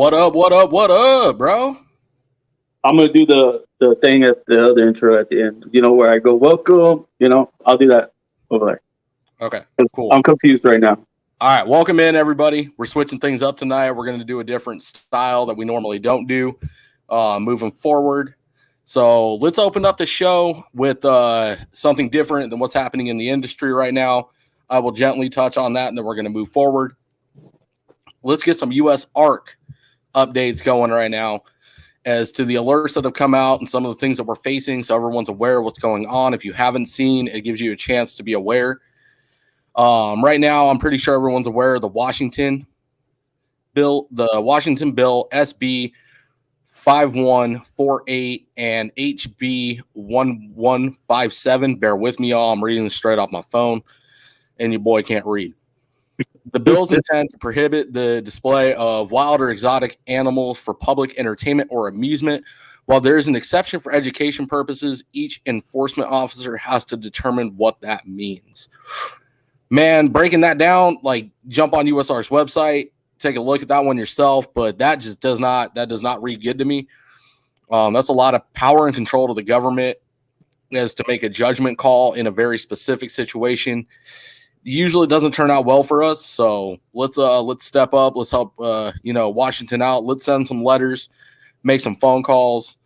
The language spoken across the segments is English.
What up, bro? I'm gonna do the thing at the other intro at the end. You know where I go, welcome. I'll do that over there. Okay, cool. I'm confused right now. All right, welcome in, everybody. We're switching things up tonight. We're going to do a different style that we normally don't do moving forward. So let's open up the show with something different than what's happening in the industry right now. I will gently touch on that, and then we're going to move forward. Let's get some U.S. ARC updates going right now as to the alerts that have come out and some of the things that we're facing, so everyone's aware of what's going on. If you haven't seen, it gives you a chance to be aware. Right now, I'm pretty sure everyone's aware of the Washington bill, SB 5148 and HB 1157. Bear with me, y'all. I'm reading this straight off my phone, and your boy can't read. The bills intend to prohibit the display of wild or exotic animals for public entertainment or amusement. While there is an exception for education purposes, each enforcement officer has to determine what that means. Man, breaking that down, like jump on USR's website, take a look at that one yourself, but that just does not read good to me. That's a lot of power and control to the government as to make a judgment call in a very specific situation. Usually doesn't turn out well for us, so let's step up. Let's help Washington out. Let's send some letters, make some phone calls,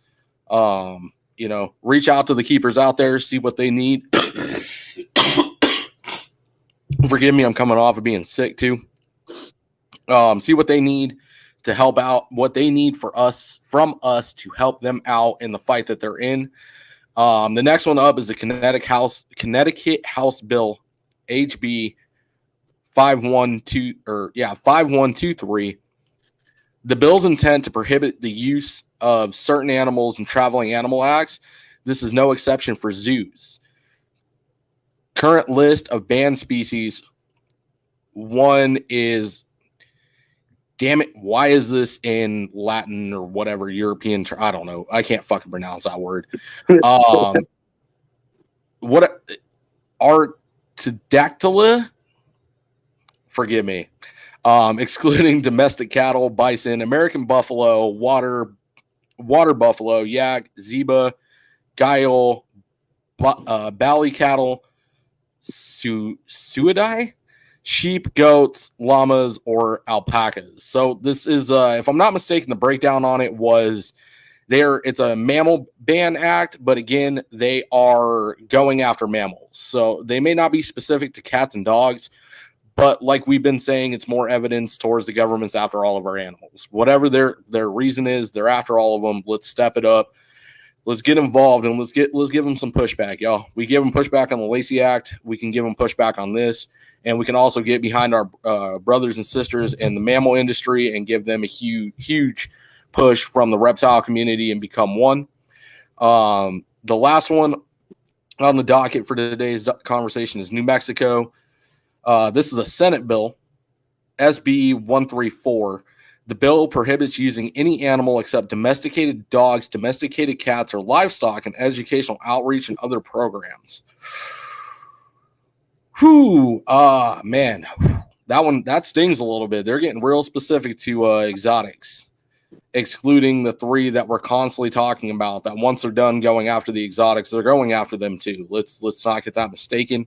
reach out to the keepers out there, see what they need. Forgive me, I'm coming off of being sick too. See what they need to help out, what they need from us to help them out in the fight that they're in. The next one up is the Connecticut House Bill HB 5123. The bill's intent to prohibit the use of certain animals in traveling animal acts. This is no exception for zoos. Current list of banned species. One is, damn it, why is this in Latin or whatever, European? I don't know. I can't fucking pronounce that word. What Artidactyla? Forgive me. Excluding domestic cattle, bison, American buffalo, water buffalo, yak, zebra, guile, bally cattle, suidai, sheep, goats, llamas, or alpacas. So this is, if I'm not mistaken, the breakdown on it was it's a Mammal Ban Act, but again, they are going after mammals. So they may not be specific to cats and dogs, but like we've been saying, it's more evidence towards the government's after all of our animals. Whatever their reason is, they're after all of them. Let's step it up. Let's get involved and let's give them some pushback, y'all. We give them pushback on the Lacey Act. We can give them pushback on this, and we can also get behind our brothers and sisters in the mammal industry and give them a huge push from the reptile community and become one. The last one on the docket for today's conversation is New Mexico. This is a Senate bill, SB 134. The bill prohibits using any animal except domesticated dogs, domesticated cats, or livestock in educational outreach and other programs. Man, that stings a little bit. They're getting real specific to exotics, excluding the three that we're constantly talking about, that once they're done going after the exotics, they're going after them too. Let's not get that mistaken.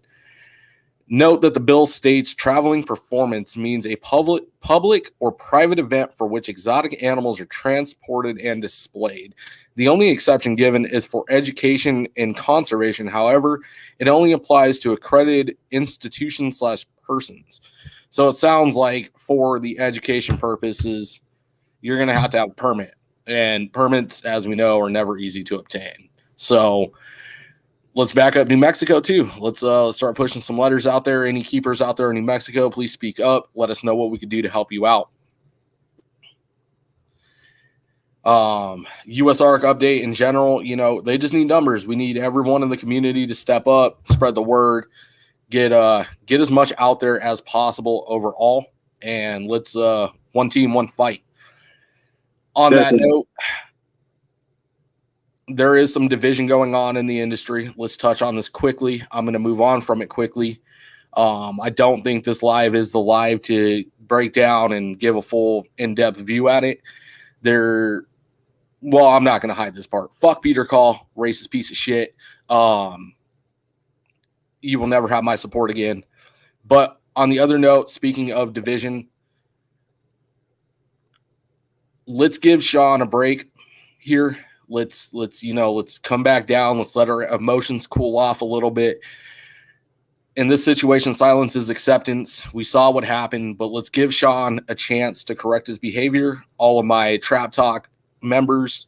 Note that the bill states traveling performance means a public or private event for which exotic animals are transported and displayed. The only exception given is for education and conservation. However, it only applies to accredited institutions/persons. So it sounds like for the education purposes, you're going to have a permit. And permits, as we know, are never easy to obtain. So let's back up New Mexico too. Let's start pushing some letters out there. Any keepers out there in New Mexico, please speak up. Let us know what we could do to help you out. US ARC update in general, they just need numbers. We need everyone in the community to step up, spread the word, get as much out there as possible overall, and let's one team, one fight. On that note, there is some division going on in the industry. Let's touch on this quickly. I'm going to move on from it quickly. I don't think this live is the live to break down and give a full in-depth view at it. They're, well, I'm not going to hide this part. Fuck Peter Call, racist piece of shit. You will never have my support again. But on the other note, speaking of division, let's give Sean a break here. Let's come back down. Let's let our emotions cool off a little bit. In this situation, silence is acceptance. We saw what happened, but let's give Sean a chance to correct his behavior. All of my Trap Talk members,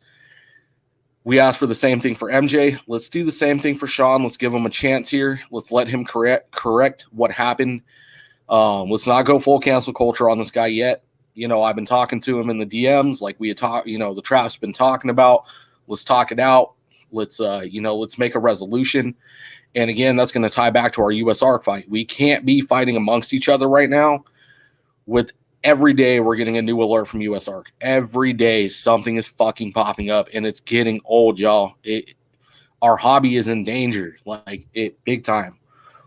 we asked for the same thing for MJ. Let's do the same thing for Sean. Let's give him a chance here. Let's let him correct what happened. Let's not go full cancel culture on this guy yet. I've been talking to him in the DMs like we had talked, the Trap's been talking about. Let's talk it out. Let's make a resolution. And again, that's going to tie back to our USARC fight. We can't be fighting amongst each other right now. With every day, we're getting a new alert from USARC. Every day, something is fucking popping up, and it's getting old, y'all. Our hobby is in danger, big time.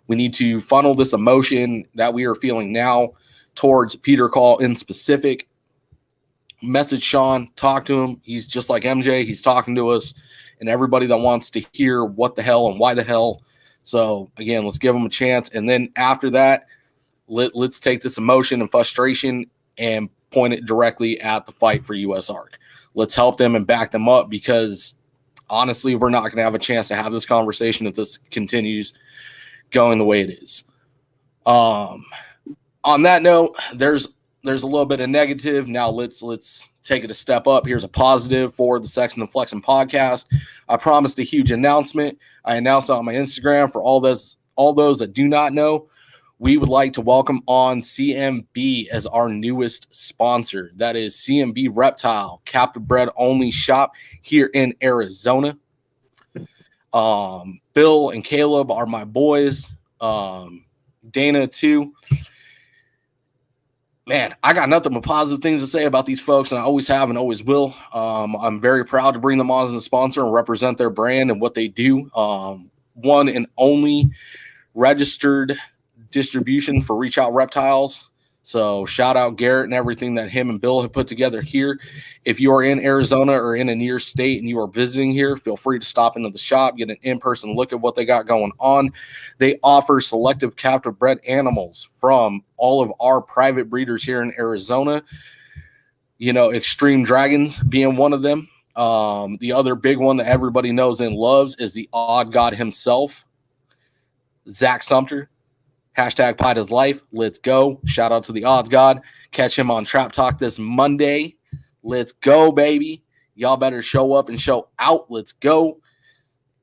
We need to funnel this emotion that we are feeling now towards Peter Call in specific. Message Sean, talk to him. He's just like MJ. He's talking to us and everybody that wants to hear what the hell and why the hell. So, again, let's give him a chance. And then after that, let's take this emotion and frustration and point it directly at the fight for USARC. Let's help them and back them up because, honestly, we're not going to have a chance to have this conversation if this continues going the way it is. On that note, there's a little bit of negative. Now let's take it a step up. Here's a positive for the Sexin and Flexin podcast. I promised a huge announcement. I announced it on my Instagram for all those that do not know. We would like to welcome on CMB as our newest sponsor. That is CMB Reptile, captive bred only shop here in Arizona. Bill and Caleb are my boys. Dana too. Man, I got nothing but positive things to say about these folks, and I always have and always will. I'm very proud to bring them on as a sponsor and represent their brand and what they do. One and only registered distribution for Reach Out Reptiles. So shout out Garrett and everything that him and Bill have put together here. If you are in Arizona or in a near state and you are visiting here, feel free to stop into the shop, get an in-person look at what they got going on. They offer selective captive bred animals from all of our private breeders here in Arizona. Extreme Dragons being one of them. The other big one that everybody knows and loves is the odd god himself, Zach Sumpter. Hashtag Pied His Life. Let's go. Shout out to the odds god. Catch him on Trap Talk this Monday. Let's go, baby. Y'all better show up and show out. Let's go.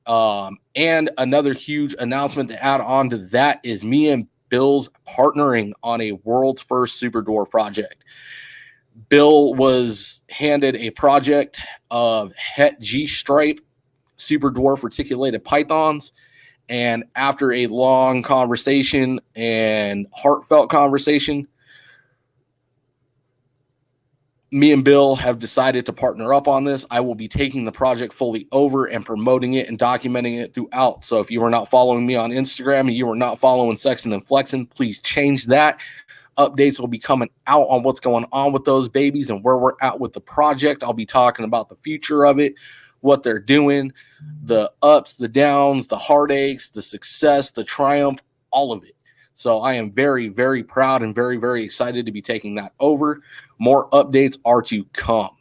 And another huge announcement to add on to that is me and Bill's partnering on a world's first super dwarf project. Bill was handed a project of Het G stripe super dwarf reticulated pythons. And after a long conversation and heartfelt conversation, me and Bill have decided to partner up on this. I will be taking the project fully over and promoting it and documenting it throughout. So if you are not following me on Instagram and you are not following Sexin and Flexin, please change that. Updates will be coming out on what's going on with those babies and where we're at with the project. I'll be talking about the future of it, what they're doing, the ups, the downs, the heartaches, the success, the triumph, all of it. So I am very, very proud and very, very excited to be taking that over. More updates are to come.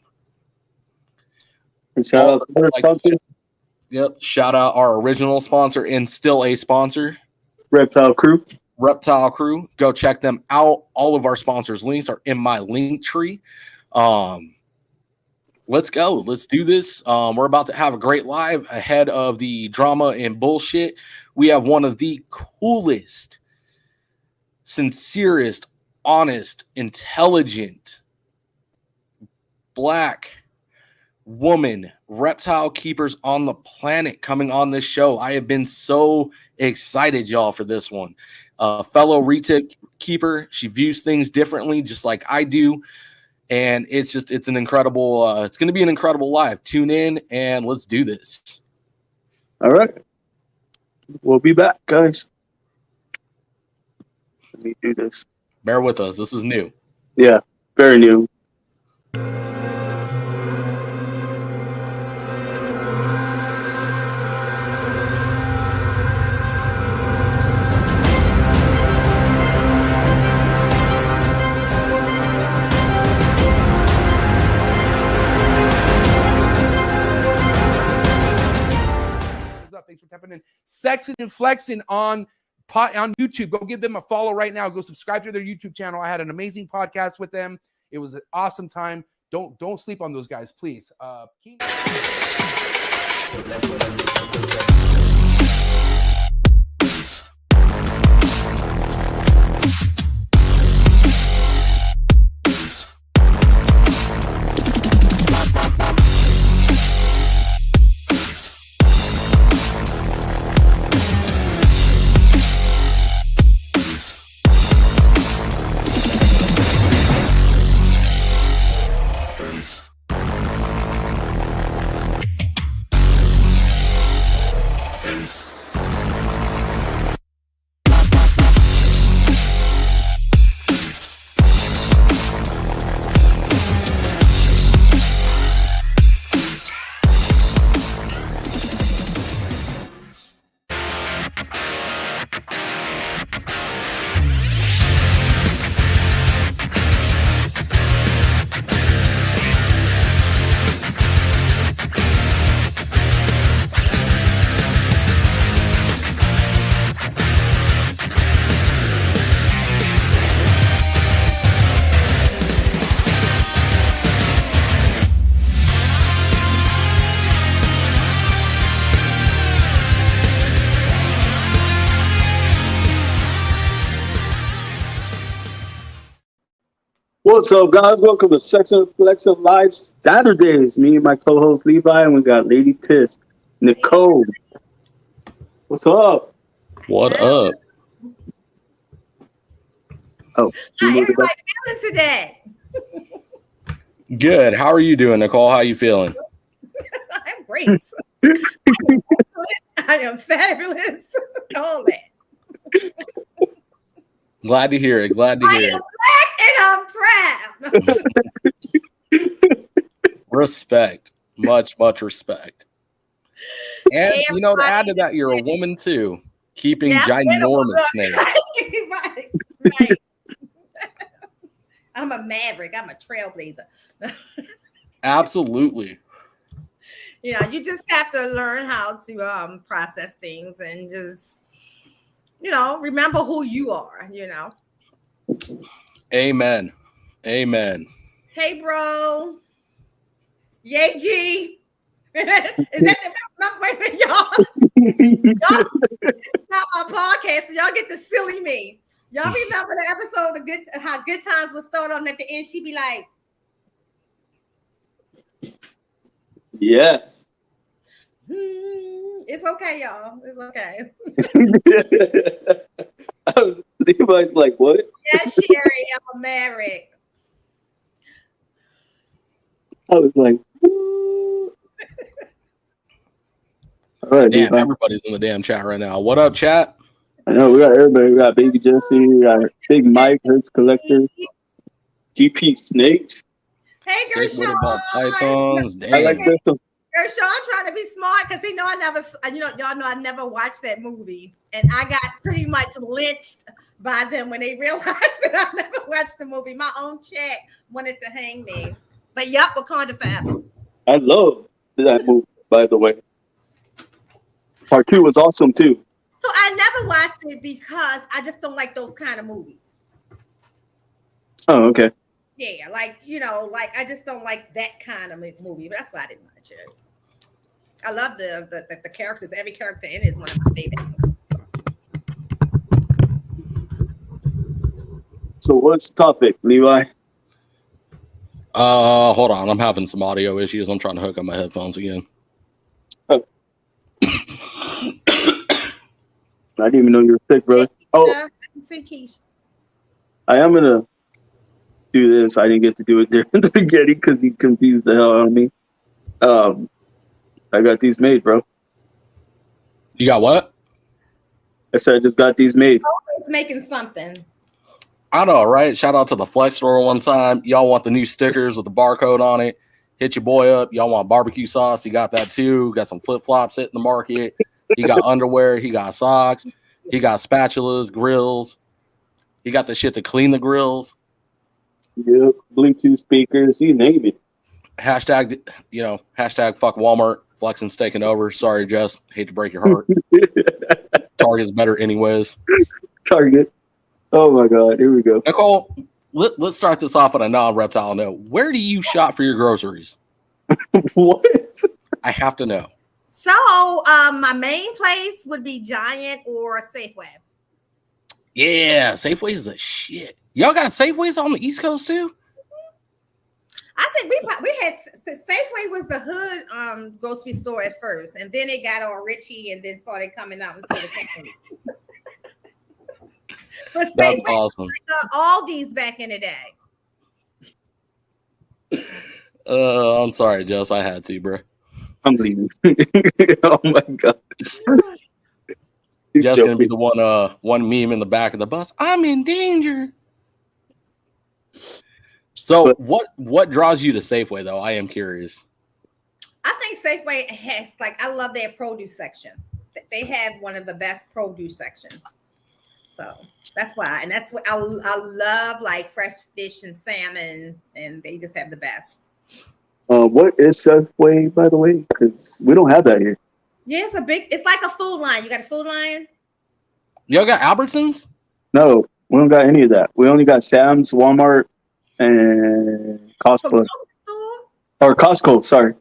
And shout out to our sponsor. Yep. Shout out our original sponsor and still a sponsor, Reptile Crew. Go check them out. All of our sponsors' links are in my link tree. Let's go. Let's do this. We're about to have a great live ahead of the drama and bullshit. We have one of the coolest, sincerest, honest, intelligent, black woman reptile keepers on the planet coming on this show. I have been so excited, y'all, for this one. Fellow retic keeper. She views things differently, just like I do. And it's an incredible, it's going to be an incredible live. Tune in and let's do this. All right. We'll be back, guys. Let me do this. Bear with us. This is new. Yeah, very new. Thanks for tapping in. Sexin and Flexin on YouTube. Go give them a follow right now. Go subscribe to their YouTube channel. I had an amazing podcast with them. It was an awesome time. Don't sleep on those guys, please. What's up, guys? Welcome to Sexin Flexin Live Saturdays. Me and my co-host Levi, and we got Lady Tis, Nicole. What's up? What up? Oh, how everybody feeling today? Good. How are you doing, Nicole? How you feeling? I'm great. I am fabulous. All that. Glad to hear it. Glad to hear it. Black and I'm proud. Respect. Much respect. And, you know, to add to that, you're a woman, too. Keeping ginormous snakes. Right. I'm a maverick. I'm a trailblazer. Absolutely. Yeah, you just have to learn how to process things and just, remember who you are, Amen. Amen. Hey, bro. Yay, G. Is that the y'all? It's not my podcast, so y'all get to silly me. Y'all remember the episode of how Good Times was started on at the end? She'd be like, yes. It's okay, y'all. It's okay. Levi's like, what? Yes, Sherry, I'm married. I was like, all right, damn, Levi. everybody's in the damn chat right now. What up, chat? I know we got everybody. We got Baby Jesse, we got Big Mike, Hertz Collector, GP Snakes. Hey, Sick Gershon. pythons. Damn. I like this one. Gershon trying to be smart because he know I never, y'all know I never watched that movie, and I got pretty much lynched by them when they realized that I never watched the movie. My own chat wanted to hang me, but yup, Wakanda forever. I love that movie, by the way. Part 2 was awesome too. So I never watched it because I just don't like those kind of movies. Oh, okay. Yeah, like I just don't like that kind of movie. But that's why I didn't watch it. I love the characters. Every character in it is one of my favorites. So what's the topic, Levi? Hold on. I'm having some audio issues. I'm trying to hook up my headphones again. Oh. I didn't even know you were sick, brother. Oh, I am gonna do this. I didn't get to do it there in the beginning because he confused the hell out of me. I got these made, bro. You got what? I said I just got these made. Always making something. I know, right? Shout out to the Flex store one time. Y'all want the new stickers with the barcode on it? Hit your boy up. Y'all want barbecue sauce? He got that too. Got some flip flops hitting the market. He got underwear. He got socks. He got spatulas, grills. He got the shit to clean the grills. Yep, Bluetooth speakers, you name it. Hashtag fuck Walmart. Flexin's taking over. Sorry, Jess. Hate to break your heart. Target's better anyways. Target. Oh my God. Here we go. Nicole, let's start this off on a non-reptile note. Where do you shop for your groceries? What? I have to know. So, my main place would be Giant or Safeway. Yeah, Safeways is a shit. Y'all got Safeways on the East Coast too? I think we had Safeway was the hood grocery store at first, and then it got all Richie, and then started coming out into the country. But That's Safeway awesome. Aldi's back in the day. I'm sorry, Jess. I had to, bro. I'm leaving. Oh my God. Jess gonna be the one meme in the back of the bus. I'm in danger. So what draws you to Safeway though? I am curious. I think Safeway has I love their produce section. They have one of the best produce sections. So that's why, and that's what I love, like fresh fish and salmon, and they just have the best. What is Safeway, by the way? Because we don't have that here. Yeah, it's like a food line. You got a food line? Y'all got Albertsons? No, we don't got any of that. We only got Sam's, Walmart, and Costco. Or Costco, sorry.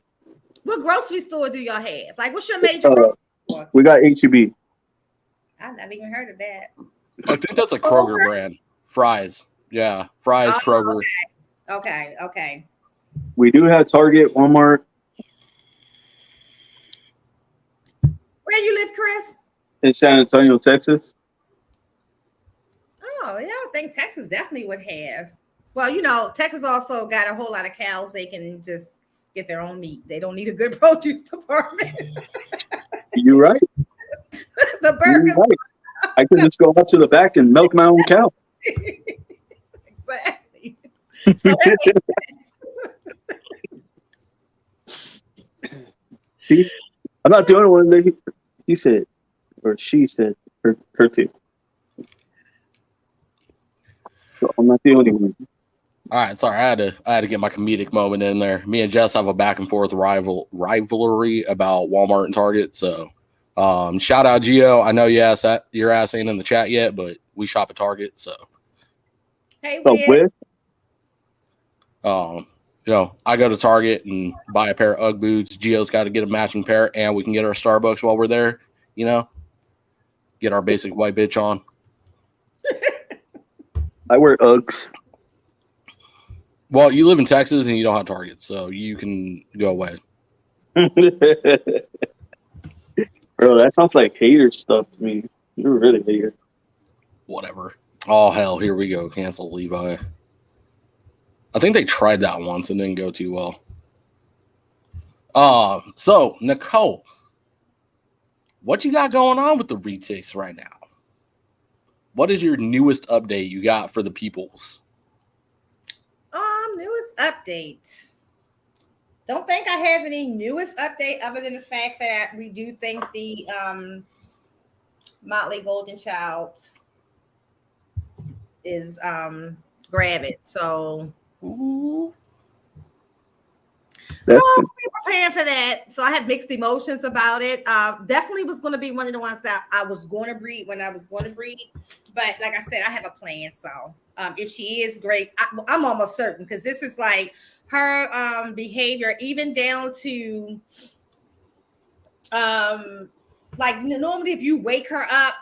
What grocery store do y'all have? Like, what's your major grocery store? We got HEB. I've never even heard of that. I think that's a Kroger brand. Fries. Yeah. Fries, Kroger. Okay. We do have Target, Walmart. Where you live, Chris? In San Antonio, Texas. Oh, yeah, I think Texas definitely would have. Well, Texas also got a whole lot of cows. They can just get their own meat. They don't need a good produce department. You're right. The burgers. Right. I could just go out to the back and milk my own cow. Exactly. So that makes sense. See, I'm not the only one that he said, or she said, her too. So I'm not the only one. All right, sorry, I had to get my comedic moment in there. Me and Jess have a back and forth rivalry about Walmart and Target. So, shout out Gio. I know your ass ain't in the chat yet, but we shop at Target. So, Hey, where? I go to Target and buy a pair of UGG boots. Gio's got to get a matching pair, and we can get our Starbucks while we're there. Get our basic white bitch on. I wear Uggs. Well, you live in Texas and you don't have Target, so you can go away. Bro, that sounds like hater stuff to me. You're really hater. Whatever. Oh, hell, here we go. Cancel Levi. I think they tried that once and didn't go too well. So, Nicole, what you got going on with the retics right now? What is your newest update you got for the peoples? Newest update. Don't think I have any newest update other than the fact that we do think the Motley Golden Child is gravid. So That's we're preparing for that. So I have mixed emotions about it. Definitely was going to be one of the ones that I was going to breed when I was going to breed. But like I said, I have a plan. So if she is great, I'm almost certain because this is like her behavior, even down to like normally if you wake her up,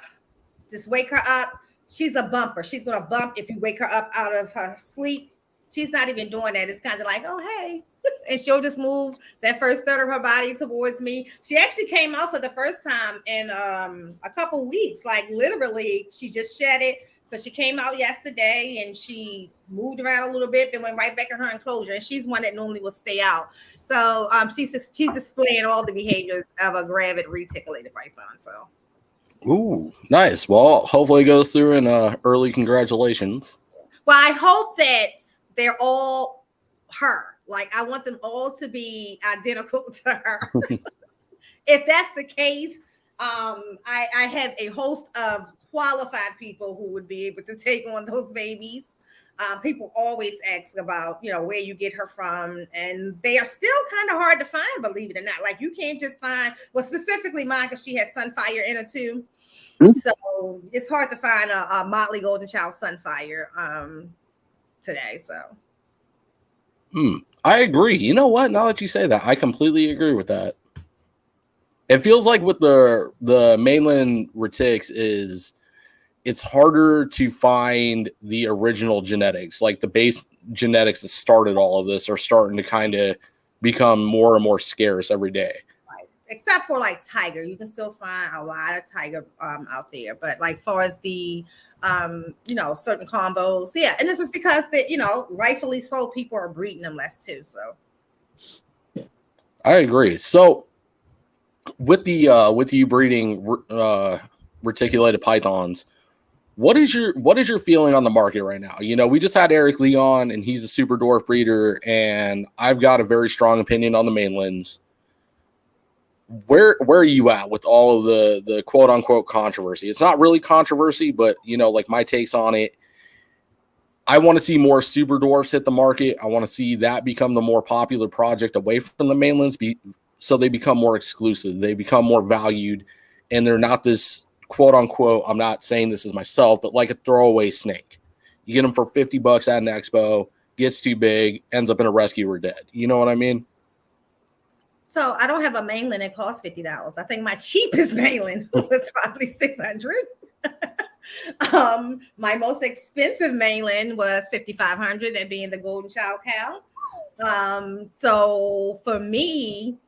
just wake her up, she's a bumper. She's going to bump if you wake her up out of her sleep. She's not even doing that. It's kind of like, oh, hey. And she'll just move that first third of her body towards me. She actually came out for the first time in a couple weeks. Like literally, she just shed it. So she came out yesterday and she moved around a little bit, then went right back in her enclosure. And she's one that normally will stay out. So she's displaying all the behaviors of a gravid reticulated python. So. Ooh, nice. Well, hopefully it goes through and early congratulations. Well, I hope that they're all her. Like, I want them all to be identical to her. If that's the case, I have a host of qualified people who would be able to take on those babies. People always ask about, where you get her from, and they are still kind of hard to find, believe it or not. Like, you can't just find, well, specifically mine, because she has Sunfire in her too. Hmm? So it's hard to find a Motley Golden Child Sunfire today. So I agree. You know what? Now that you say that, I completely agree with that. It feels like with the mainland retics is it's harder to find the original genetics. Like the base genetics that started all of this are starting to kind of become more and more scarce every day. right. Except for like tiger, you can still find a lot of tiger out there. But like far as the certain combos, yeah. And this is because that, rightfully so, people are breeding them less too. So I agree. So with you breeding reticulated pythons, what is your feeling on the market right now? We just had Eric Lee on, and he's a super dwarf breeder, and I've got a very strong opinion on the mainlands. Where are you at with all of the quote unquote controversy? It's not really controversy, but like my takes on it. I want to see more super dwarfs hit the market. I want to see that become the more popular project away from the mainlands, so they become more exclusive. They become more valued, and they're not this quote unquote, I'm not saying this is myself, but like a throwaway snake. You get them for $50 at an expo, gets too big, ends up in a rescue or dead. You know what I mean? So I don't have a mainland that costs $50. I think my cheapest mainland was probably $600. My most expensive mainland was $5,500, that being the Golden Child Cow. So for me,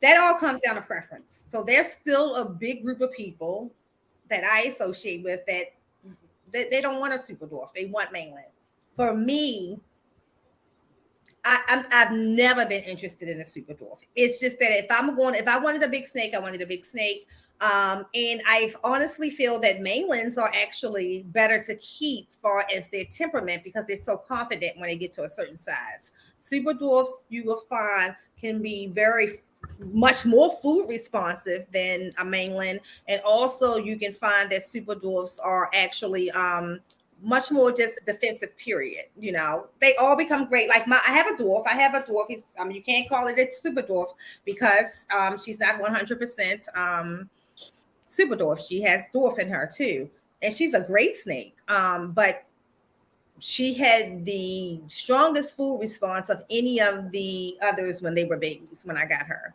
that all comes down to preference. So there's still a big group of people that I associate with that they don't want a super dwarf. They want mainland. For me, I've never been interested in a super dwarf. It's just that if I wanted a big snake, I wanted a big snake. And I honestly feel that mainlands are actually better to keep far as their temperament, because they're so confident when they get to a certain size. Super dwarfs, you will find, can be very much more food responsive than a mainland. And also you can find that super dwarfs are actually much more just defensive, period. They all become great. Like I have a dwarf. You can't call it a super dwarf because she's not 100% super dwarf. She has dwarf in her too. And she's a great snake. But she had the strongest food response of any of the others when they were babies, when I got her.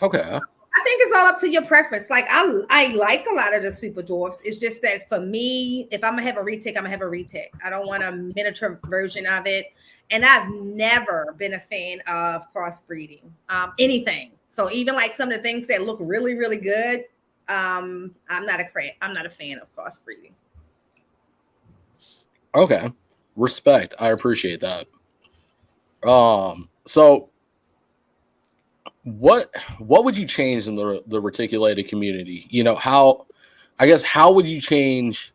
Okay. I think it's all up to your preference. Like I like a lot of the super dwarfs. It's just that for me, if I'm gonna have a retic, I'm gonna have a retic. I don't want a miniature version of it. And I've never been a fan of crossbreeding, anything. So even like some of the things that look really, really good, I'm not a fan of crossbreeding. Okay. Respect. I appreciate that. So what would you change in the reticulated community? How would you change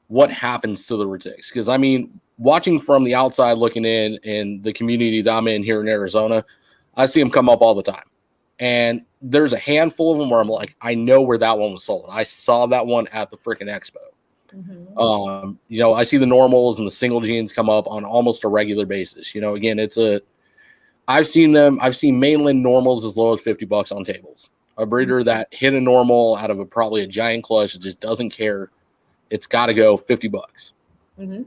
what happens to the retics? Because I mean, watching from the outside looking in the community that I'm in here in Arizona, I see them come up all the time. And there's a handful of them where I'm like, I know where that one was sold. I saw that one at the freaking expo. Mm-hmm. I see the normals and the single genes come up on almost a regular basis. Again, I've seen mainland normals as low as $50 on tables. A breeder that hit a normal out of probably a giant clutch that just doesn't care. It's got to go $50. Mm-hmm.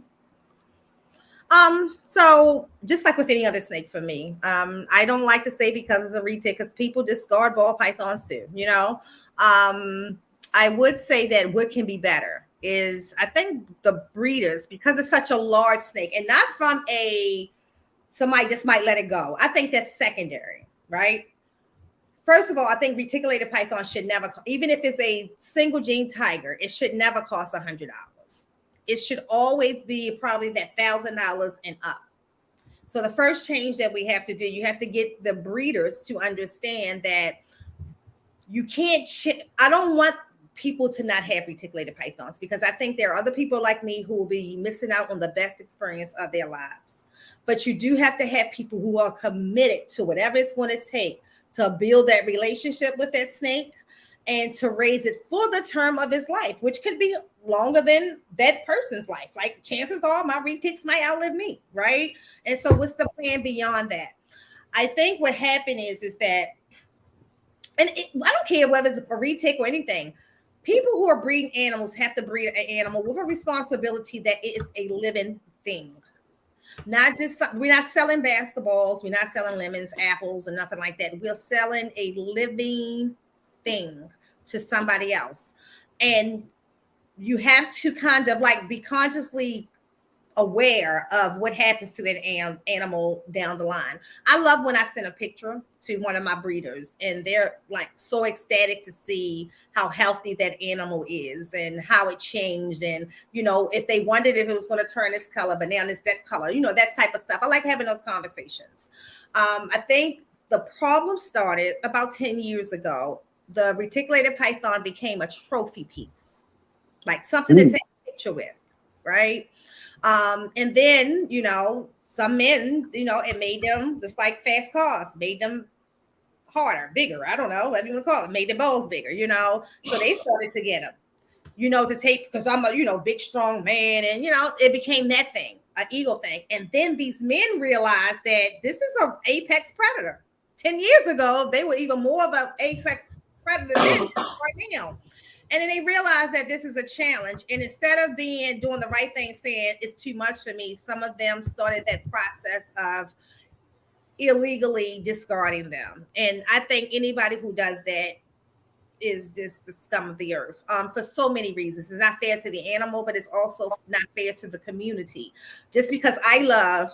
So just like with any other snake for me, I don't like to say because it's a retic, because people discard ball pythons too, I would say that what can be better is, I think the breeders, because it's such a large snake, and not from somebody just might let it go. I think that's secondary, right? First of all, I think reticulated python should never, even if it's a single gene tiger, it should never cost $100. It should always be probably that $1,000 and up. So the first change that we have to do, you have to get the breeders to understand that you can't. I don't want people to not have reticulated pythons, because I think there are other people like me who will be missing out on the best experience of their lives. But you do have to have people who are committed to whatever it's going to take to build that relationship with that snake. and to raise it for the term of his life, which could be longer than that person's life. Like chances are my retics might outlive me, right? And so what's the plan beyond that? I think what happened is that, and I don't care whether it's a retic or anything, people who are breeding animals have to breed an animal with a responsibility that it is a living thing. Not just, we're not selling basketballs, we're not selling lemons, apples, and nothing like that. We're selling a living thing to somebody else. And you have to kind of like be consciously aware of what happens to that animal down the line. I love when I send a picture to one of my breeders and they're like so ecstatic to see how healthy that animal is and how it changed. And, you know, if they wondered if it was going to turn this color, but now it's that color, you know, that type of stuff. I like having those conversations. I think the problem started about 10 years ago. The reticulated python became a trophy piece, like something to take a picture with, right? And then, you know, some men, you know, it made them just like fast cars, made them harder, bigger. I don't know, whatever you want to call it, made their balls bigger, you know. So they started to get them, you know, to take, because I'm a, you know, big, strong man. And, you know, it became that thing, an ego thing. And then these men realized that this is an apex predator. 10 years ago, they were even more of an apex predator than right now. And then they realized that this is a challenge. And instead of doing the right thing, saying it's too much for me, some of them started that process of illegally discarding them. And I think anybody who does that is just the scum of the earth, for so many reasons. It's not fair to the animal, but it's also not fair to the community. Just because I love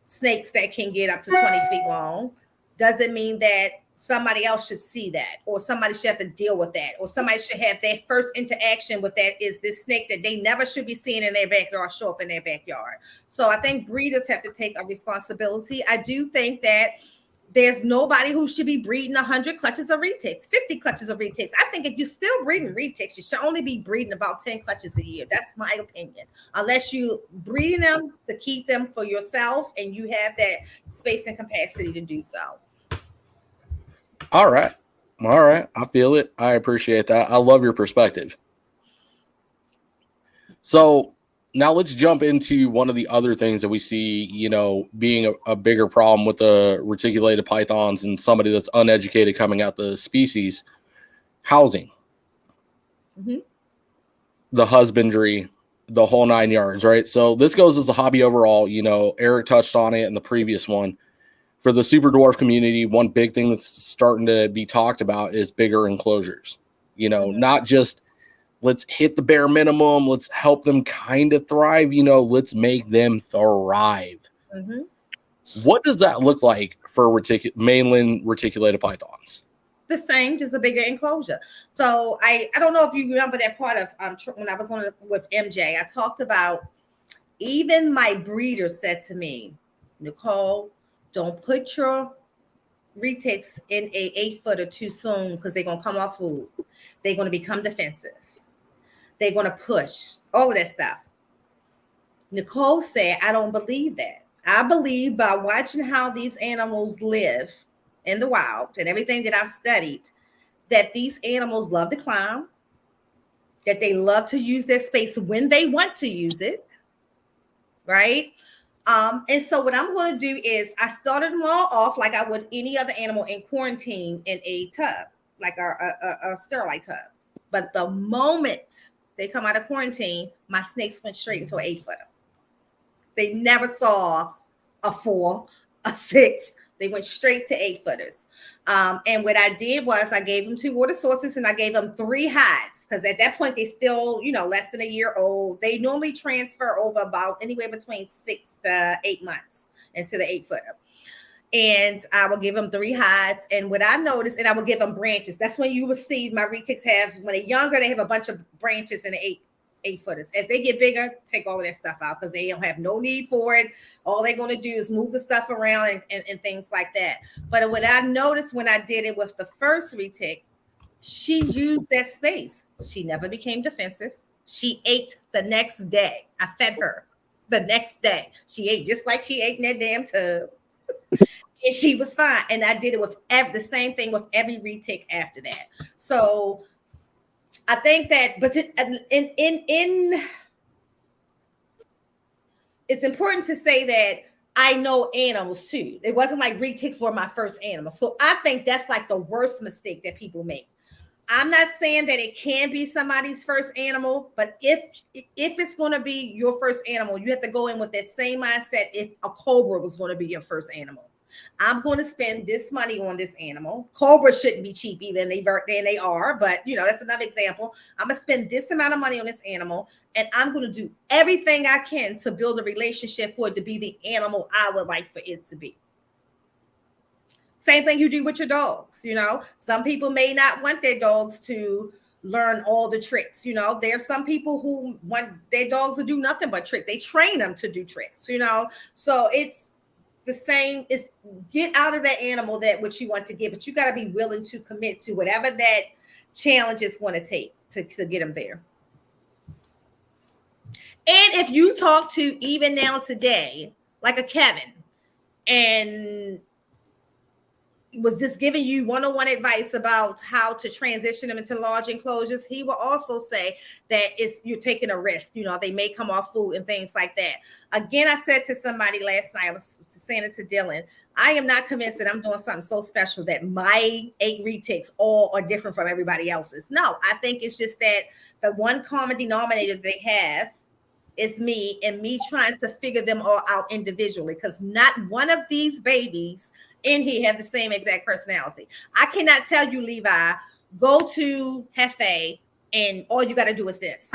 snakes that can get up to 20 feet long doesn't mean that somebody else should see that, or somebody should have to deal with that, or somebody should have their first interaction with that is this snake that they never should be seeing in their backyard show up in their backyard. So I think breeders have to take a responsibility. I do think that there's nobody who should be breeding 100 clutches of retics, 50 clutches of retics. I think if you're still breeding retics, you should only be breeding about 10 clutches a year. That's my opinion. Unless you breeding them to keep them for yourself and you have that space and capacity to do so. All right. I feel it. I appreciate that. I love your perspective. So now let's jump into one of the other things that we see, you know, being a bigger problem with the reticulated pythons and somebody that's uneducated coming out the species: housing, the husbandry, the whole 9 yards, right? So this goes as a hobby overall. You know, Eric touched on it in the previous one. For the super dwarf community, one big thing that's starting to be talked about is bigger enclosures. You know, not just let's hit the bare minimum, let's help them kind of thrive, you know, let's make them thrive. What does that look like for mainland reticulated pythons? The same, just a bigger enclosure. So I don't know if you remember that part of when I was on with MJ, I talked about, even my breeder said to me, Nicole, don't put your retics in a 8-footer too soon, because they're going to come off food. They're going to become defensive. They're going to push, all of that stuff. Nicole said, I don't believe that. I believe by watching how these animals live in the wild and everything that I've studied, that these animals love to climb, that they love to use their space when they want to use it, right? And so what I'm going to do is I started them all off like I would any other animal in quarantine in a tub, like a sterilite tub. But the moment they come out of quarantine, my snakes went straight into an 8-footer. They never saw a 4, a 6. They went straight to 8-footers. And what I did was I gave them 2 water sources and I gave them 3 hides, because at that point they still, you know, less than a year old. They normally transfer over about anywhere between 6 to 8 months into the 8-footer. And I will give them 3 hides. And what I noticed, and I will give them branches. That's when you will see my retics have, when they're younger, they have a bunch of branches in the 8-footers. As they get bigger, take all of that stuff out because they don't have no need for it. All they're going to do is move the stuff around and things like that. But what I noticed when I did it with the first retic, she used that space. She never became defensive. She ate the next day. I fed her the next day. She ate just like she ate in that damn tub. And she was fine. And I did it with the same thing with every retake after that. So I think that, but it's important to say that I know animals too. It wasn't like retakes were my first animal. So I think that's like the worst mistake that people make. I'm not saying that it can be somebody's first animal, but if it's going to be your first animal, you have to go in with that same mindset. If a cobra was going to be your first animal, I'm going to spend this money on this animal. Cobras shouldn't be cheap even than they are, but you know, that's another example. I'm going to spend this amount of money on this animal, and I'm going to do everything I can to build a relationship for it to be the animal I would like for it to be. Same thing you do with your dogs. You know, some people may not want their dogs to learn all the tricks. You know, there's some people who want their dogs to do nothing but trick. They train them to do tricks, you know. So it's the same. It's get out of that animal that what you want to get, but you got to be willing to commit to whatever that challenge is going to take to get them there. And if you talk to even now today, like a Kevin, and was just giving you one-on-one advice about how to transition them into large enclosures, he will also say that you're taking a risk. You know, they may come off food and things like that. Again, I said to somebody last night, I was saying it to Dylan, I am not convinced that I'm doing something so special that my 8 retakes all are different from everybody else's. No, I think it's just that the one common denominator they have is me, and me trying to figure them all out individually, because not one of these babies in here have the same exact personality. I cannot tell you, Levi, go to Hefe and all you got to do is this.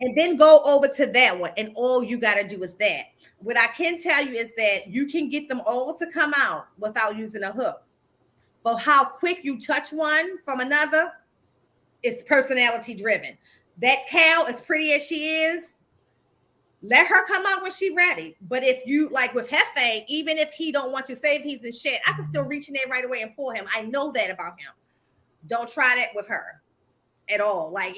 And then go over to that one and all you got to do is that. What I can tell you is that you can get them all to come out without using a hook. But how quick you touch one from another is personality driven. That cow, as pretty as she is, let her come out when she's ready. But if you, like with Hefe, even if he don't want to, say if he's in shit, I can still reach in there right away and pull him. I know that about him. Don't try that with her at all. Like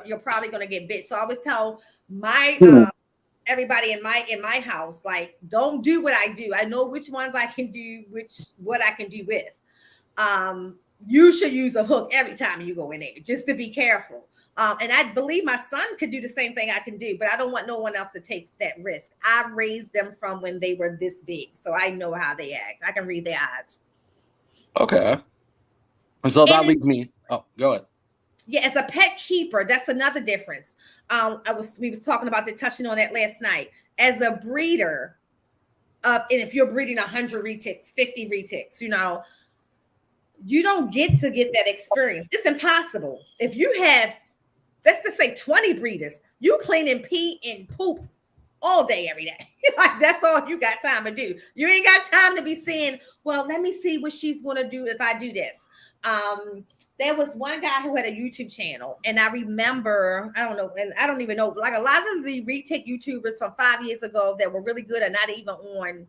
you're probably gonna get bit. So I always tell my everybody in my house, like, don't do what I do. I know which ones I can do, what I can do with. You should use a hook every time you go in there, just to be careful. And I believe my son could do the same thing I can do, but I don't want no one else to take that risk. I raised them from when they were this big, so I know how they act. I can read their eyes. Okay. And so that leads me. Oh, go ahead. Yeah, as a pet keeper, that's another difference. We was talking about touching on that last night. As a breeder, and if you're breeding 100 reticks, 50 reticks, you know, you don't get to get that experience. It's impossible. If you have, let's just say 20 breeders, you clean and pee and poop all day, every day. Like, that's all you got time to do. You ain't got time to be saying, well, let me see what she's going to do if I do this. There was one guy who had a YouTube channel, and I remember, I don't know, and I don't even know, like a lot of the retake YouTubers from 5 years ago that were really good are not even on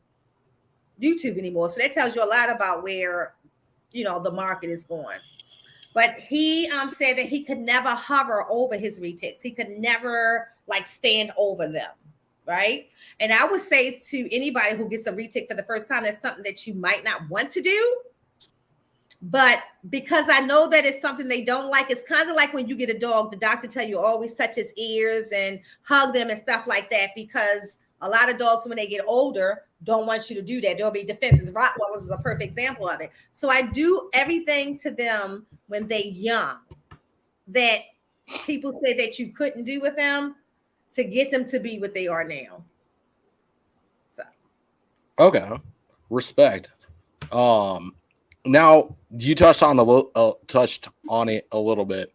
YouTube anymore. So that tells you a lot about where, you know, the market is going. But he said that he could never hover over his retakes. He could never like stand over them, right? And I would say to anybody who gets a retake for the first time, that's something that you might not want to do. But because I know that it's something they don't like, it's kind of like when you get a dog, the doctor tell you always touch his ears and hug them and stuff like that, because a lot of dogs, when they get older, don't want you to do that. There'll be defenses. Rottweilers is a perfect example of it. So I do everything to them when they're young that people say that you couldn't do with them to get them to be what they are now. So. Okay. Respect. Now you touched on it a little bit.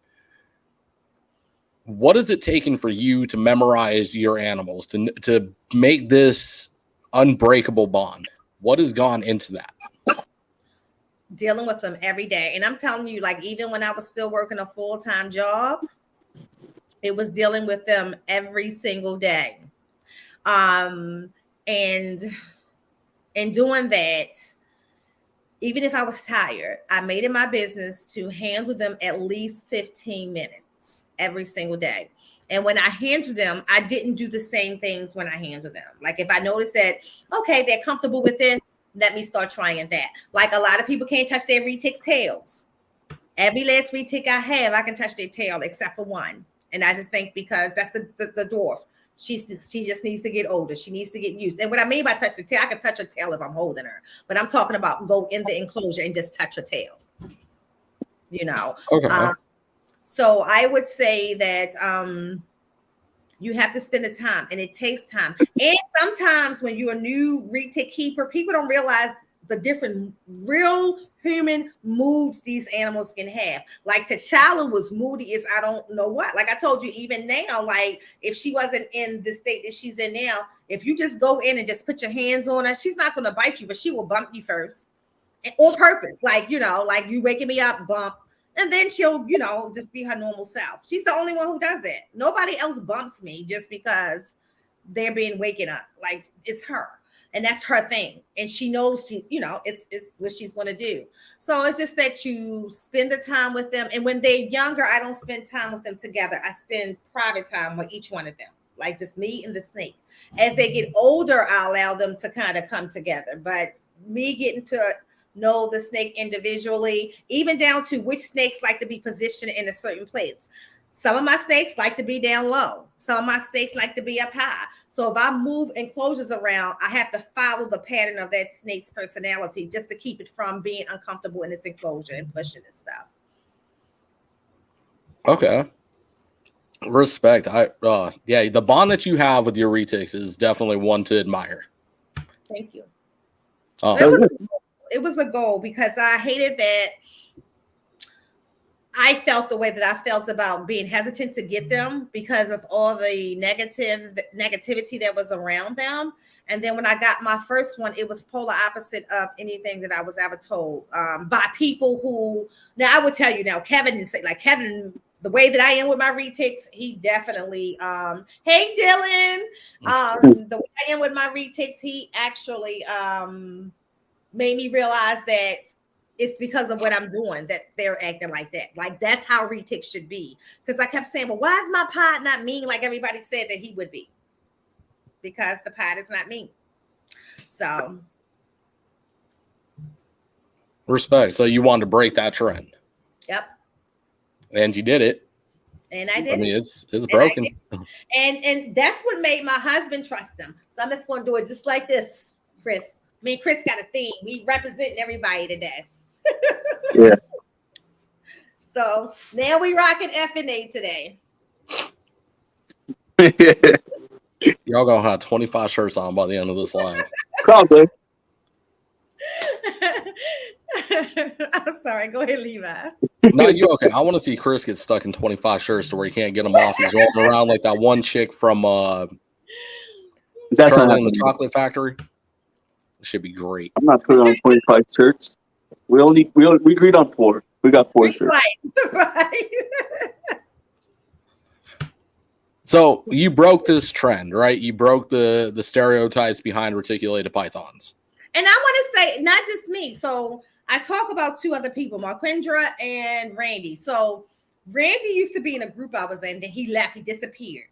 What is it taking for you to memorize your animals, to make this unbreakable bond? What has gone into that? Dealing with them every day. And I'm telling you, like, even when I was still working a full-time job, it was dealing with them every single day. And in doing that, even if I was tired, I made it my business to handle them at least 15 minutes every single day. And when I handled them, I didn't do the same things when I handled them. Like if I noticed that, okay, they're comfortable with this, let me start trying that. Like a lot of people can't touch their retic's tails. Every last retic I have, I can touch their tail except for one. And I just think because that's the dwarf. She just needs to get older. She needs to get used. And what I mean by touch the tail, I can touch her tail if I'm holding her. But I'm talking about go in the enclosure and just touch her tail. You know. Okay. So I would say that you have to spend the time, and it takes time. And sometimes when you're a new retic keeper, people don't realize the different real human moods these animals can have. Like T'Challa was moody as I don't know what. Like I told you, even now, like if she wasn't in the state that she's in now, if you just go in and just put your hands on her, she's not going to bite you, but she will bump you first on purpose. Like, you know, like you waking me up, bump. And then she'll, you know, just be her normal self. She's the only one who does that. Nobody else bumps me just because they're being waken up. Like it's her. And that's her thing. And she knows she, you know, it's what she's going to do. So it's just that you spend the time with them. And when they're younger, I don't spend time with them together. I spend private time with each one of them, like just me and the snake. As they get older, I allow them to kind of come together. But me getting to know the snake individually, even down to which snakes like to be positioned in a certain place. Some of my snakes like to be down low. Some of my snakes like to be up high. So if I move enclosures around, I have to follow the pattern of that snake's personality just to keep it from being uncomfortable in its enclosure and pushing and stuff. Okay. Respect. Yeah, the bond that you have with your retics is definitely one to admire. Thank you. Oh. It was a goal because I hated that I felt the way that I felt about being hesitant to get them because of all the negativity that was around them. And then when I got my first one, it was polar opposite of anything that I was ever told by people who, now I would tell you now, Kevin didn't say, like Kevin, the way that I am with my retics, he definitely, hey Dylan, the way I am with my retics, he actually made me realize that it's because of what I'm doing that they're acting like that. Like that's how retics should be. Because I kept saying, well, why is my pod not mean like everybody said that he would be? Because the pod is not mean. So respect. So you wanted to break that trend. Yep. And you did it. And I did. I mean, it's broken. And that's what made my husband trust them. So I'm just going to do it just like this, Chris. I mean, Chris got a theme. We representing everybody today. Yeah. So now we rocking F&A today. Y'all gonna have 25 shirts on by the end of this live. Probably. I'm sorry. Go ahead, Levi. No, you okay? I want to see Chris get stuck in 25 shirts to where he can't get them off. He's rolling around like that one chick from That's Charlie and the Chocolate Factory. It should be great. I'm not putting on 25 shirts. We agreed on 4. We got 4 shirts. Right. So you broke this trend, right? You broke the stereotypes behind reticulated pythons. And I want to say, not just me. So I talk about 2 other people, Marquindra and Randy. So Randy used to be in a group I was in, then he left, he disappeared.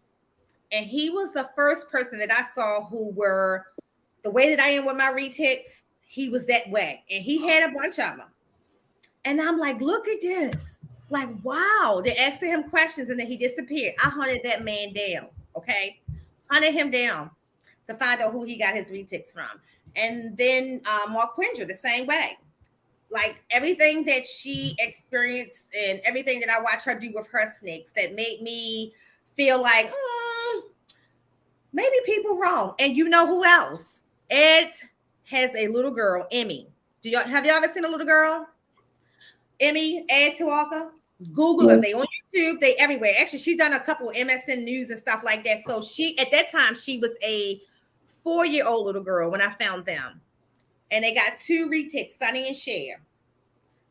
And he was the first person that I saw who were the way that I am with my retics, he was that way. And he had a bunch of them. And I'm like, look at this. Like, wow. They're asking him questions and then he disappeared. I hunted that man down, okay? Hunted him down to find out who he got his retics from. And then Marquindra, the same way. Like everything that she experienced and everything that I watched her do with her snakes that made me feel like, maybe people wrong. And you know who else? Ed has a little girl, Emmy. Have y'all ever seen a little girl? Emmy, Ed Tuwaka. Google them. They on YouTube. They everywhere. Actually, she's done a couple of MSN News and stuff like that. So she, at that time, she was a 4-year-old little girl when I found them. And they got 2 retics, Sunny and Cher.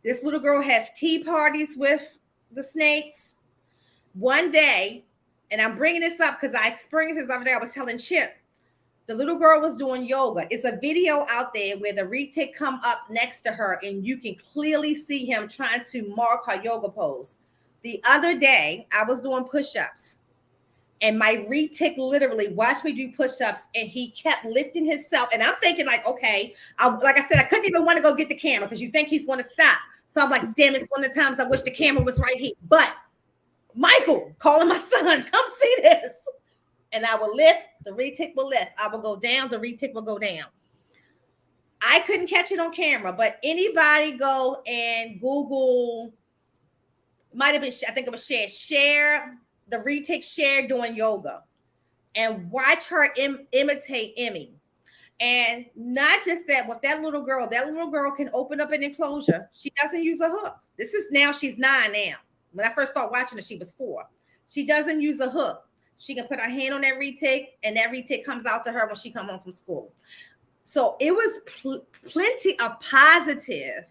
This little girl had tea parties with the snakes. One day, and I'm bringing this up because I experienced this the other day. I was telling Chip, the little girl was doing yoga. It's a video out there where the retic come up next to her and you can clearly see him trying to mark her yoga pose. The other day, I was doing push-ups And my retic literally watched me do push-ups, and he kept lifting himself. And I'm thinking, like, okay, like I said, I couldn't even want to go get the camera because you think he's going to stop. So I'm like, damn, it's one of the times I wish the camera was right here. But Michael, calling my son, come see this. And I will lift, the retic will lift. I will go down, the retic will go down. I couldn't catch it on camera, but anybody go and Google, might have been, I think it was share the retic share doing yoga, and watch her imitate Emmy. And not just that, with that little girl can open up an enclosure. She doesn't use a hook. This is now, she's 9 now. When I first started watching her, she was 4. She doesn't use a hook. She can put her hand on that retic, and that retic comes out to her when she comes home from school. So it was plenty of positive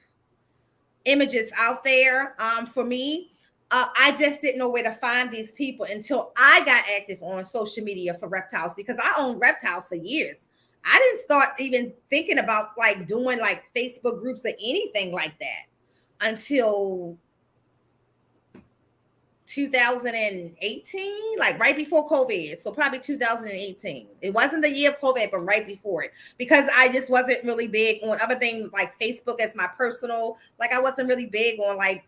images out there for me. I just didn't know where to find these people until I got active on social media for reptiles, because I owned reptiles for years. I didn't start even thinking about like doing like Facebook groups or anything like that until 2018, like right before COVID. So probably 2018. It wasn't the year of COVID, but right before it, because I just wasn't really big on other things like Facebook as my personal, like I wasn't really big on like,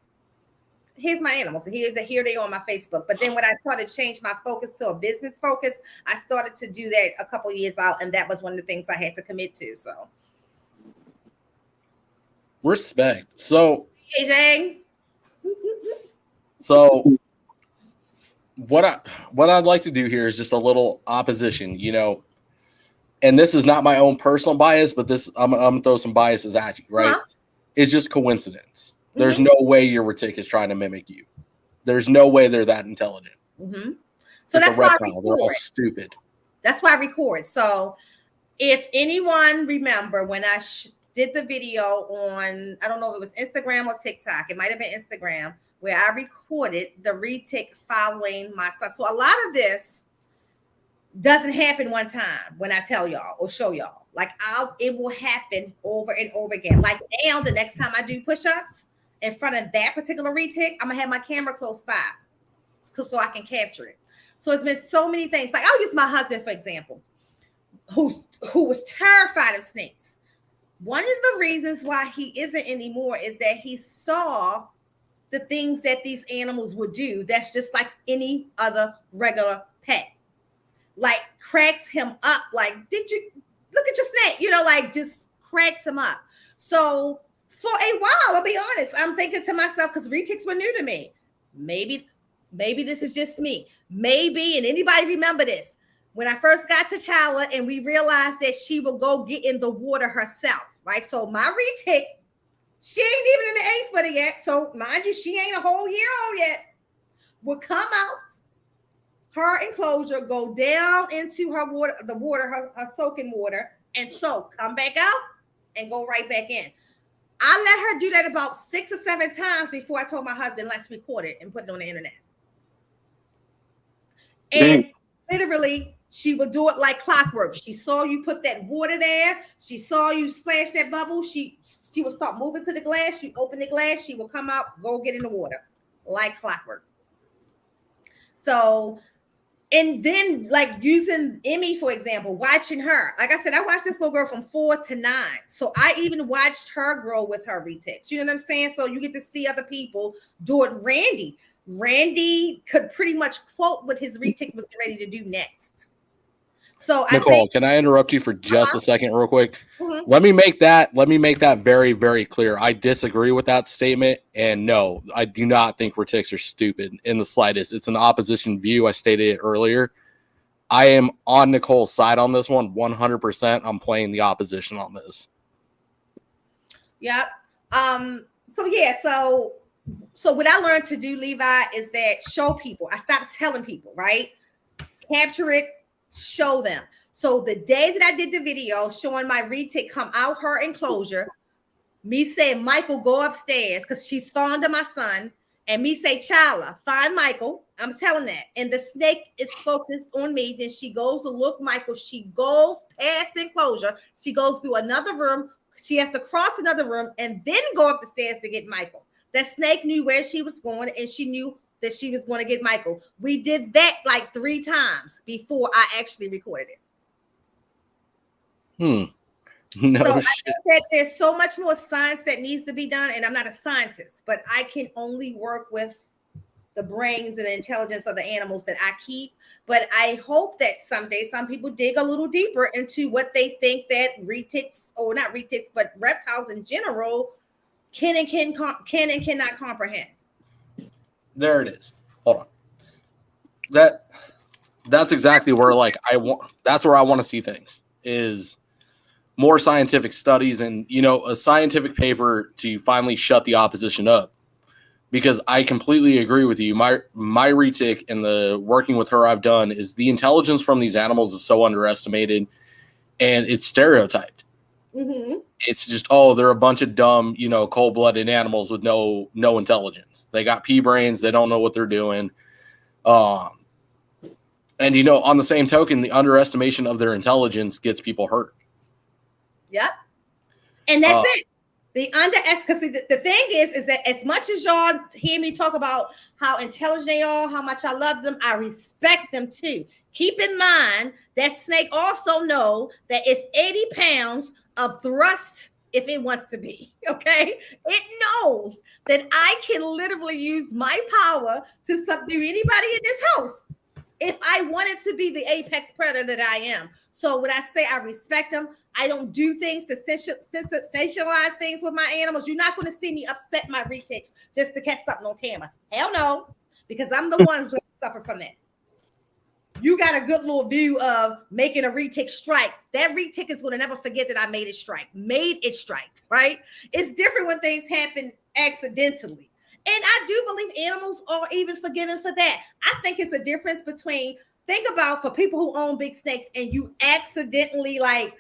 here's my animals, here they are on my Facebook. But then when I started to change my focus to a business focus, I started to do that a couple years out, and that was one of the things I had to commit to. So Respect. So AJ. So what I'd like to do here is just a little opposition, you know, and this is not my own personal bias, but this I'm gonna throw some biases at you, right? Uh-huh. It's just coincidence. There's no way your retic is trying to mimic you. There's no way they're that intelligent. Mm-hmm. So it's that's why I they're all stupid. That's why I record. So if anyone remember when I did the video on, I don't know if it was Instagram or TikTok, it might have been Instagram, where I recorded the retic following my son. So a lot of this doesn't happen one time when I tell y'all or show y'all. Like it will happen over and over again. Like now, the next time I do push-ups in front of that particular retic, I'm gonna have my camera close by so I can capture it. So it's been so many things. Like I'll use my husband, for example, who was terrified of snakes. One of the reasons why he isn't anymore is that he saw the things that these animals would do. That's just like any other regular pet. Like cracks him up. Like, did you look at your snake? You know, like just cracks him up. So for a while, I'll be honest, I'm thinking to myself, because retics were new to me. Maybe this is just me. Maybe, and anybody remember this? When I first got to Chala and we realized that she would go get in the water herself, right? So my retic, she ain't even in the 8th footer yet. So mind you, she ain't a whole year old yet. Would come out her enclosure, go down into her water, her soaking water, and soak, come back out and go right back in. I let her do that about 6 or 7 times before I told my husband, let's record it and put it on the internet. And literally, she would do it like clockwork. She saw you put that water there. She saw you splash that bubble. She would start moving to the glass. She open the glass. She would come out, go get in the water like clockwork. So, and then like using Emmy, for example, watching her. Like I said, I watched this little girl from 4 to 9. So I even watched her grow with her retics. You know what I'm saying? So you get to see other people do it. Randy could pretty much quote what his retic was ready to do next. So Nicole, can I interrupt you for just a second real quick? Mm-hmm. Let me make that very, very clear. I disagree with that statement. And no, I do not think retics are stupid in the slightest. It's an opposition view. I stated it earlier. I am on Nicole's side on this one 100%. I'm playing the opposition on this. Yep. So what I learned to do, Levi, is that show people. I stopped telling people, right? Capture it, show them. So the day that I did the video showing my retic come out her enclosure, me say, Michael, go upstairs because she's fond of my son. And me say, Chala, find Michael. I'm telling that. And the snake is focused on me. Then she goes to look Michael. She goes past the enclosure. She goes through another room. She has to cross another room and then go up the stairs to get Michael. That snake knew where she was going and she knew that she was going to get Michael. We did that like 3 times before I actually recorded it. No so shit. I think that there's so much more science that needs to be done, and I'm not a scientist, but I can only work with the brains and the intelligence of the animals that I keep. But I hope that someday some people dig a little deeper into what they think that retics, or not retics, but reptiles in general can and cannot comprehend. There it is. Hold on. That's exactly where like that's where I want to see things, is more scientific studies and, you know, a scientific paper to finally shut the opposition up. Because I completely agree with you. My retic and the working with her I've done is the intelligence from these animals is so underestimated, and it's stereotyped. Mm-hmm. It's just, oh, they're a bunch of dumb, you know, cold-blooded animals with no intelligence. They got pea brains. They don't know what they're doing. And, you know, on the same token, the underestimation of their intelligence gets people hurt. Yep. And that's it. Because the thing is that as much as y'all hear me talk about how intelligent they are, how much I love them, I respect them too. Keep in mind that snake also know that it's 80 pounds of thrust if it wants to be, okay? It knows that I can literally use my power to subdue anybody in this house if I wanted to be the apex predator that I am. So when I say I respect them, I don't do things to sensationalize things with my animals. You're not going to see me upset my retics just to catch something on camera. Hell no, because I'm the one who's going to suffer from that. You got a good little view of making a retic strike. That retic is going to never forget that I made it strike. Made it strike, right? It's different when things happen accidentally. And I do believe animals are even forgiven for that. I think it's a difference between, think about for people who own big snakes and you accidentally like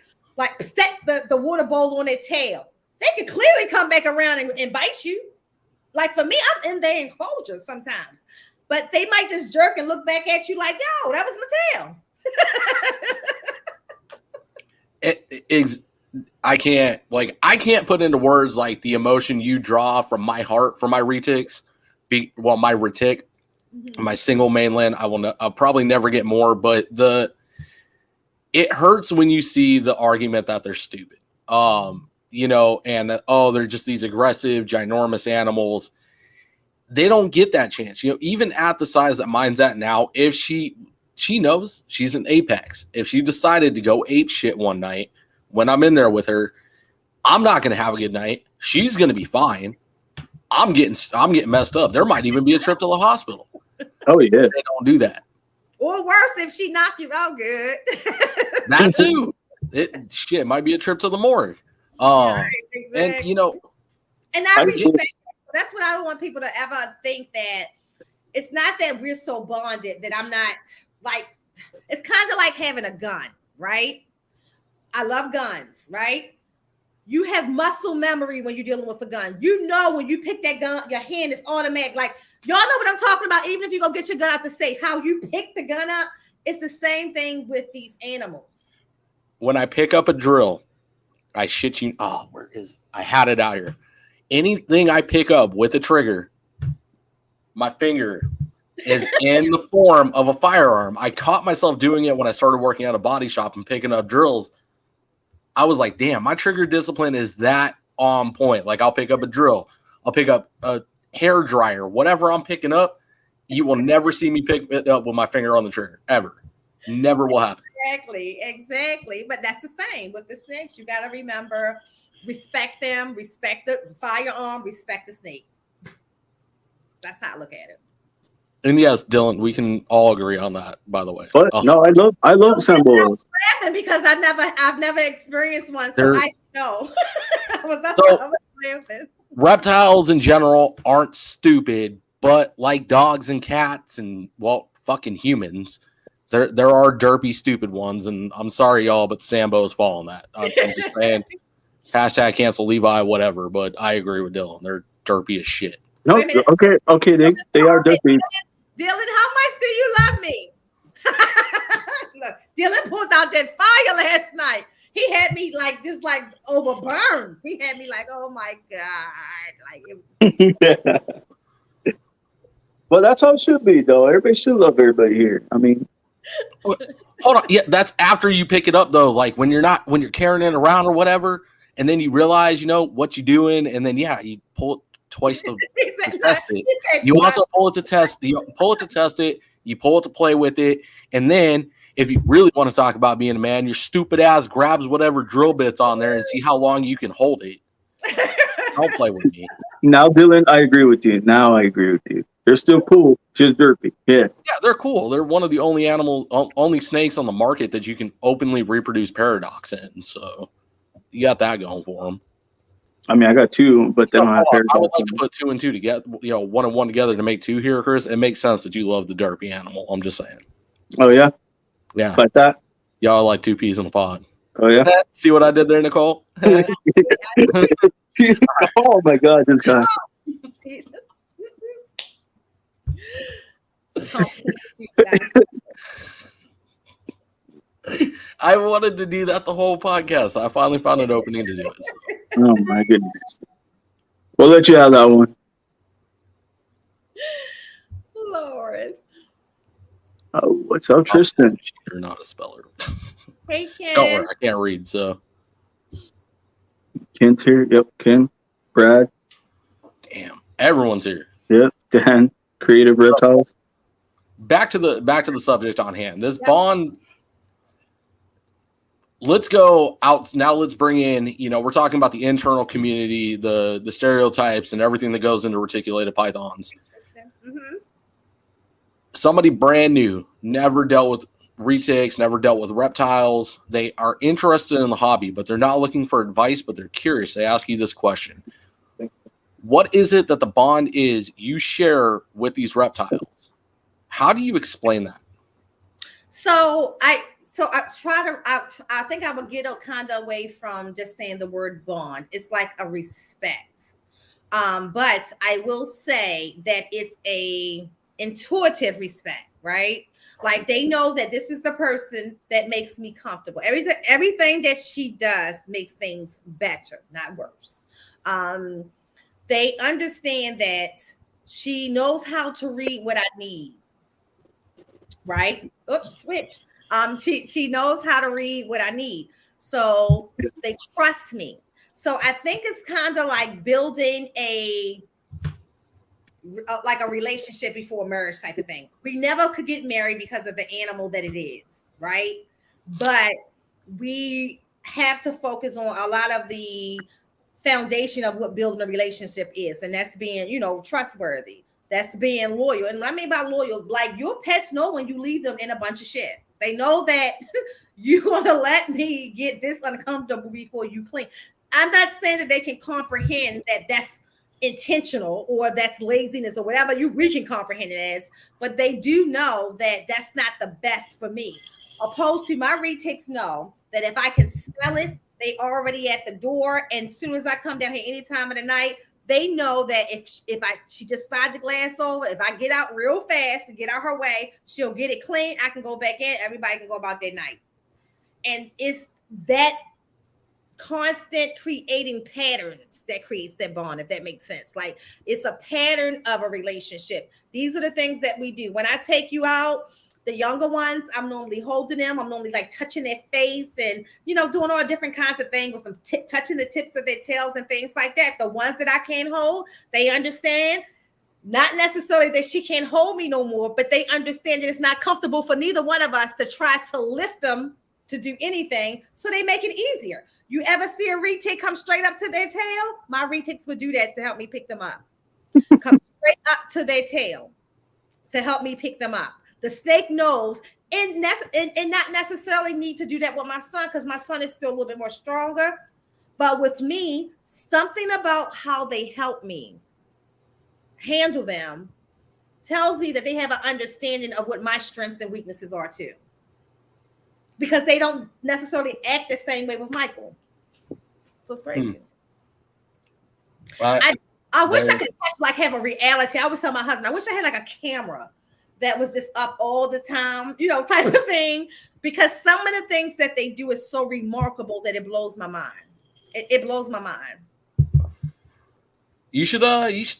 set the water bowl on their tail. They can clearly come back around and bite you. Like for me, I'm in their enclosures sometimes. But they might just jerk and look back at you like, yo, that was my tail. I can't put into words like the emotion you draw from my heart for my retics. My retic, my single mainland, I'll probably never get more, but it hurts when you see the argument that they're stupid. You know, and that, oh, they're just these aggressive, ginormous animals. They don't get that chance. You know, even at the size that mine's at now, if she knows she's an apex. If she decided to go ape shit one night when I'm in there with her, I'm not going to have a good night. She's going to be fine. I'm getting messed up. There might even be a trip to the hospital. Oh yeah. They don't do that. Or worse, if she knock you out good. That too. It might be a trip to the morgue. Right, exactly. And you know, and I respect. That's what I don't want people to ever think, that it's not that we're so bonded that I'm not like, it's kind of like having a gun, right? I love guns, right? You have muscle memory when you're dealing with a gun. You know, when you pick that gun, your hand is automatic. Like, y'all know what I'm talking about. Even if you go get your gun out the safe, how you pick the gun up, it's the same thing with these animals. When I pick up a drill, I shit you. Oh, where is it? I had it out here. Anything I pick up with a trigger, my finger is in the form of a firearm. I caught myself doing it when I started working at a body shop and picking up drills. I was like, damn, my trigger discipline is that on point. Like, I'll pick up a drill. I'll pick up a hair dryer. Whatever I'm picking up, you will never see me pick it up with my finger on the trigger, ever. Never will happen. Exactly. But that's the same with the snakes. You got to remember, respect them, respect the firearm, respect the snake. That's how I look at it. And yes, Dylan, we can all agree on that, by the way. But no, I love symbols. Laughing because I've never experienced one, so I know. Reptiles in general aren't stupid, but like dogs and cats and, well, fucking humans, there are derpy, stupid ones. And I'm sorry, y'all, but Sambo's following that. I'm just saying, hashtag cancel Levi, whatever. But I agree with Dylan. They're derpy as shit. No, okay, they are derpy. Dylan, how much do you love me? Look, Dylan pulled out that fire last night. He had me just over burns. He had me like, oh my God. Like, it was... Well, that's how it should be, though. Everybody should love everybody here. I mean, Hold on. Yeah, that's after you pick it up, though. Like when you're carrying it around or whatever, and then you realize, what you're doing, and then you pull it twice to test it. You also pull it to test. You pull it to test it. You pull it to play with it, and then if you really want to talk about being a man, your stupid ass grabs whatever drill bit's on there and see how long you can hold it. Don't play with me. now, Dylan, I agree with you. Now I agree with you. They're still cool, just derpy. Yeah. Yeah, they're cool. They're one of the only snakes on the market that you can openly reproduce paradox in. So you got that going for them. I mean, I got two, but they don't have I paradox. would like to put 2 and 2 together, 1 and 1 together to make 2 here, Chris. It makes sense that you love the derpy animal. I'm just saying. Oh, yeah? Yeah. Like that? Y'all like 2 peas in a pod. Oh, yeah? See what I did there, Nicole? Oh, my God, this guy. I wanted to do that the whole podcast. I finally found an opening to do it. So. Oh, my goodness. We'll let you have that one. Lord. Oh, what's up, Tristan? You're not a speller. Hey, Ken. Don't worry, I can't read, so. Ken's here. Yep, Ken. Brad. Damn. Everyone's here. Yep, Dan. Creative Reptiles. Back to the subject on hand. This bond. Let's go out now. Let's bring in. We're talking about the internal community, the stereotypes, and everything that goes into reticulated pythons. Mm-hmm. Somebody brand new, never dealt with retics, never dealt with reptiles. They are interested in the hobby, but they're not looking for advice. But they're curious. They ask you this question: what is it that the bond is you share with these reptiles? How do you explain that? So I think I would get kind of away from just saying the word bond. It's like a respect. But I will say that it's a intuitive respect, right? Like they know that this is the person that makes me comfortable. Everything that she does makes things better, not worse. They understand that she knows how to read what I need. Right? Oops, switch. She knows how to read what I need. So they trust me. So I think it's kind of like building a relationship before marriage type of thing. We never could get married because of the animal that it is, right? But we have to focus on a lot of the foundation of what building a relationship is, and that's being, trustworthy. That's being loyal. And what I mean by loyal, like your pets know when you leave them in a bunch of shit. They know that you're going to let me get this uncomfortable before you clean. I'm not saying that they can comprehend that that's intentional or that's laziness or whatever we can comprehend it as, but they do know that that's not the best for me. Opposed to my retics know that if I can smell it, they already at the door. And as soon as I come down here any time of the night, they know that if she just slides the glass over, if I get out real fast and get out her way, she'll get it clean. I can go back in. Everybody can go about their night. And it's that constant creating patterns that creates that bond, if that makes sense. Like it's a pattern of a relationship. These are the things that we do. When I take you out, the younger ones, I'm normally holding them. I'm normally like touching their face and, doing all different kinds of things with them, touching the tips of their tails and things like that. The ones that I can't hold, they understand, not necessarily that she can't hold me no more, but they understand that it's not comfortable for neither one of us to try to lift them to do anything. So they make it easier. You ever see a retic come straight up to their tail? My retics would do that to help me pick them up. Come straight up to their tail to help me pick them up. The snake knows, and not necessarily need to do that with my son because my son is still a little bit more stronger. But with me, something about how they help me handle them tells me that they have an understanding of what my strengths and weaknesses are too. Because they don't necessarily act the same way with Michael. So it's crazy. I wish I could have a reality. I always tell my husband, I wish I had like a camera that was just up all the time, type of thing. Because some of the things that they do is so remarkable that it blows my mind. It blows my mind. You should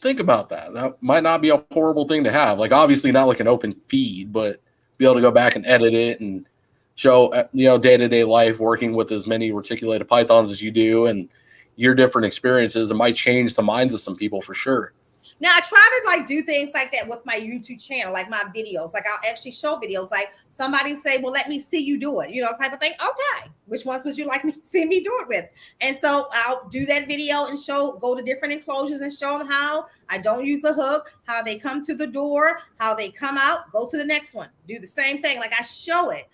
think about that. That might not be a horrible thing to have. Like, obviously not like an open feed, but be able to go back and edit it and show, day-to-day life working with as many reticulated pythons as you do and your different experiences. It might change the minds of some people for sure. Now I try to like do things like that with my YouTube channel, like my videos. Like I'll actually show videos. Like somebody say, "Well, let me see you do it," type of thing. Okay, which ones would you like me to see me do it with? And so I'll do that video and go to different enclosures and show them how I don't use a hook, how they come to the door, how they come out, go to the next one, do the same thing. Like I show it,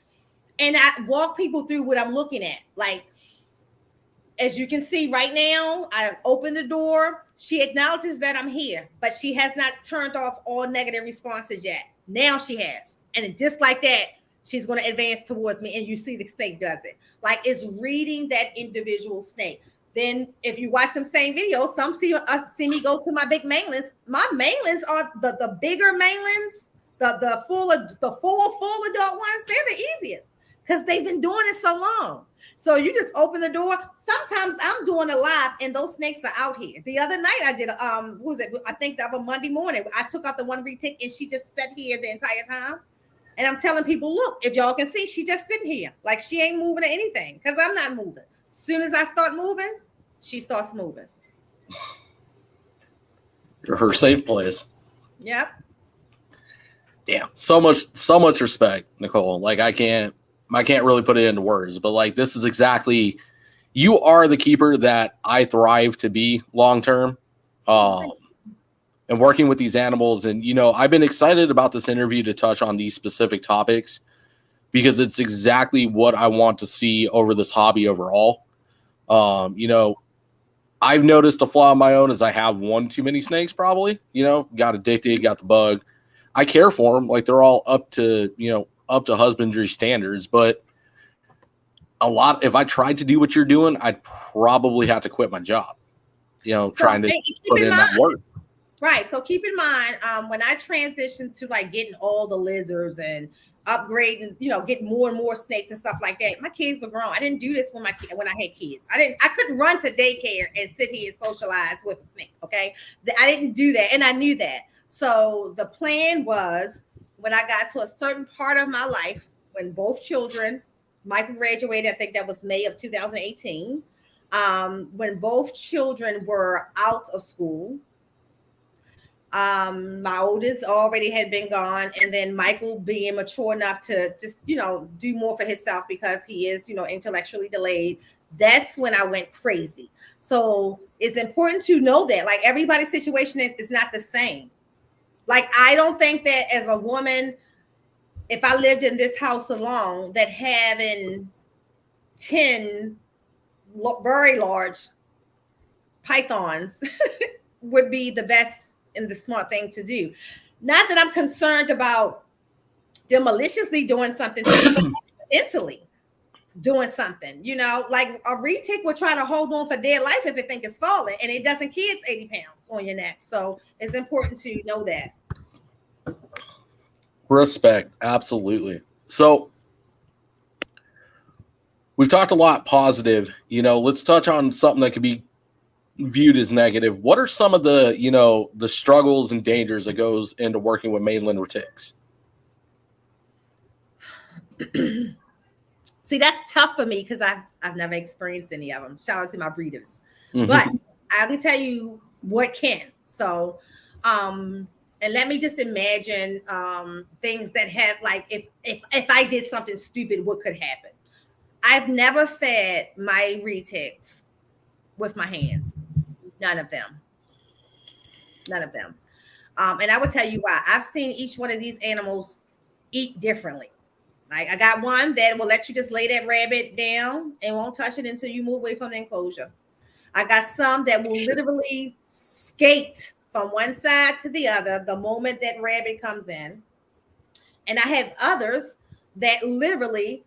and I walk people through what I'm looking at. Like, as you can see right now, I opened the door. She acknowledges that I'm here, but she has not turned off all negative responses yet. Now she has. And just like that, she's going to advance towards me. And you see the snake does it. Like it's reading that individual snake. Then if you watch some same videos, some see me go to my big mainlands. My mainlands are the bigger mainlands, the full adult ones. They're the easiest because they've been doing it so long. So you just open the door. Sometimes I'm doing a live and those snakes are out here. The other night I did what was it? I think that was a Monday morning. I took out the one retic and she just sat here the entire time. And I'm telling people, look, if y'all can see, she just sitting here. Like she ain't moving or anything because I'm not moving. As soon as I start moving, she starts moving. You're her safe place. Yep. Damn. So much respect, Nicole. Like I can't really put it into words, but like this is exactly, you are the keeper that I thrive to be long term. And working with these animals, and I've been excited about this interview to touch on these specific topics because it's exactly what I want to see over this hobby overall. I've noticed a flaw of my own is I have one too many snakes, probably, got addicted, got the bug. I care for them. Like they're all up to husbandry standards, but if I tried to do what you're doing, I'd probably have to quit my job, trying to put in that work. Right. So keep in mind, when I transitioned to like getting all the lizards and upgrading, getting more and more snakes and stuff like that, my kids were grown. I didn't do this when I had kids. I couldn't run to daycare and sit here and socialize with a snake. Okay. I didn't do that. And I knew that. So the plan was when I got to a certain part of my life, when both children, Michael graduated, I think that was May of 2018. When both children were out of school, my oldest already had been gone, and then Michael being mature enough to just do more for himself because he is intellectually delayed. That's when I went crazy. So it's important to know that like everybody's situation is not the same. Like I don't think that as a woman, if I lived in this house alone, that having 10 very large pythons would be the best and the smart thing to do. Not that I'm concerned about them maliciously doing something to you, but mentally doing something, like a retic will try to hold on for dear life if it think it's falling, and it doesn't kids 80 pounds on your neck. So it's important to know that. Respect. Absolutely. So we've talked a lot positive, let's touch on something that could be viewed as negative. What are some of the the struggles and dangers that goes into working with mainland retics? See, that's tough for me because I've never experienced any of them. Shout out to my breeders. But I can tell you what can. So and let me just imagine things that have like if I did something stupid, what could happen? I've never fed my retics with my hands. None of them. And I will tell you why. I've seen each one of these animals eat differently. Like I got one that will let you just lay that rabbit down and won't touch it until you move away from the enclosure. I got some that will literally skate from one side to the other the moment that rabbit comes in. And I have others that literally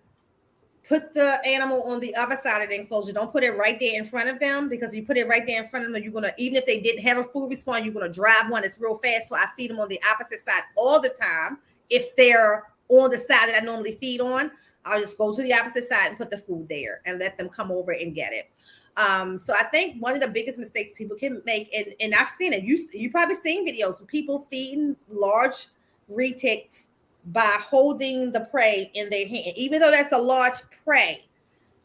put the animal on the other side of the enclosure. Don't put it right there in front of them, because if you put it right there in front of them, you're going to, even if they didn't have a food response, you're going to drive one that's real fast. So I feed them on the opposite side all the time. If they're on the side that I normally feed on, I'll just go to the opposite side and put the food there and let them come over and get it. So I think one of the biggest mistakes people can make, and I've seen it, you probably seen videos of people feeding large retics by holding the prey in their hand, even though that's a large prey.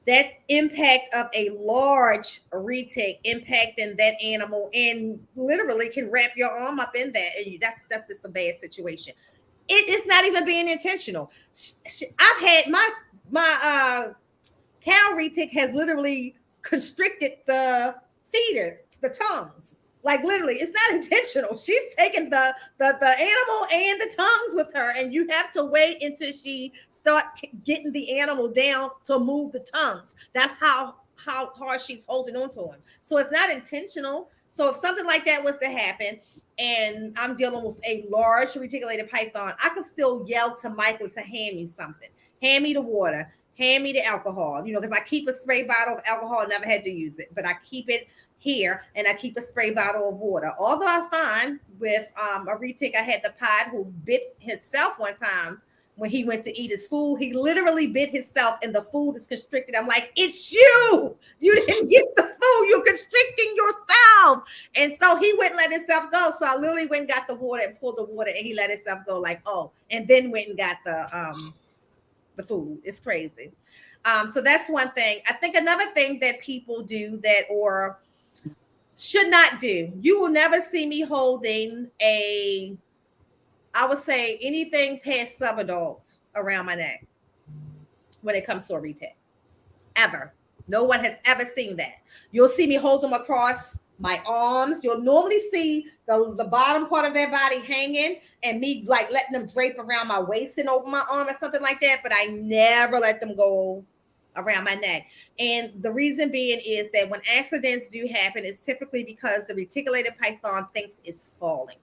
That's impact of a large retic impacting that animal, and literally can wrap your arm up in that. And that's just a bad situation. It's not even being intentional. I've had my cow retic has literally constricted the feeder, the tongues. Like literally, it's not intentional. She's taking the animal and the tongues with her, and you have to wait until she start getting the animal down to move the tongues. That's how hard she's holding on to him. So it's not intentional. So if something like that was to happen, and I'm dealing with a large reticulated python, I can still yell to Michael to hand me something. Hand me the water. Hand me the alcohol. Because I keep a spray bottle of alcohol. I never had to use it, but I keep it here, and I keep a spray bottle of water. Although I find with a retic I had the pod who bit himself one time when he went to eat his food. He literally bit himself, and the food is constricted. I'm like, it's you. You didn't get the food. You're constricting yourself. And so he wouldn't let himself go. So I literally went and got the water and pulled the water, and he let himself go like, oh, and then went and got the food. It's crazy. So that's one thing. I think another thing that people do that or should not do. You will never see me holding I would say anything past subadult around my neck when it comes to a retic. Ever. No one has ever seen that. You'll see me hold them across my arms. You'll normally see the bottom part of their body hanging and me like letting them drape around my waist and over my arm or something like that. But I never let them go around my neck. And the reason being is that when accidents do happen, it's typically because the reticulated python thinks it's falling.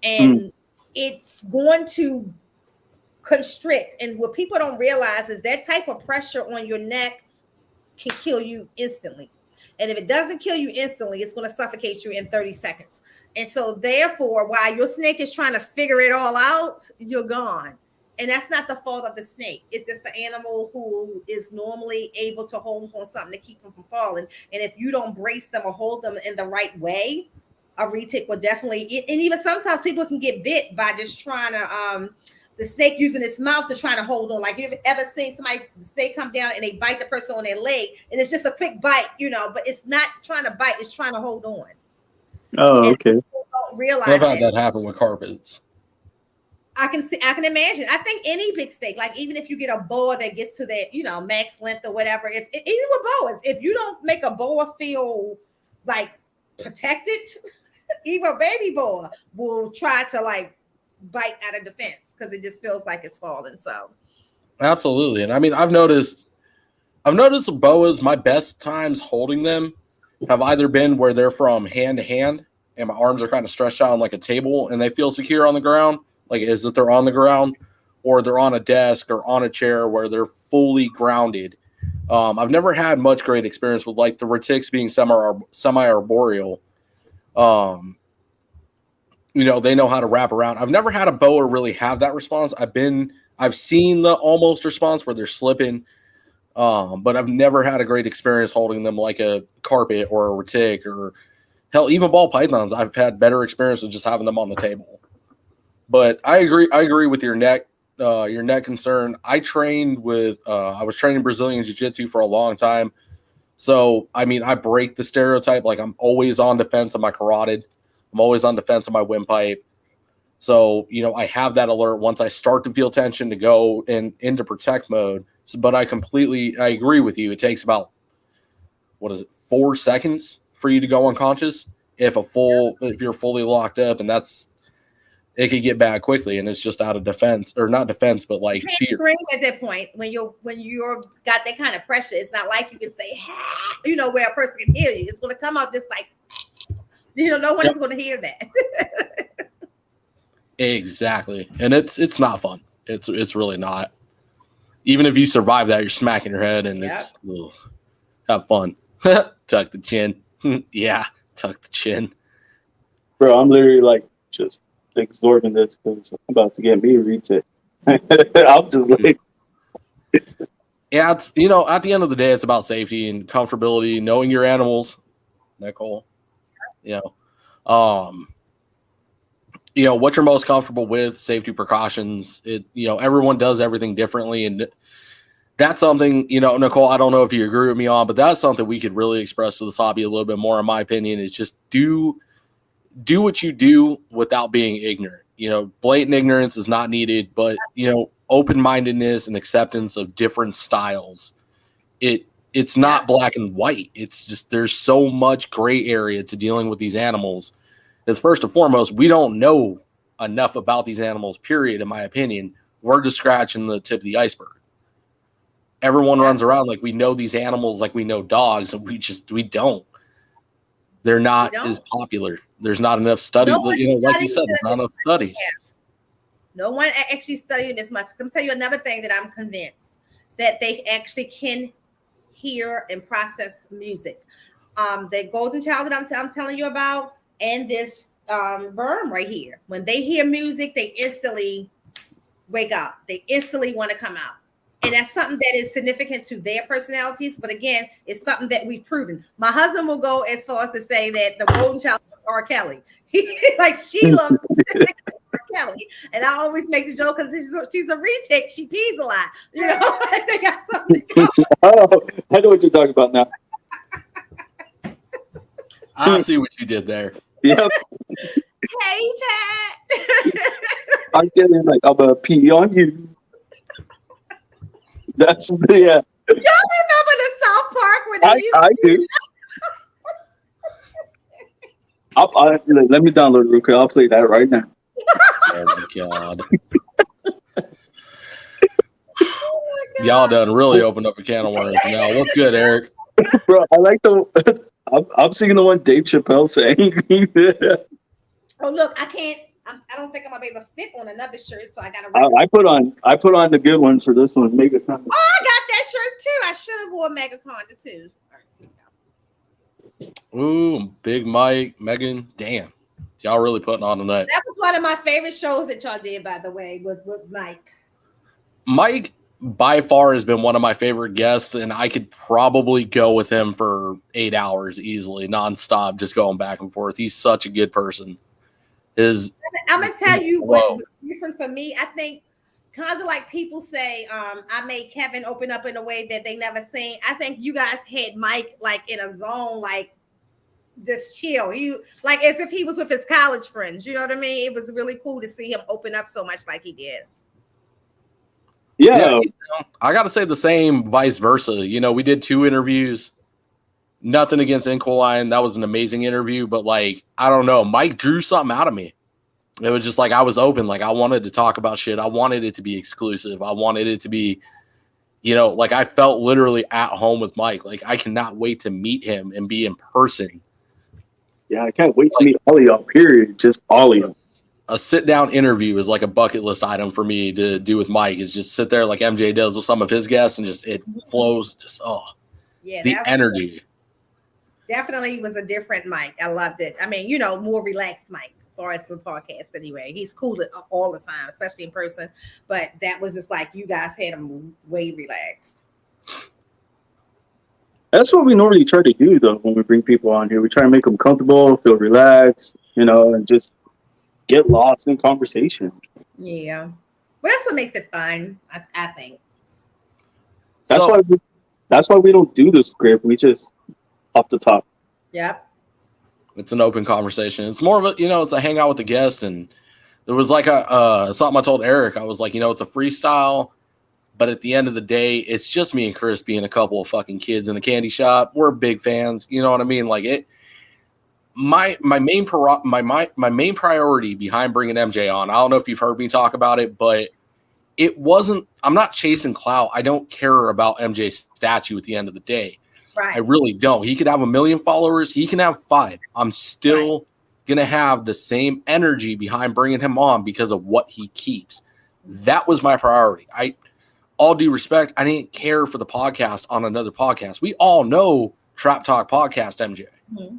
And it's going to constrict. And what people don't realize is that type of pressure on your neck can kill you instantly. And if it doesn't kill you instantly, it's going to suffocate you in 30 seconds. And so therefore, while your snake is trying to figure it all out, you're gone. And that's not the fault of the snake. It's just the animal who is normally able to hold on something to keep them from falling. And if you don't brace them or hold them in the right way, a retic will definitely, and even sometimes people can get bit by just trying to, the snake using its mouth to try to hold on. Like, you've ever seen the snake come down and they bite the person on their leg, and it's just a quick bite, but it's not trying to bite, it's trying to hold on. Oh, and okay. People don't realize I've had that happen with carpets. I can imagine. I think any big snake, like even if you get a boa that gets to that, max length or whatever, even with boas, if you don't make a boa feel like protected, even a baby boa will try to like bite out of defense because it just feels like it's falling. So Absolutely. And I mean, I've noticed with boas, my best times holding them have either been where they're from hand to hand and my arms are kind of stretched out on like a table and they feel secure on the ground. Like, is that they're on the ground, or they're on a desk or on a chair where they're fully grounded. I've never had much great experience with like the retics being semi-arboreal. They know how to wrap around. I've never had a boa really have that response. I've seen the almost response where they're slipping, but I've never had a great experience holding them like a carpet or a retic, or hell, even ball pythons. I've had better experience with just having them on the table. But I agree with your neck concern. I was training Brazilian Jiu-Jitsu for a long time. So, I mean, I break the stereotype. Like, I'm always on defense of my carotid. I'm always on defense of my windpipe. So, I have that alert once I start to feel tension to go into protect mode. But I agree with you. It takes about, 4 seconds for you to go unconscious if you're fully locked up, and it could get bad quickly, and it's just out of defense, or not defense, but like fear. Scream at that point when you're got that kind of pressure. It's not like you can say, where a person can hear you. It's going to come out just like, no one is going to hear that. Exactly, and it's not fun. It's really not. Even if you survive that, you're smacking your head, and have fun. Tuck the chin. Yeah, tuck the chin. Bro, I'm literally like just absorbing this because I'm about to get me a retic. I'm just like, Yeah, it's, you know, at the end of the day, it's about safety and comfortability, knowing your animals, Nicole. You know, what you're most comfortable with, safety precautions. Everyone does everything differently, and that's something, Nicole, I don't know if you agree with me on, but that's something we could really express to this hobby a little bit more, in my opinion, is just do what you do without being ignorant. Blatant ignorance is not needed, but, open-mindedness and acceptance of different styles. It's not black and white. It's just, there's so much gray area to dealing with these animals. Because first and foremost, we don't know enough about these animals, period, in my opinion. We're just scratching the tip of the iceberg. Everyone runs around like we know these animals like we know dogs, and we don't. They're not as popular. There's not enough studies. Like you said, there's not enough studies. No one actually studied this much. Let me tell you another thing that I'm convinced that they actually can hear and process music. The golden child that I'm telling you about, and this worm right here. When they hear music, they instantly wake up. They instantly want to come out. And that's something that is significant to their personalities. But again, it's something that we've proven. My husband will go as far as to say that the golden child is R. Kelly. She loves R. Kelly. And I always make the joke because she's a retic. She pees a lot. They got something. Oh, I know what you're talking about now. I see what you did there. Yep. Hey, Pat. I'm getting like, I'm going to pee on you. That's, yeah. Y'all remember the South Park when they used I do. Let me download it real quick. I'll play that right now. Oh my god. Y'all done really opened up a can of worms now. What's good, Eric? Bro, I like I'm singing the one Dave Chappelle sang. Oh, look, I don't think I'm gonna be able to fit on another shirt, so I gotta. I put on the good one for this one. Mega Con. Oh, I got that shirt too. I should have wore Mega Conda too. Ooh, Big Mike, Megan. Damn, y'all really putting on tonight. That was one of my favorite shows that y'all did, by the way, was with Mike. Mike, by far, has been one of my favorite guests, and I could probably go with him for 8 hours easily, nonstop, just going back and forth. He's such a good person. I'm gonna tell you what was different for me. I think kind of like people say, I made Kevin open up in a way that they never seen. I think you guys had Mike like in a zone, like just chill. He like as if he was with his college friends. You know what I mean? It was really cool to see him open up so much like he did. Yeah. I got to say the same vice versa. We did 2 interviews. Nothing against Incoline. That was an amazing interview, but like, I don't know. Mike drew something out of me. It was just like I was open. Like I wanted to talk about shit. I wanted it to be exclusive. I wanted it to be, like I felt literally at home with Mike. Like I cannot wait to meet him and be in person. Yeah, I can't wait to meet all of y'all, period. Just all of y'all. A sit-down interview is like a bucket list item for me to do with Mike, is just sit there like MJ does with some of his guests and just it flows. Just, the energy. Definitely was a different Mike. I loved it. I mean, more relaxed Mike as far as the podcast anyway. He's cool all the time, especially in person. But that was just like you guys had him way relaxed. That's what we normally try to do, though, when we bring people on here. We try to make them comfortable, feel relaxed, and just get lost in conversation. Yeah. Well, that's what makes it fun, I think. That's why we don't do the script. We just off the top. Yep. It's an open conversation. It's more of a, it's a hangout with the guest. And there was like something I told Eric. I was like, it's a freestyle, but at the end of the day, it's just me and Chris being a couple of fucking kids in a candy shop. We're big fans. You know what I mean? Like it. My main priority behind bringing MJ on, I don't know if you've heard me talk about it, but it wasn't. I'm not chasing clout. I don't care about MJ's statue at the end of the day. Right. I really don't. He could have 1 million followers. He can have 5. I'm still going to have the same energy behind bringing him on because of what he keeps. That was my priority. All due respect, I didn't care for the podcast on another podcast. We all know Trap Talk Podcast, MJ. Mm-hmm.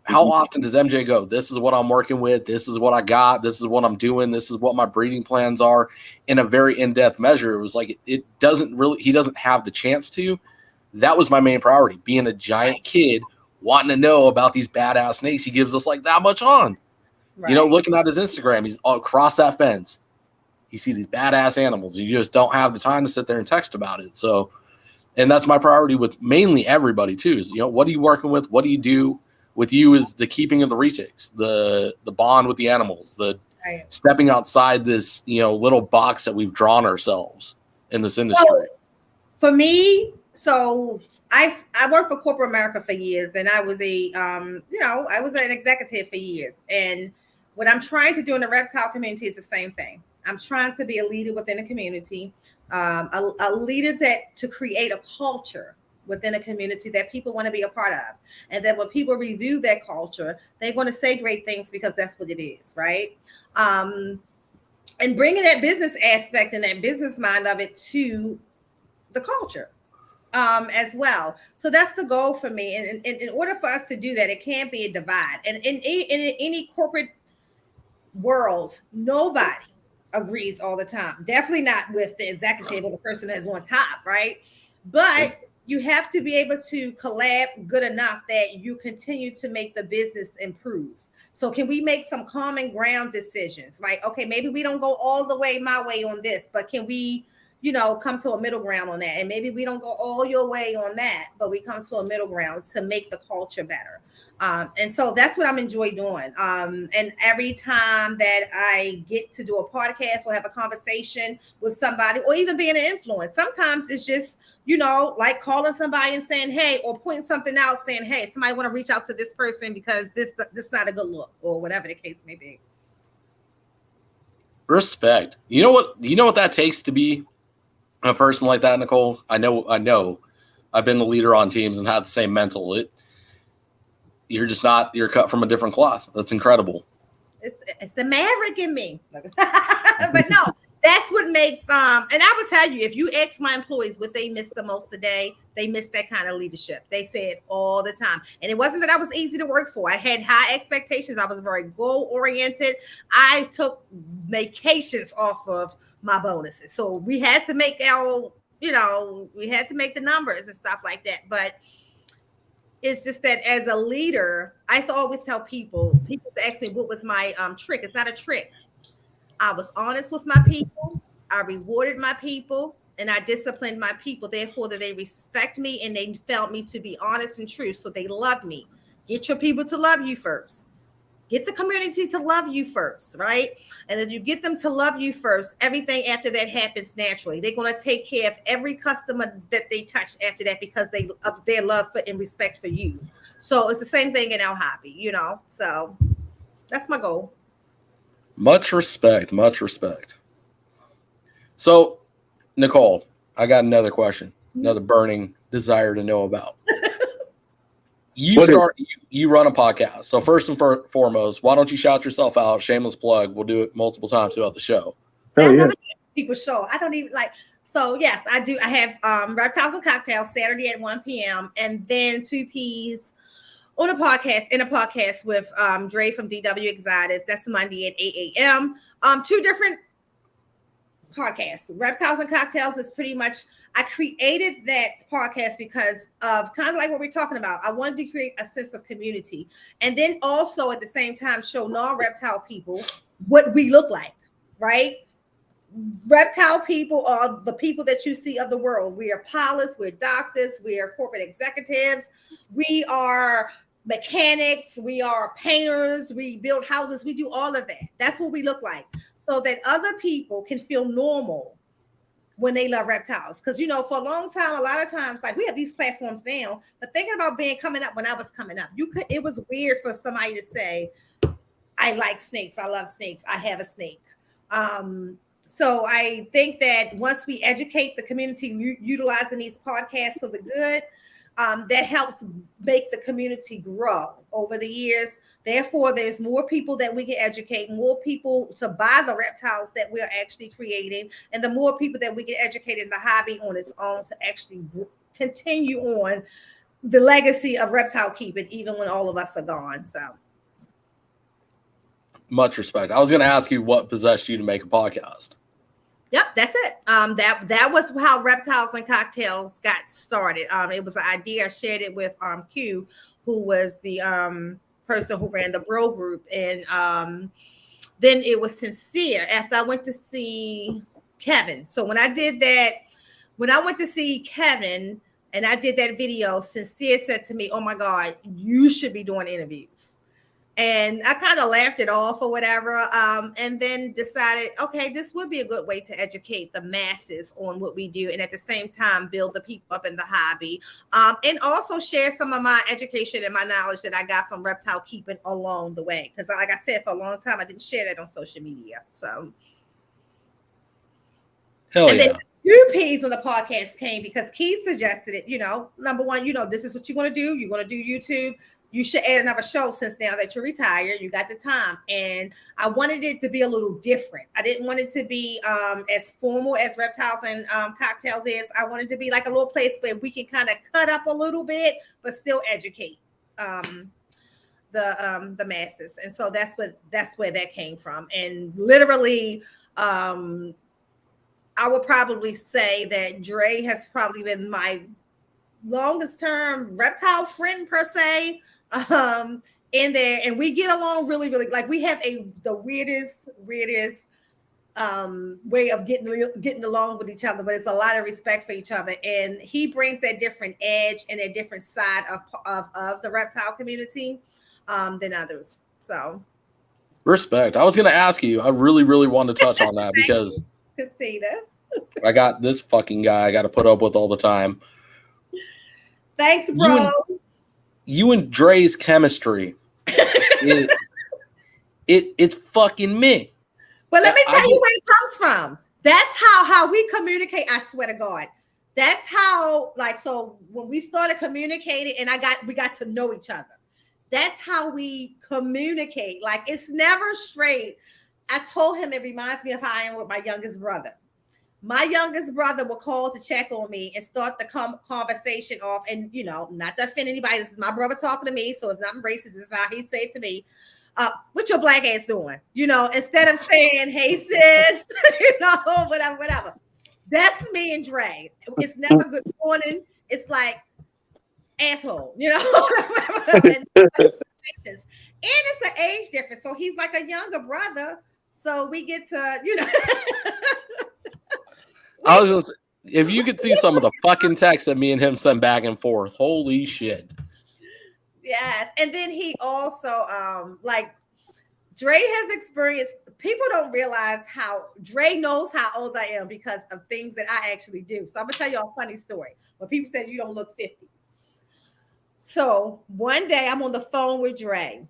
how often does MJ go, this is what I'm working with, this is what I got, this is what I'm doing, this is what my breeding plans are, in a very in-depth measure. It was like he doesn't have the chance to. That was my main priority, being a giant kid wanting to know about these badass snakes he gives us like that much on. Right. You know, looking at his Instagram, he's all across that fence. You see these badass animals. You just don't have the time to sit there and text about it. So, and that's my priority with mainly everybody too, is, you know, what are you working with? What do you do? With you is the keeping of the retics, the bond with the animals, the stepping outside this, you know, little box that we've drawn ourselves in this industry. So, for me, so I worked for corporate America for years, and I was I was an executive for years. And what I'm trying to do in the reptile community is the same thing. I'm trying to be a leader within the community, a leader to create a culture within a community that people want to be a part of. And then when people review that culture, they want to say great things because that's what it is, right? And bringing that business aspect and that business mind of it to the culture as well. So that's the goal for me. And in order for us to do that, it can't be a divide. And in any corporate world, nobody agrees all the time. Definitely not with the executive or the person that's on top, right? But you have to be able to collab good enough that you continue to make the business improve. So can we make some common ground decisions? Like, okay, maybe we don't go all the way my way on this, but can we, you know, come to a middle ground on that? And maybe we don't go all your way on that, but we come to a middle ground to make the culture better. And so that's what I'm enjoying doing. And every time that I get to do a podcast or have a conversation with somebody, or even being an influence, sometimes it's just, you know, like calling somebody and saying, hey, or pointing something out saying, hey, somebody want to reach out to this person because this not a good look, or whatever the case may be. Respect. You know what that takes to be a person like that, Nicole? I know. I've been the leader on teams and had the same mental. You're cut from a different cloth. That's incredible. It's the maverick in me. But no, that's what makes and I will tell you, if you ask my employees what they miss the most today, they miss that kind of leadership. They say it all the time. And it wasn't that I was easy to work for. I had high expectations. I was very goal oriented. I took vacations off of my bonuses. So we had to make the numbers and stuff like that. But it's just that as a leader, I used to always tell people ask me what was my trick. It's not a trick. I was honest with my people. I rewarded my people, and I disciplined my people. Therefore, that they respect me and they felt me to be honest and true. So they loved me. Get your people to love you first. Get the community to love you first, right? And if you get them to love you first, everything after that happens naturally. They're going to take care of every customer that they touch after that because of their love for and respect for you. So it's the same thing in our hobby, you know? So that's my goal. Much respect. So, Nicole, I got another question, another burning desire to know about. You run a podcast. So first and foremost, why don't you shout yourself out? Shameless plug. We'll do it multiple times throughout the show. Oh, yeah. People's show. I don't even like. So yes, I do. I have Reptiles and Cocktails Saturday at 1 p.m. and then 2 P's on a podcast with Dre from DW Exotics. That's Monday at 8 a.m. Two different podcasts. Reptiles and Cocktails is pretty much, I created that podcast because of kind of like what we're talking about. I wanted to create a sense of community and then also at the same time show non-reptile people what we look like, right? Reptile people are the people that you see of the world. We are pilots, we're doctors, we are corporate executives, we are mechanics, we are painters, we build houses, we do all of that. That's what we look like. So that other people can feel normal when they love reptiles. Because, you know, for a long time, a lot of times, like we have these platforms now, but thinking about coming up when I was coming up, it was weird for somebody to say, I like snakes, I love snakes, I have a snake. So I think that once we educate the community utilizing these podcasts for the good, that helps make the community grow over the years. Therefore, there's more people that we can educate, more people to buy the reptiles that we're actually creating, and the more people that we can educate in the hobby on its own to actually continue on the legacy of reptile keeping, even when all of us are gone. So Much respect. I was going to ask you what possessed you to make a podcast. yep, that's it. That was how Reptiles and Cocktails got started. It was an idea. I shared it with Q, who was the person who ran the bro group, and then it was Sincere after I went to see Kevin. So when I did that, when I went to see Kevin and I did that video, Sincere said to me, "Oh my God, you should be doing interviews." And I kind of laughed it off or whatever, and then decided, okay, this would be a good way to educate the masses on what we do, and at the same time build the people up in the hobby, and also share some of my education and my knowledge that I got from reptile keeping along the way. Because, like I said, for a long time, I didn't share that on social media. So, Hell and yeah. then two P's on the podcast came because Keith suggested it. You know, number one, you know, this is what you want to do. You want to do YouTube. You should add another show since now that you're retired, you got the time. And I wanted it to be a little different. I didn't want it to be as formal as Reptiles and Cocktails is. I wanted to be like a little place where we can kind of cut up a little bit, but still educate the masses. And so that's where that came from. And literally, I would probably say that Dre has probably been my longest term reptile friend per se. In there, and we get along really, really, like we have the weirdest way of getting along with each other, but it's a lot of respect for each other, and he brings that different edge and a different side of the reptile community than others. So Respect. I was going to ask you, I really, really want to touch on that because Christina, I got this fucking guy I got to put up with all the time. thanks, bro. You and Dre's chemistry, it's fucking me. But let me tell you where it comes from. That's how we communicate. I swear to God, that's how. Like, so when we started communicating, and we got to know each other. That's how we communicate. Like, it's never straight. I told him it reminds me of how I am with my youngest brother. My youngest brother will call to check on me and start the conversation off. And, you know, not to offend anybody, this is my brother talking to me, so it's not racist. This is how he said to me, what your black ass doing? You know, instead of saying, hey, sis, you know, whatever. That's me and Dre. It's never good morning. It's like, asshole, you know? And it's an age difference. So he's like a younger brother. So we get to, you know. I was just, if you could see some of the fucking texts that me and him sent back and forth, holy shit. Yes. And then he also, like, Dre has experienced, people don't realize how Dre knows how old I am because of things that I actually do. So I'm gonna tell you a funny story. When people say you don't look 50. So one day I'm on the phone with Dre.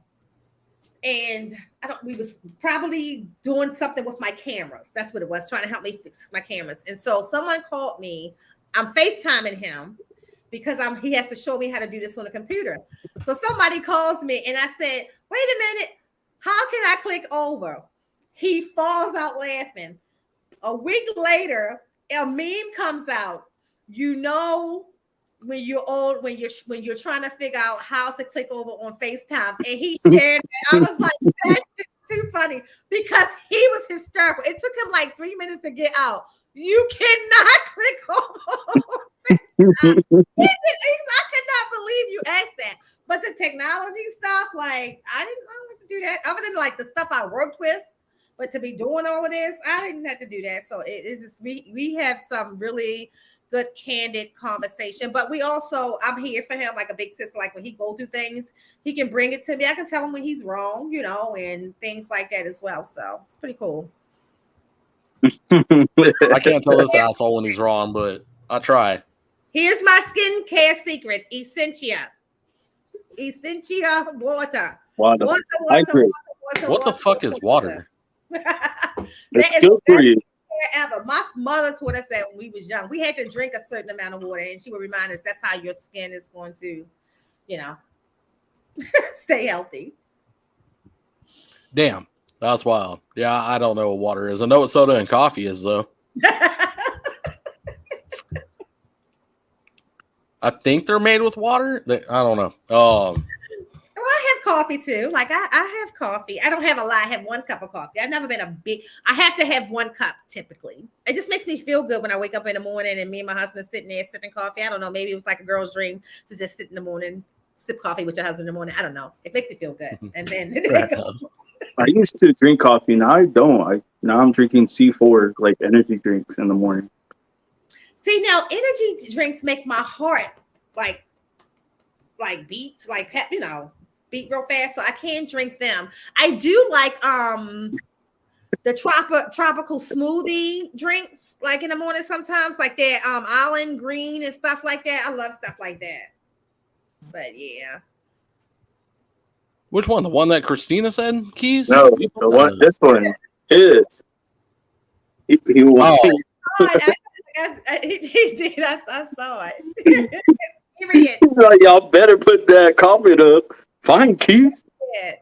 And we was probably doing something with my cameras. That's what it was, trying to help me fix my cameras. And so someone called me. I'm FaceTiming him because he has to show me how to do this on the computer. So somebody calls me and I said, wait a minute, how can I click over? He falls out laughing. A week later, a meme comes out. You know, when you're old, when you're trying to figure out how to click over on FaceTime, and he shared it. I was like, that's just too funny because he was hysterical. It took him like 3 minutes to get out. You cannot click over. I could not believe you asked that. But the technology stuff, like, I don't have to do that. Other than like the stuff I worked with, but to be doing all of this, I didn't have to do that. So it is just, we have some really good candid conversation, but we also, I'm here for him like a big sister. Like when he go through things, he can bring it to me. I can tell him when he's wrong, you know, and things like that as well. So it's pretty cool. I can't tell this asshole when he's wrong, but I try. Here's my skincare secret: Essentia water. Water. What the fuck is water? It's good for you. Ever. My mother taught us that when we was young. We had to drink a certain amount of water, and she would remind us that's how your skin is going to, you know, stay healthy. Damn, that's wild. Yeah, I don't know what water is. I know what soda and coffee is, though. I I think they're made with water. I don't know. Well, I have coffee too. Like I have coffee. I don't have a lot. I have 1 cup of coffee. I've never been a big. I have to have 1 cup typically. It just makes me feel good when I wake up in the morning and me and my husband sitting there sipping coffee. I don't know. Maybe it was like a girl's dream to just sit in the morning, sip coffee with your husband in the morning. I don't know. It makes you feel good. And then I used to drink coffee. Now I don't. Now I'm drinking C4 like energy drinks in the morning. see now energy drinks make my heart like beat like pep, beat real fast. So I can't drink them. I do like the tropical smoothie drinks like in the morning sometimes, like that island green and stuff like that. I love stuff like that. But yeah. Which one? The one that Christina said, Keys? No, the one. This one is. He He did. I saw it. Period. like, y'all better put that comment up. Fine, Keith.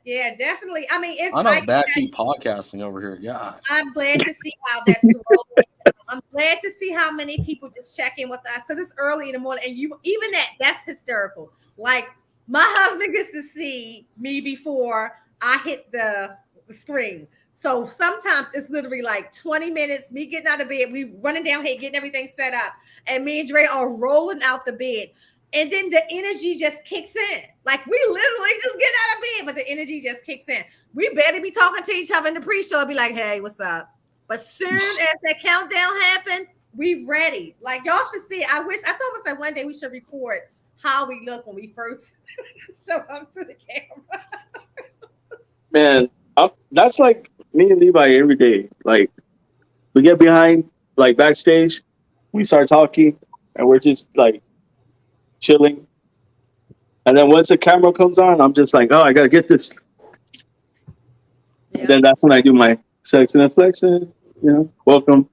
Yeah, definitely. I mean, it's I like know backseat podcasting over here. God. I'm glad to see how that's growing. I'm glad to see how many people just check in with us because it's early in the morning, and that's hysterical. Like my husband gets to see me before I hit the screen. So sometimes it's literally like 20 minutes, me getting out of bed, we running down here, getting everything set up, and me and Dre are rolling out the bed. And then the energy just kicks in. Like we literally just get out of bed, but the energy just kicks in. We better be talking to each other in the pre-show and be like, hey, what's up? But soon as that countdown happened, we ready. Like y'all should see it. I told myself one day we should record how we look when we first show up to the camera. Man, that's like me and Levi every day. Like we get behind, like backstage, we start talking, and we're just like chilling. And then once the camera comes on, I'm just like, oh, I gotta get this. Yeah. And then that's when I do my Sexin and Flexin. Welcome.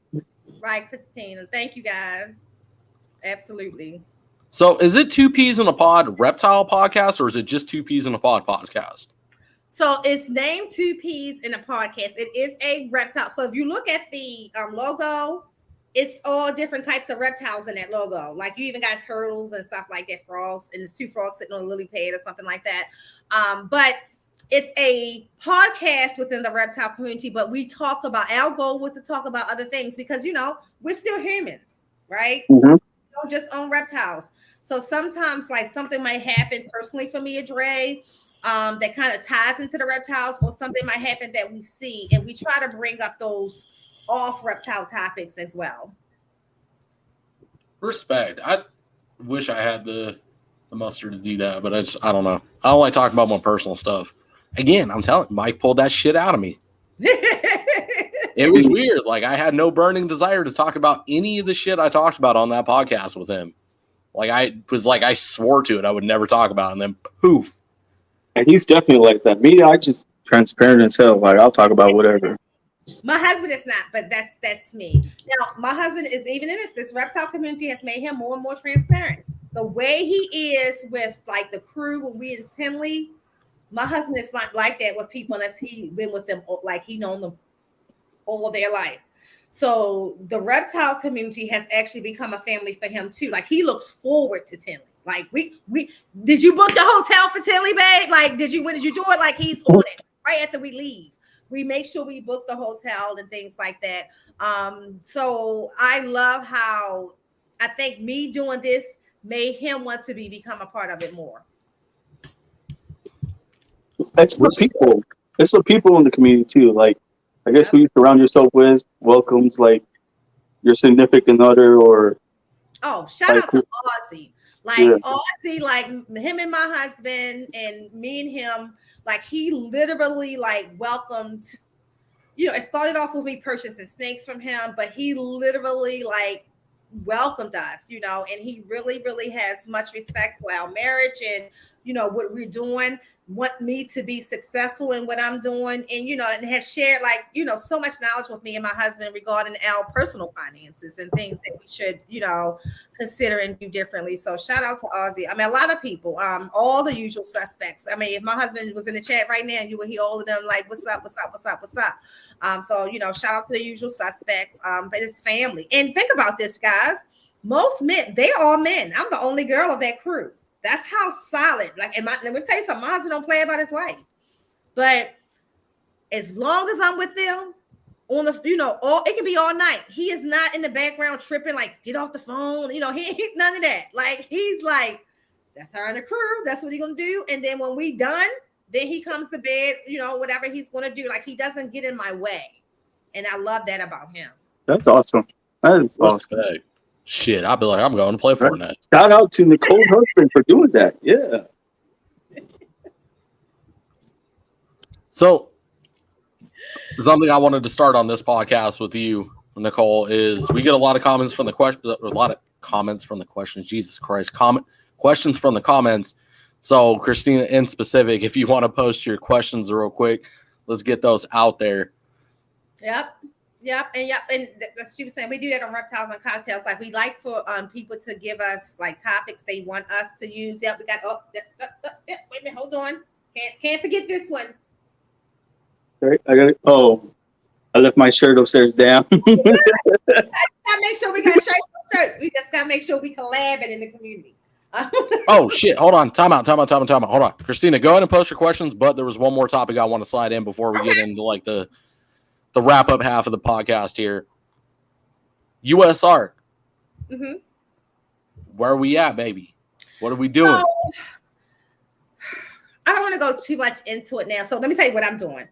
Right, Christina. Thank you guys. Absolutely. So is it 2 Peas in a Pod reptile podcast, or is it just 2 Peas in a Pod podcast? So it's named 2 Peas in a Podcast. It is a reptile. So if you look at the logo, it's all different types of reptiles in that logo. Like you even got turtles and stuff like that, frogs, and there's 2 frogs sitting on a lily pad or something like that. But it's a podcast within the reptile community, but we talk about, our goal was to talk about other things because, we're still humans, right? Mm-hmm. We don't just own reptiles. So sometimes like something might happen personally for me and Dre that kind of ties into the reptiles, or something might happen that we see, and we try to bring up those off reptile topics as well. Respect. I wish I had the mustard to do that, but I don't know. I don't like talking about my personal stuff. Again, I'm telling you, Mike pulled that shit out of me. It was weird. Like I had no burning desire to talk about any of the shit I talked about on that podcast with him. Like I swore to it I would never talk about it, and then poof. And he's definitely like that. Me, I just transparent as hell. Like I'll talk about whatever. My husband is not, but that's me. Now, my husband is, even in this reptile community has made him more and more transparent. The way he is with like the crew when we in Tinley, my husband is not like that with people unless he been with them, like he known them all their life. So the reptile community has actually become a family for him too. Like he looks forward to Tinley. Like we did you book the hotel for Tinley, babe? Like when did you do it? Like he's on it right after we leave. We make sure we book the hotel and things like that. So I love how I think me doing this made him want to become a part of it more. It's the people. It's the people in the community too. Like I guess who you surround yourself with welcomes like your significant other or. Oh, shout out to Ozzy. Like Ozzy, like him and my husband and me and him, like he literally like welcomed, it started off with me purchasing snakes from him, but he literally like welcomed us, and he really, really has much respect for our marriage and, what we're doing, want me to be successful in what I'm doing, and, and have shared like, so much knowledge with me and my husband regarding our personal finances and things that we should, consider and do differently. So shout out to Ozzy. I mean, a lot of people, all the usual suspects. I mean, if my husband was in the chat right now, you would hear all of them like, what's up, what's up, what's up, what's up? So, shout out to the usual suspects, but it's family. And think about this, guys. most men, they're all men. I'm the only girl of that crew. That's how solid. Like, let me tell you something. My husband don't play about his wife, but as long as I'm with them on the, it can be all night. He is not in the background tripping, like, get off the phone. He's none of that. Like, he's like, that's her and the crew. That's what he's gonna do. And then when we done, then he comes to bed. Whatever he's gonna do. Like, he doesn't get in my way, and I love that about him. That's awesome. That is awesome. Respect. Shit, I'd be like, I'm going to play Fortnite. Shout out to Nicole's husband for doing that. Yeah. So, something I wanted to start on this podcast with you, Nicole, is we get a lot of comments from the questions. Jesus Christ, questions from the comments. So, Christina, in specific, if you want to post your questions real quick, let's get those out there. Yep. And that's she was saying. We do that on Reptiles and Cocktails. Like, we like for people to give us like topics they want us to use. Yep, we got. Wait a minute, hold on. Can't forget this one. Right, I got it. Oh, I left my shirt upstairs down. Gotta make sure we got shirts. We just gotta make sure we collab in the community. Oh shit! Hold on. Time out. Hold on, Christina. Go ahead and post your questions. But there was one more topic I want to slide in before we get into like the wrap up half of the podcast here. USR. Mm-hmm. Where are we at, baby? What are we doing? So, I don't want to go too much into it now. So let me tell you what I'm doing.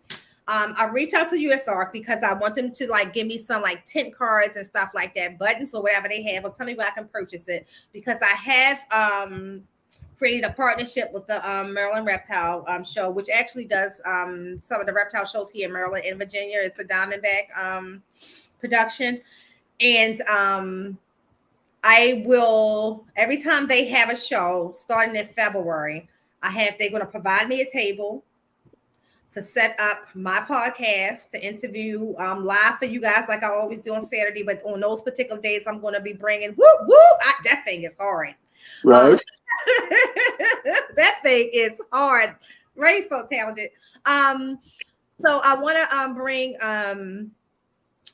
I reached out to USR because I want them to like give me some like tent cards and stuff like that, buttons or whatever they have, or tell me where I can purchase it, because I have created a partnership with the Maryland Reptile show, which actually does some of the reptile shows here in Maryland and Virginia. It's the Diamondback production. And I will, every time they have a show starting in February, they're going to provide me a table to set up my podcast, to interview live for you guys like I always do on Saturday. But on those particular days, I'm going to be bringing, that thing is hard. Right. That thing is hard. Ray's so talented. So I want to bring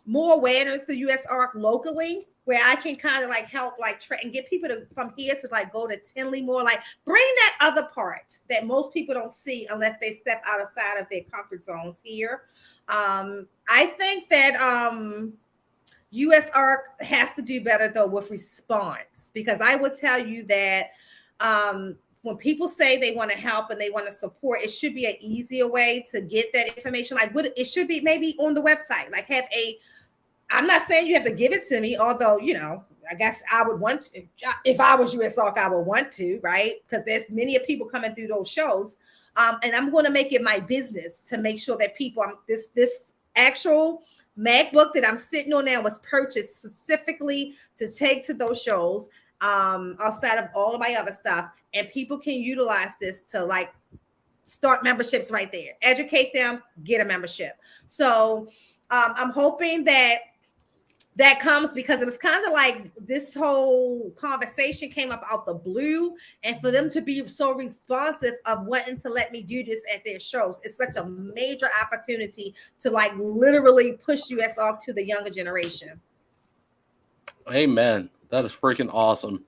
more awareness to USR locally, where I can kind of like help like and get people from here to like go to Tinley more, like bring that other part that most people don't see unless they step outside of their comfort zones here. I think that USR has to do better though with response, because I would tell you that when people say they want to help and they want to support, it should be an easier way to get that information. Like it should be maybe on the website, like have I'm not saying you have to give it to me, although, I guess I would want to. If I was USR, I would want to, right? Because there's many people coming through those shows. And I'm going to make it my business to make sure that people, this actual MacBook that I'm sitting on now was purchased specifically to take to those shows, outside of all of my other stuff. And people can utilize this to like start memberships right there, educate them, get a membership. So I'm hoping that comes, because it was kind of like this whole conversation came up out the blue, and for them to be so responsive of wanting to let me do this at their shows, it's such a major opportunity to like literally push USR to the younger generation. Amen. That is freaking awesome.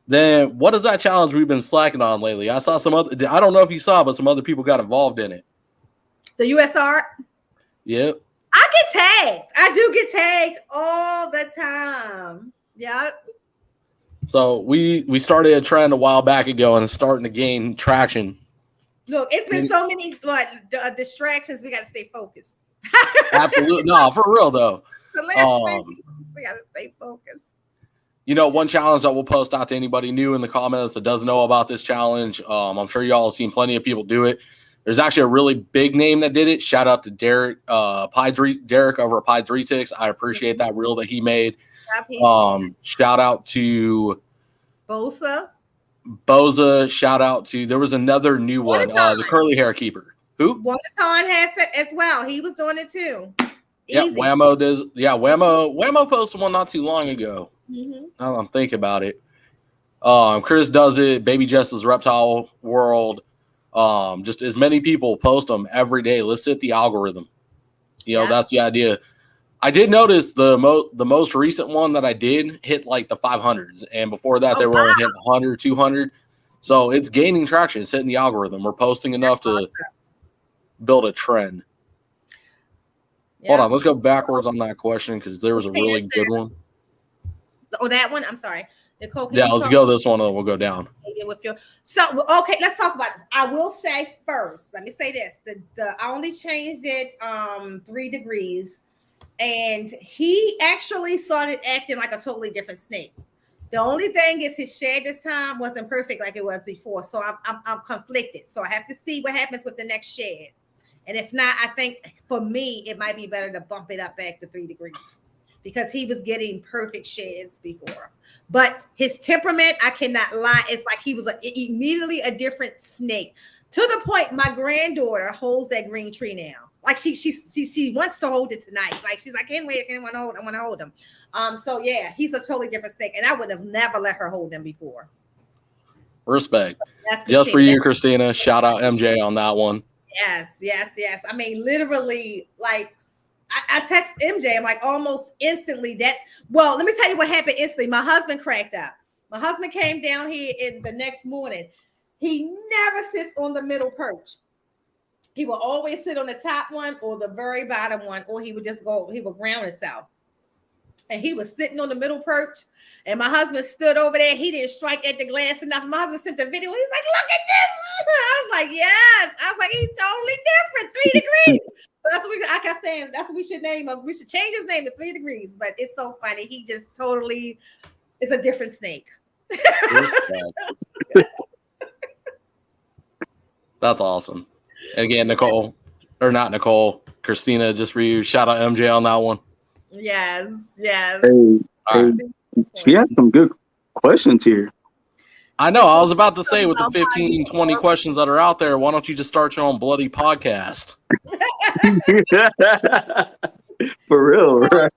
Then what is that challenge we've been slacking on lately? I saw I don't know if you saw, but some other people got involved in it. The USR? Yep. I get tagged. I do get tagged all the time. Yeah. So we started a trend a while back ago, and it's starting to gain traction. Look, it's been so many distractions. We got to stay focused. Absolutely. No, for real though. We got to stay focused. One challenge that we'll post out to anybody new in the comments that doesn't know about this challenge. I'm sure y'all have seen plenty of people do it. There's actually a really big name that did it. Shout out to Derek, Derek over at Pied 3 Ticks. I appreciate that reel that he made. Shout out to Bosa. Shout out to, there was another new one, the curly hair keeper. Who? Wanaton has it as well. He was doing it too. Yeah, Easy. Whammo does. Yeah, Whammo posted one not too long ago. Mm-hmm. Now I'm thinking about it. Chris does it. Baby Jess's Reptile World. Just as many people post them every day. Let's hit the algorithm. That's the idea. I did notice the most recent one that I did hit like the 500s, and before that they were only hitting 100, 200. So it's gaining traction. It's hitting the algorithm. We're posting enough to build a trend. Yeah. Hold on, let's go backwards on that question because there was a really good one. Oh, that one? I'm sorry. Nicole, yeah, let's go this one and we'll go down. With your, so, okay, let's talk about it. I will say first, let me say this. I only changed it 3 degrees, and he actually started acting like a totally different snake. The only thing is his shed this time wasn't perfect like it was before. So I'm conflicted. So I have to see what happens with the next shed. And if not, I think for me, it might be better to bump it up back to 3 degrees because he was getting perfect sheds before. But his temperament, I cannot lie, it's like he was immediately a different snake. To the point, my granddaughter holds that green tree now. Like she wants to hold it tonight. Like she's like, I can't wait, I want to hold him. So yeah, he's a totally different snake, and I would have never let her hold him before. Respect. Just for you, Christina. Shout out MJ on that one. Yes. I mean, literally, like I text MJ, I'm like almost instantly that. Well, let me tell you what happened instantly. My husband cracked up. My husband came down here the next morning. He never sits on the middle perch. He will always sit on the top one or the very bottom one, or he would ground himself. And he was sitting on the middle perch, and my husband stood over there. He didn't strike at the glass enough. My husband sent the video. He's like, look at this. I was like, yes. I was like, he's totally different. 3 degrees. So that's what I kept saying. That's what we should name him. We should change his name to 3 degrees. But it's so funny. He just totally is a different snake. That's awesome. And again, Nicole, or not Nicole, Christina, just for you, shout out MJ on that one. Yes. Hey, she had some good questions here. I know. I was about to say, with the 15, 20 questions that are out there, why don't you just start your own bloody podcast? For real, right?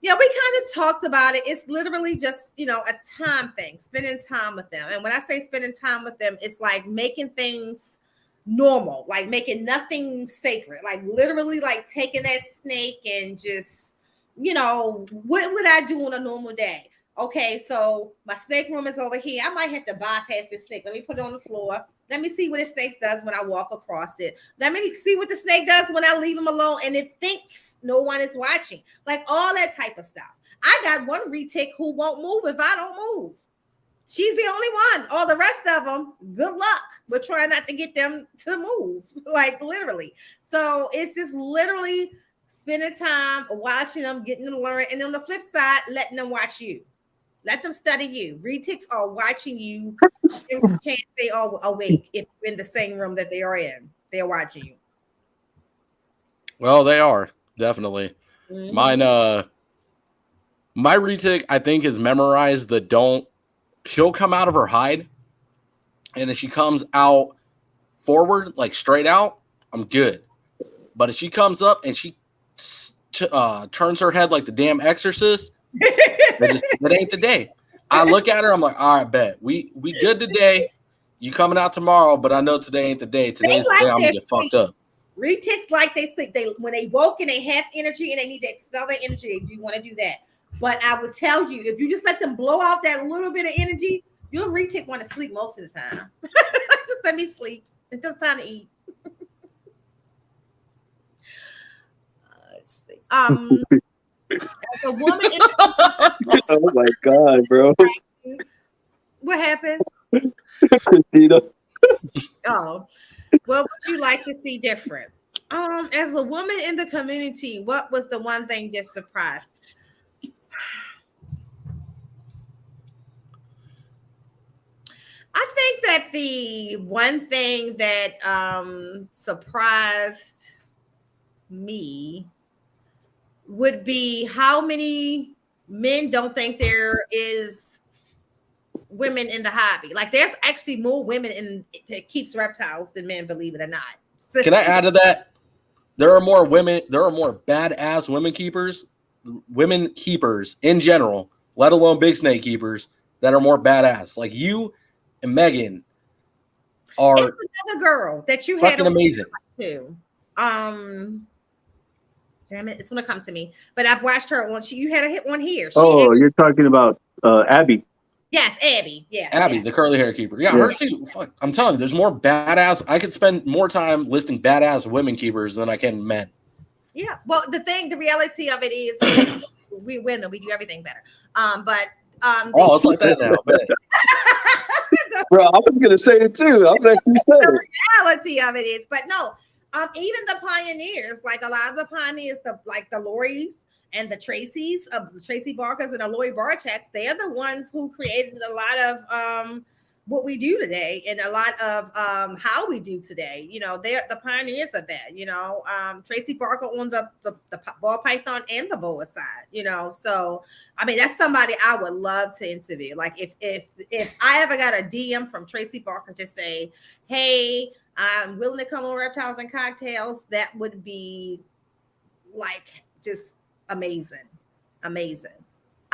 Yeah, we kind of talked about it. It's literally just, a time thing, spending time with them. And when I say spending time with them, it's like making things normal, like making nothing sacred, like literally like taking that snake and just, what would I do on a normal day? Okay, so my snake room is over here. I might have to bypass this snake. Let me put it on the floor. Let me see what the snake does when I walk across it. Let me see what the snake does when I leave him alone and it thinks no one is watching. Like all that type of stuff. I got one retic who won't move if I don't move. She's the only one. All the rest of them, good luck. But try not to get them to move, like literally. So it's just literally spending time watching them, getting them to learn. And on the flip side, letting them watch you. Let them study you. Retics are watching you. There's a chance they are awake if you're in the same room that they are in. They're watching you. Well, they are, definitely. Mm-hmm. My retic, I think, is memorized the she'll come out of her hide, and if she comes out forward, like straight out, I'm good. But if she comes up and she turns her head like the damn exorcist, that ain't the day. I look at her, I'm like, all right, bet. We good today. You coming out tomorrow, but I know today ain't the day. Today's the day I'm gonna get fucked up. Retics like they sleep. When they woke and they have energy and they need to expel their energy, you want to do that. But I would tell you, if you just let them blow out that little bit of energy, your retic want to sleep most of the time. Just let me sleep. It's just time to eat. Let's see. As a woman oh my God, bro. What happened? Oh, what would you like to see different? As a woman in the community, what was the one thing that surprised? I think that the one thing that surprised me would be how many men don't think there is women in the hobby. Like there's actually more women that keeps reptiles than men, believe it or not. Can I add to that? There are more badass women keepers in general, let alone big snake keepers, that are more badass. Like you and Megan are another girl that you had fucking amazing too. Damn it, it's gonna come to me. But I've watched her on. You had a hit one here. You're talking about Abby. Yes, Abby. Yes, Abby, yes. the curly hair keeper. Yeah, her too. Fuck, I'm telling you, there's more badass. I could spend more time listing badass women keepers than I can men. Yeah. Well, the reality of it is we win and we do everything better. It's like that now. Man. Bro, I was gonna say it too. I'm glad you said The it. reality of it is, but no, even the pioneers, like a lot of the pioneers, the Lorries and the Tracys, Tracy Barkers and the Lori Barchecks, they're the ones who created a lot of what we do today and a lot of how we do today. You know, they're the pioneers of that. You know, Tracy Barker on the ball python and the boa side. You know, so I mean that's somebody I would love to interview. Like if I ever got a DM from Tracy Barker to say, hey, I'm willing to come on Reptiles and Cocktails, that would be like just amazing.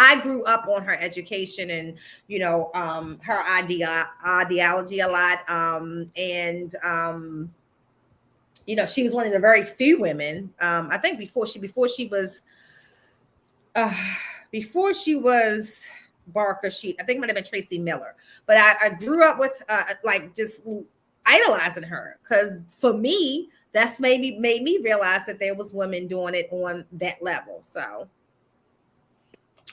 I grew up on her education and, you know, her ideology a lot. You know, she was one of the very few women. I think before she was Barker, I think it might have been Tracy Miller. But I grew up with like just idolizing her because for me, that's made me realize that there was women doing it on that level. So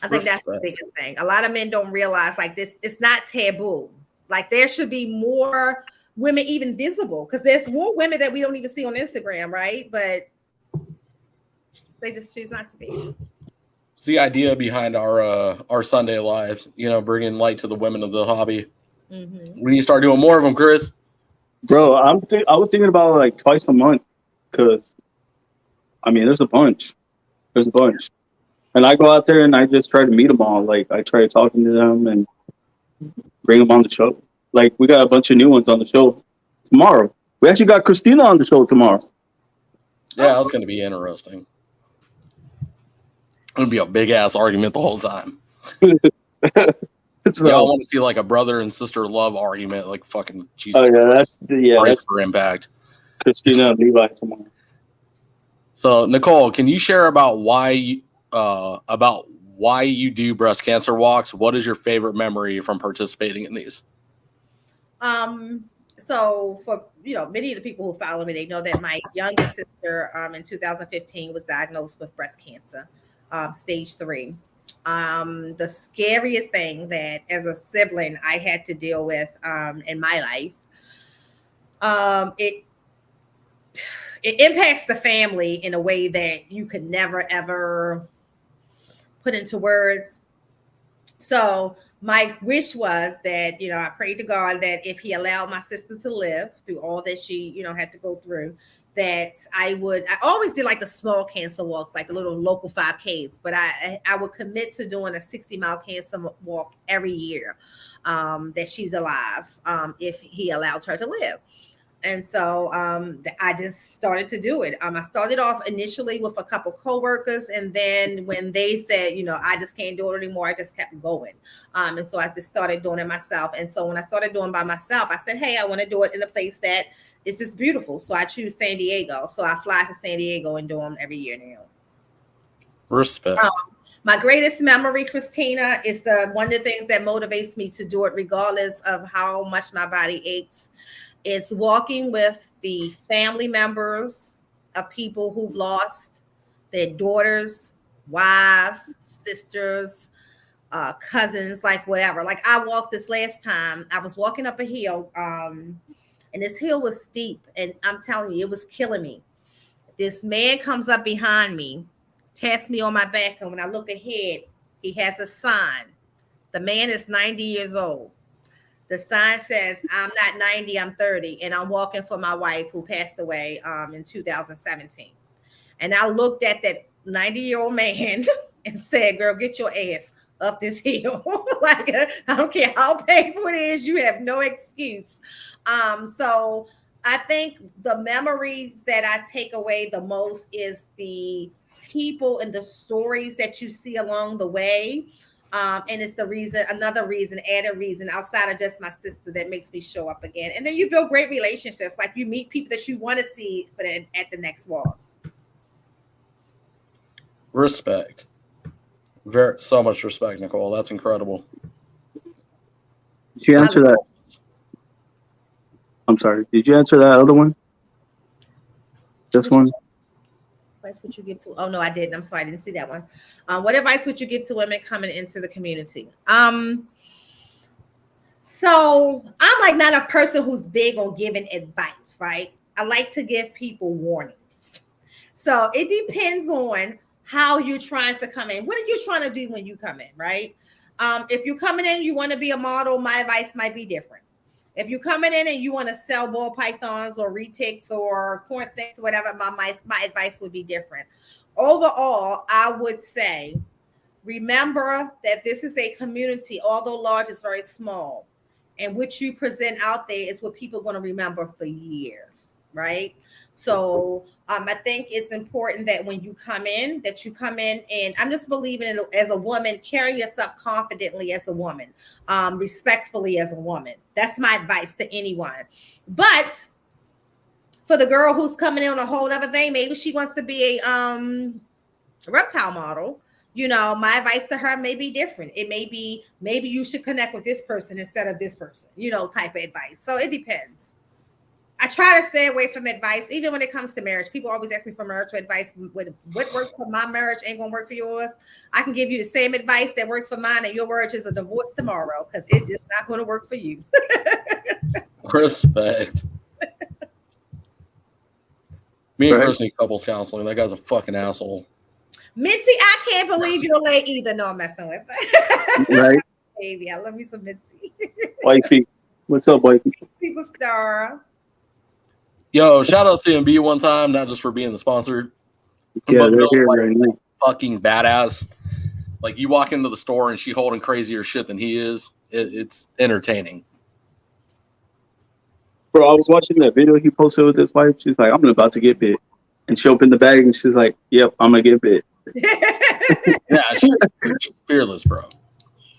I think that's the biggest thing. A lot of men don't realize like this, it's not taboo. Like there should be more women even visible because there's more women that we don't even see on Instagram, right? But they just choose not to be. It's the idea behind our Sunday lives, you know, bringing light to the women of the hobby. Mm-hmm. We need to start doing more of them, Chris. Bro, I was thinking about like twice a month because, I mean, there's a bunch. And I go out there and I just try to meet them all. Like I try talking to them and bring them on the show. Like we got a bunch of new ones on the show tomorrow. We actually got Christina on the show tomorrow. Yeah, that's going to be interesting. It's going to be a big ass argument the whole time. So, I want to see like a brother and sister love argument, like fucking Jesus. Oh yeah, that's for impact. Christina and Levi tomorrow. So Nicole, can you share about why you do breast cancer walks? What is your favorite memory from participating in these? So for many of the people who follow me, they know that my youngest sister in 2015 was diagnosed with breast cancer, stage 3. The scariest thing that as a sibling I had to deal with in my life, it impacts the family in a way that you could never ever put into words. So my wish was that, I prayed to God that if he allowed my sister to live through all that she, had to go through, that I always did like the small cancer walks, like the little local 5Ks, but I would commit to doing a 60-mile cancer walk every year that she's alive, if he allowed her to live. And so I just started to do it. I started off initially with a couple coworkers, and then when they said, I just can't do it anymore, I just kept going. And so I just started doing it myself. And so when I started doing by myself, I said, hey, I want to do it in a place that is just beautiful. So I choose San Diego. So I fly to San Diego and do them every year now. Respect. My greatest memory, Christina, is one of the things that motivates me to do it regardless of how much my body aches. It's walking with the family members of people who've lost their daughters, wives, sisters, cousins, like whatever. Like I walked this last time. I was walking up a hill, and this hill was steep, and I'm telling you, it was killing me. This man comes up behind me, taps me on my back, and when I look ahead, he has a sign. The man is 90 years old. The sign says, I'm not 90, I'm 30. And I'm walking for my wife who passed away in 2017. And I looked at that 90-year-old man and said, girl, get your ass up this hill. Like, I don't care how painful it is. You have no excuse. So I think the memories that I take away the most is the people and the stories that you see along the way. And it's another reason outside of just my sister that makes me show up again. And then you build great relationships. Like you meet people that you want to see at the next walk. Respect. So much respect, Nicole. That's incredible. Did you answer that? I'm sorry. Did you answer that other one? This one? Advice would you give to? Oh no, I didn't. I'm sorry, I didn't see that one. What advice would you give to women coming into the community? So I'm like not a person who's big on giving advice, right? I like to give people warnings. So it depends on how you're trying to come in. What are you trying to do when you come in, right? If you're coming in, you want to be a model, my advice might be different. If you're coming in and you want to sell ball pythons or retics or corn snakes or whatever, my advice would be different. Overall, I would say, remember that this is a community, although large, is very small. And what you present out there is what people are going to remember for years, right? So I think it's important that when you come in, and I'm just believing in, as a woman, carry yourself confidently as a woman, respectfully as a woman. That's my advice to anyone. But for the girl who's coming in on a whole other thing, maybe she wants to be a reptile model. You know, my advice to her may be different. It may be, maybe you should connect with this person instead of this person, you know, type of advice. So it depends. I try to stay away from advice, even when it comes to marriage. People always ask me for marital advice. What works for my marriage ain't going to work for yours. I can give you the same advice that works for mine, and your marriage is a divorce tomorrow because it's just not going to work for you. Respect. Me and Chris need couples counseling. That guy's a fucking asshole. Mitzi, I can't believe you're late either. No, I'm messing with her. Right? Baby, I love me some Mitzi. Wifey. What's up, wifey? Superstar. Yo, shout out CMB one time, not just for being the sponsor. Yeah, they're here right now. Fucking badass. Like, you walk into the store and she holding crazier shit than he is. It's entertaining. Bro, I was watching that video he posted with his wife. She's like, I'm about to get bit. And she opened the bag and she's like, yep, I'm going to get bit. Yeah, she's fearless, bro.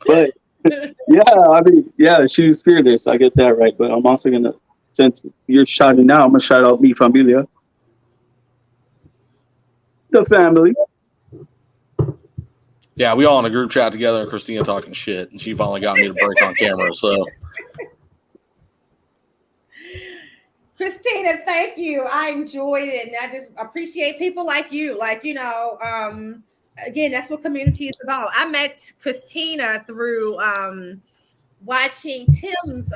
But, yeah, I mean, yeah, she's fearless. I get that right. But I'm also going to, since you're shouting now, I'm going to shout out Mi Familia. The family. Yeah, we all in a group chat together and Christina talking shit. And she finally got me to break on camera, so... Christina, thank you. I enjoyed it. And I just appreciate people like you. Like, you know, again, that's what community is about. I met Christina through watching Tim's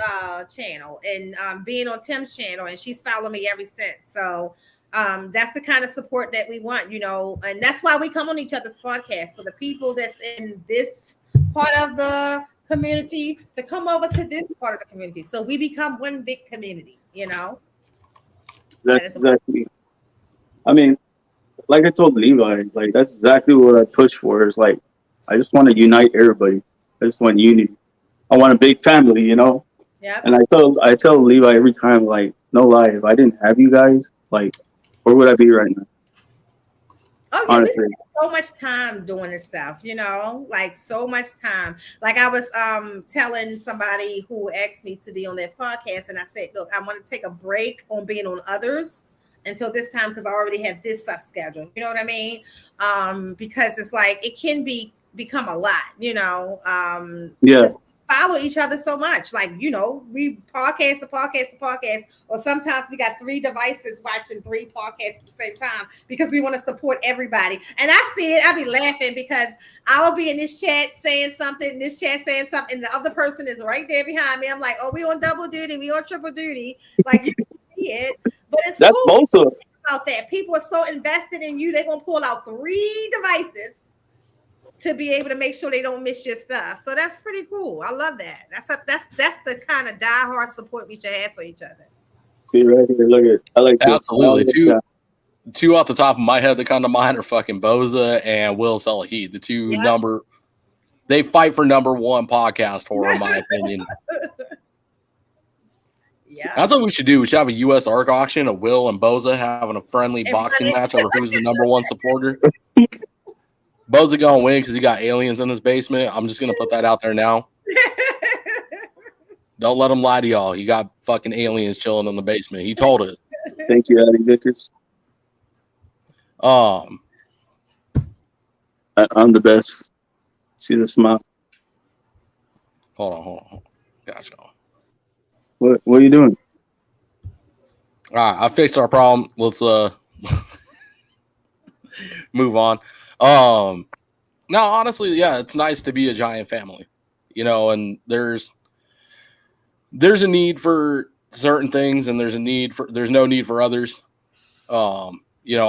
channel and being on Tim's channel, and she's followed me ever since. So that's the kind of support that we want, you know, and that's why we come on each other's podcast. For the people that's in this part of the community to come over to this part of the community. So we become one big community, you know. That's exactly. I mean, like I told Levi, like that's exactly what I push for. Is like, I just want to unite everybody. I just want unity. I want a big family, you know. Yeah. And I tell Levi every time, like, no lie, if I didn't have you guys, like, where would I be right now? Oh, yeah, we spend so much time doing this stuff, you know, like so much time. Like I was telling somebody who asked me to be on their podcast, and I said, look, I want to take a break on being on others until this time because I already have this stuff scheduled. You know what I mean? Because it's like it can become a lot, you know. Yeah. Follow each other so much, like, you know, we podcast, or sometimes we got 3 devices watching 3 podcasts at the same time because we want to support everybody. And I see it, I'll be laughing because I'll be in this chat saying something, and the other person is right there behind me. I'm like, oh, we on double duty, we on triple duty, like you can see it. But it's that's cool also about that. People are so invested in you, they're gonna pull out 3 devices to be able to make sure they don't miss your stuff. So that's pretty cool. I love that. That's the kind of diehard support we should have for each other. See right here, look at I like this. Absolutely. Two off the top of my head that come to mind are fucking Boza and Will Salahid. The two they fight for number 1 podcast horror, in my opinion. Yeah. That's what we should do. We should have a US ARC auction of Will and Boza having a friendly boxing match over who's the number 1 supporter. Boza gonna win because he got aliens in his basement. I'm just gonna put that out there now. Don't let him lie to y'all. He got fucking aliens chilling in the basement. He told us. Thank you, Eddie Vickers. I'm the best. See the smile. Hold on. Gotcha. What are you doing? All right, I fixed our problem. Let's move on. No, honestly, yeah, it's nice to be a giant family, and there's a need for certain things, and there's no need for others. I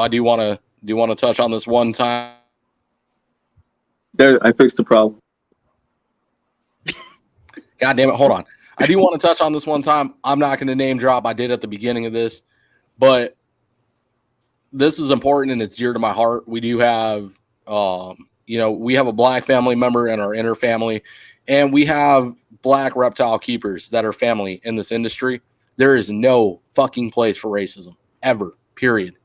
do want to touch on this one time. There, I fixed the problem. God damn it! Hold on. I do want to touch on this one time. I'm not going to name drop. I did at the beginning of this, but this is important and it's dear to my heart. We do have, we have a Black family member in our inner family, and we have Black reptile keepers that are family in this industry. There is no fucking place for racism ever, period.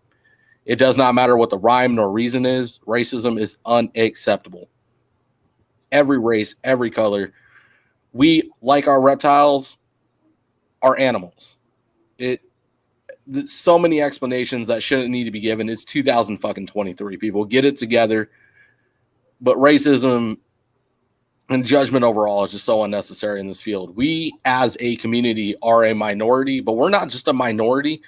It does not matter what the rhyme nor reason is. Racism is unacceptable. Every race, every color. We, like our reptiles, are animals. So many explanations that shouldn't need to be given. It's 2023. People, get it together. But racism and judgment overall is just so unnecessary in this field. We, as a community, are a minority, but we're not just a minority.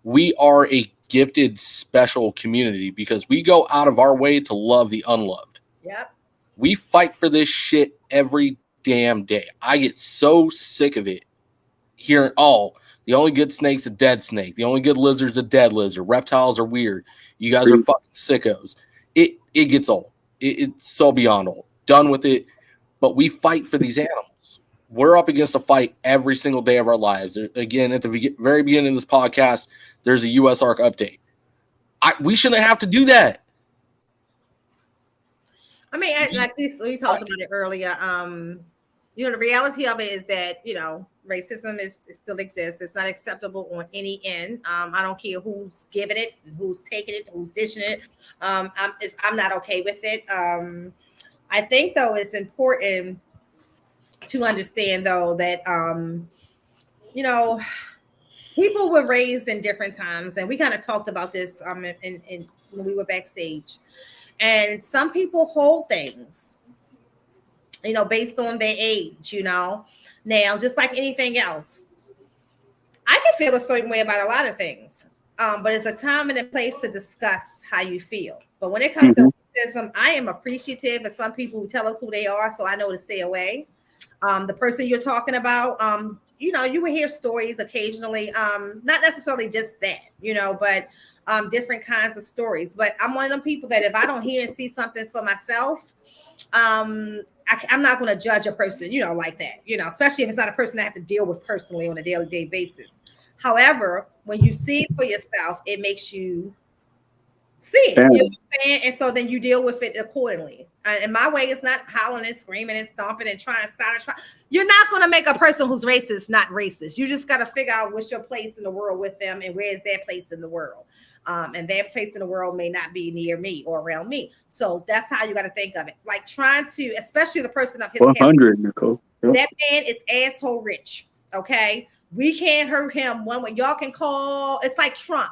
We are a gifted, special community because we go out of our way to love the unloved. Yep. We fight for this shit every damn day. I get so sick of it hearing, the only good snake's a dead snake. The only good lizard's a dead lizard. Reptiles are weird. You guys are fucking sickos. It gets old. It's so beyond old. Done with it. But we fight for these animals. We're up against a fight every single day of our lives. Again, at the very beginning of this podcast, there's a U.S. ARC update. We shouldn't have to do that. I mean, like we talked about it earlier. The reality of it is that, racism still exists. It's not acceptable on any end. I don't care who's giving it, who's taking it, who's dishing it. I'm not okay with it. I think, though, it's important to understand, though, that, people were raised in different times. And we kind of talked about this in when we were backstage. And some people hold things, based on their age, Now, just like anything else, I can feel a certain way about a lot of things. But it's a time and a place to discuss how you feel. But when it comes to racism, I am appreciative of some people who tell us who they are, so I know to stay away. The person you're talking about, you will hear stories occasionally, not necessarily just that, but different kinds of stories. But I'm one of them people that if I don't hear and see something for myself, I'm not going to judge a person, like that, especially if it's not a person I have to deal with personally on a daily basis. However, when you see it for yourself, it makes you see it. You know what I'm saying? And so then you deal with it accordingly. And my way is not howling and screaming and stomping and trying to start. You're not going to make a person who's racist not racist. You just got to figure out what's your place in the world with them and where is their place in the world. And their place in the world may not be near me or around me. So that's how you got to think of it. Like trying to, especially the person of his 100, Nicole. Yep. That man is asshole rich. Okay. We can't hurt him one way. Y'all can call. It's like Trump.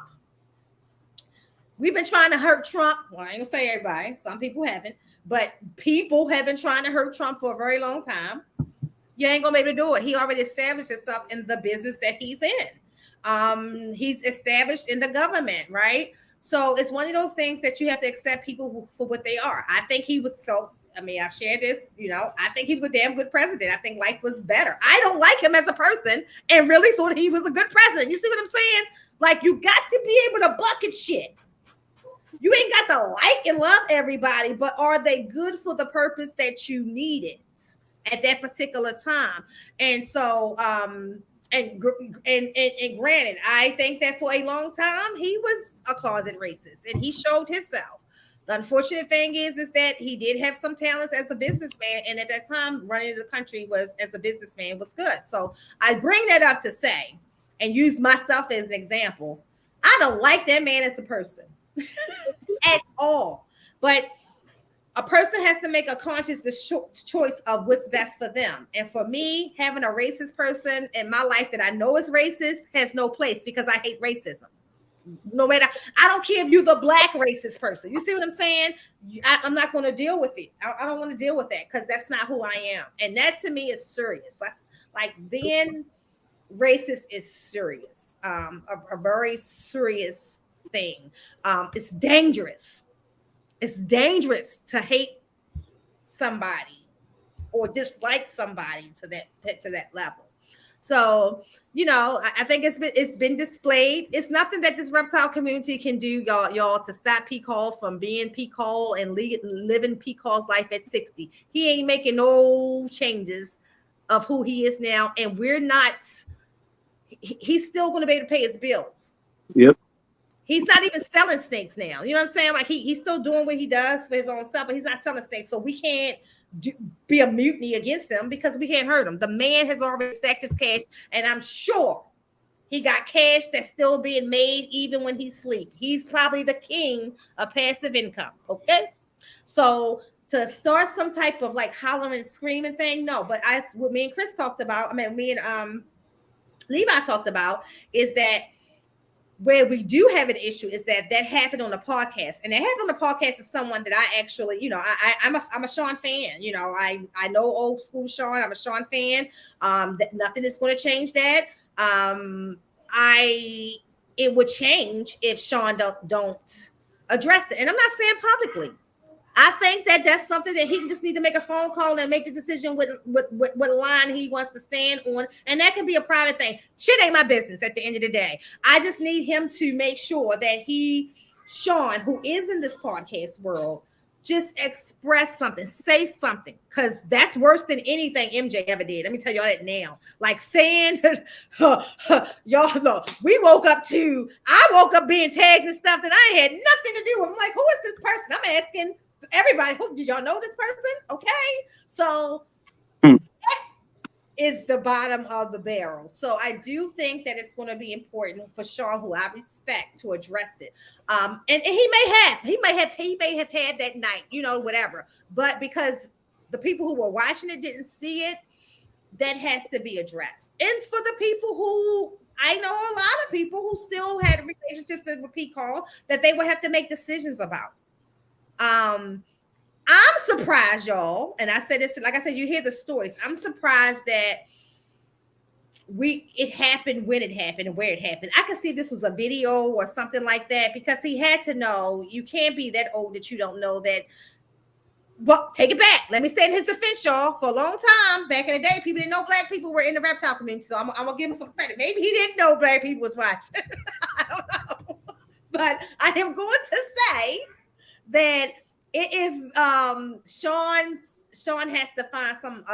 We've been trying to hurt Trump. Well, I ain't gonna say everybody. Some people haven't. But people have been trying to hurt Trump for a very long time. You ain't gonna be able to do it. He already established himself in the business that he's in. He's established in the government, right? So it's one of those things that you have to accept people for what they are. I think he was I've shared this, I think he was a damn good president. I think life was better. I don't like him as a person and really thought he was a good president. You see what I'm saying? Like, you got to be able to bucket shit. You ain't got to like and love everybody, but are they good for the purpose that you needed at that particular time? And so, and granted, I think that for a long time he was a closet racist, and he showed himself. The unfortunate thing is that he did have some talents as a businessman, and at that time, running the country as a businessman was good. So I bring that up to say, and use myself as an example. I don't like that man as a person at all. But a person has to make a conscious choice of what's best for them. And for me, having a racist person in my life that I know is racist has no place because I hate racism. No matter, I don't care if you're the black racist person. You see what I'm saying? I'm not going to deal with it. I don't want to deal with that because that's not who I am. And that to me is serious. That's like being racist is serious. A very serious thing. It's dangerous. It's dangerous to hate somebody or dislike somebody to that level. So, you know, I think it's been displayed. It's nothing that this reptile community can do, y'all, to stop P. Cole from being P. Cole and living P. Cole's life at 60. He ain't making no changes of who he is now, and we're not. He's still going to be able to pay his bills. Yep. He's not even selling snakes now. You know what I'm saying? Like he's still doing what he does for his own self, but he's not selling snakes. So we can't be a mutiny against him because we can't hurt him. The man has already stacked his cash, and I'm sure he got cash that's still being made even when he sleeps. He's probably the king of passive income. Okay, so to start some type of like hollering, screaming thing, no. But what me and Chris talked about. I mean, me and Levi talked about is that. Where we do have an issue is that happened on the podcast, and it happened on the podcast of someone that I actually, you know, I'm a Sean fan. You know, I know old school Sean. I'm a Sean fan. That nothing is going to change that. It would change if Sean don't address it, and I'm not saying publicly. I think that's something that he just need to make a phone call and make the decision with what line he wants to stand on. And that can be a private thing. Shit ain't my business at the end of the day. I just need him to make sure that Sean, who is in this podcast world, just express something, say something, because that's worse than anything MJ ever did. Let me tell y'all that now. Like saying, y'all know, I woke up being tagged and stuff that I had nothing to do with. I'm like, who is this person? I'm asking everybody, who do y'all know this person? Okay, so that is the bottom of the barrel. So I do think that it's going to be important for Sean, who I respect, to address it. And he may have had that night, you know, whatever. But because the people who were watching it didn't see it, that has to be addressed. And for the people who, I know a lot of people who still had relationships with P. Cole that they would have to make decisions about. I'm surprised, y'all, and I said this, like I said, you hear the stories. I'm surprised that it happened when it happened and where it happened. I could see if this was a video or something like that, because he had to know. You can't be that old that you don't know that. Well, take it back. Let me say in his defense, y'all. For a long time, back in the day, people didn't know black people were in the reptile community. So I'm gonna give him some credit. Maybe he didn't know black people was watching. I don't know. But I am going to say that it is Sean has to find some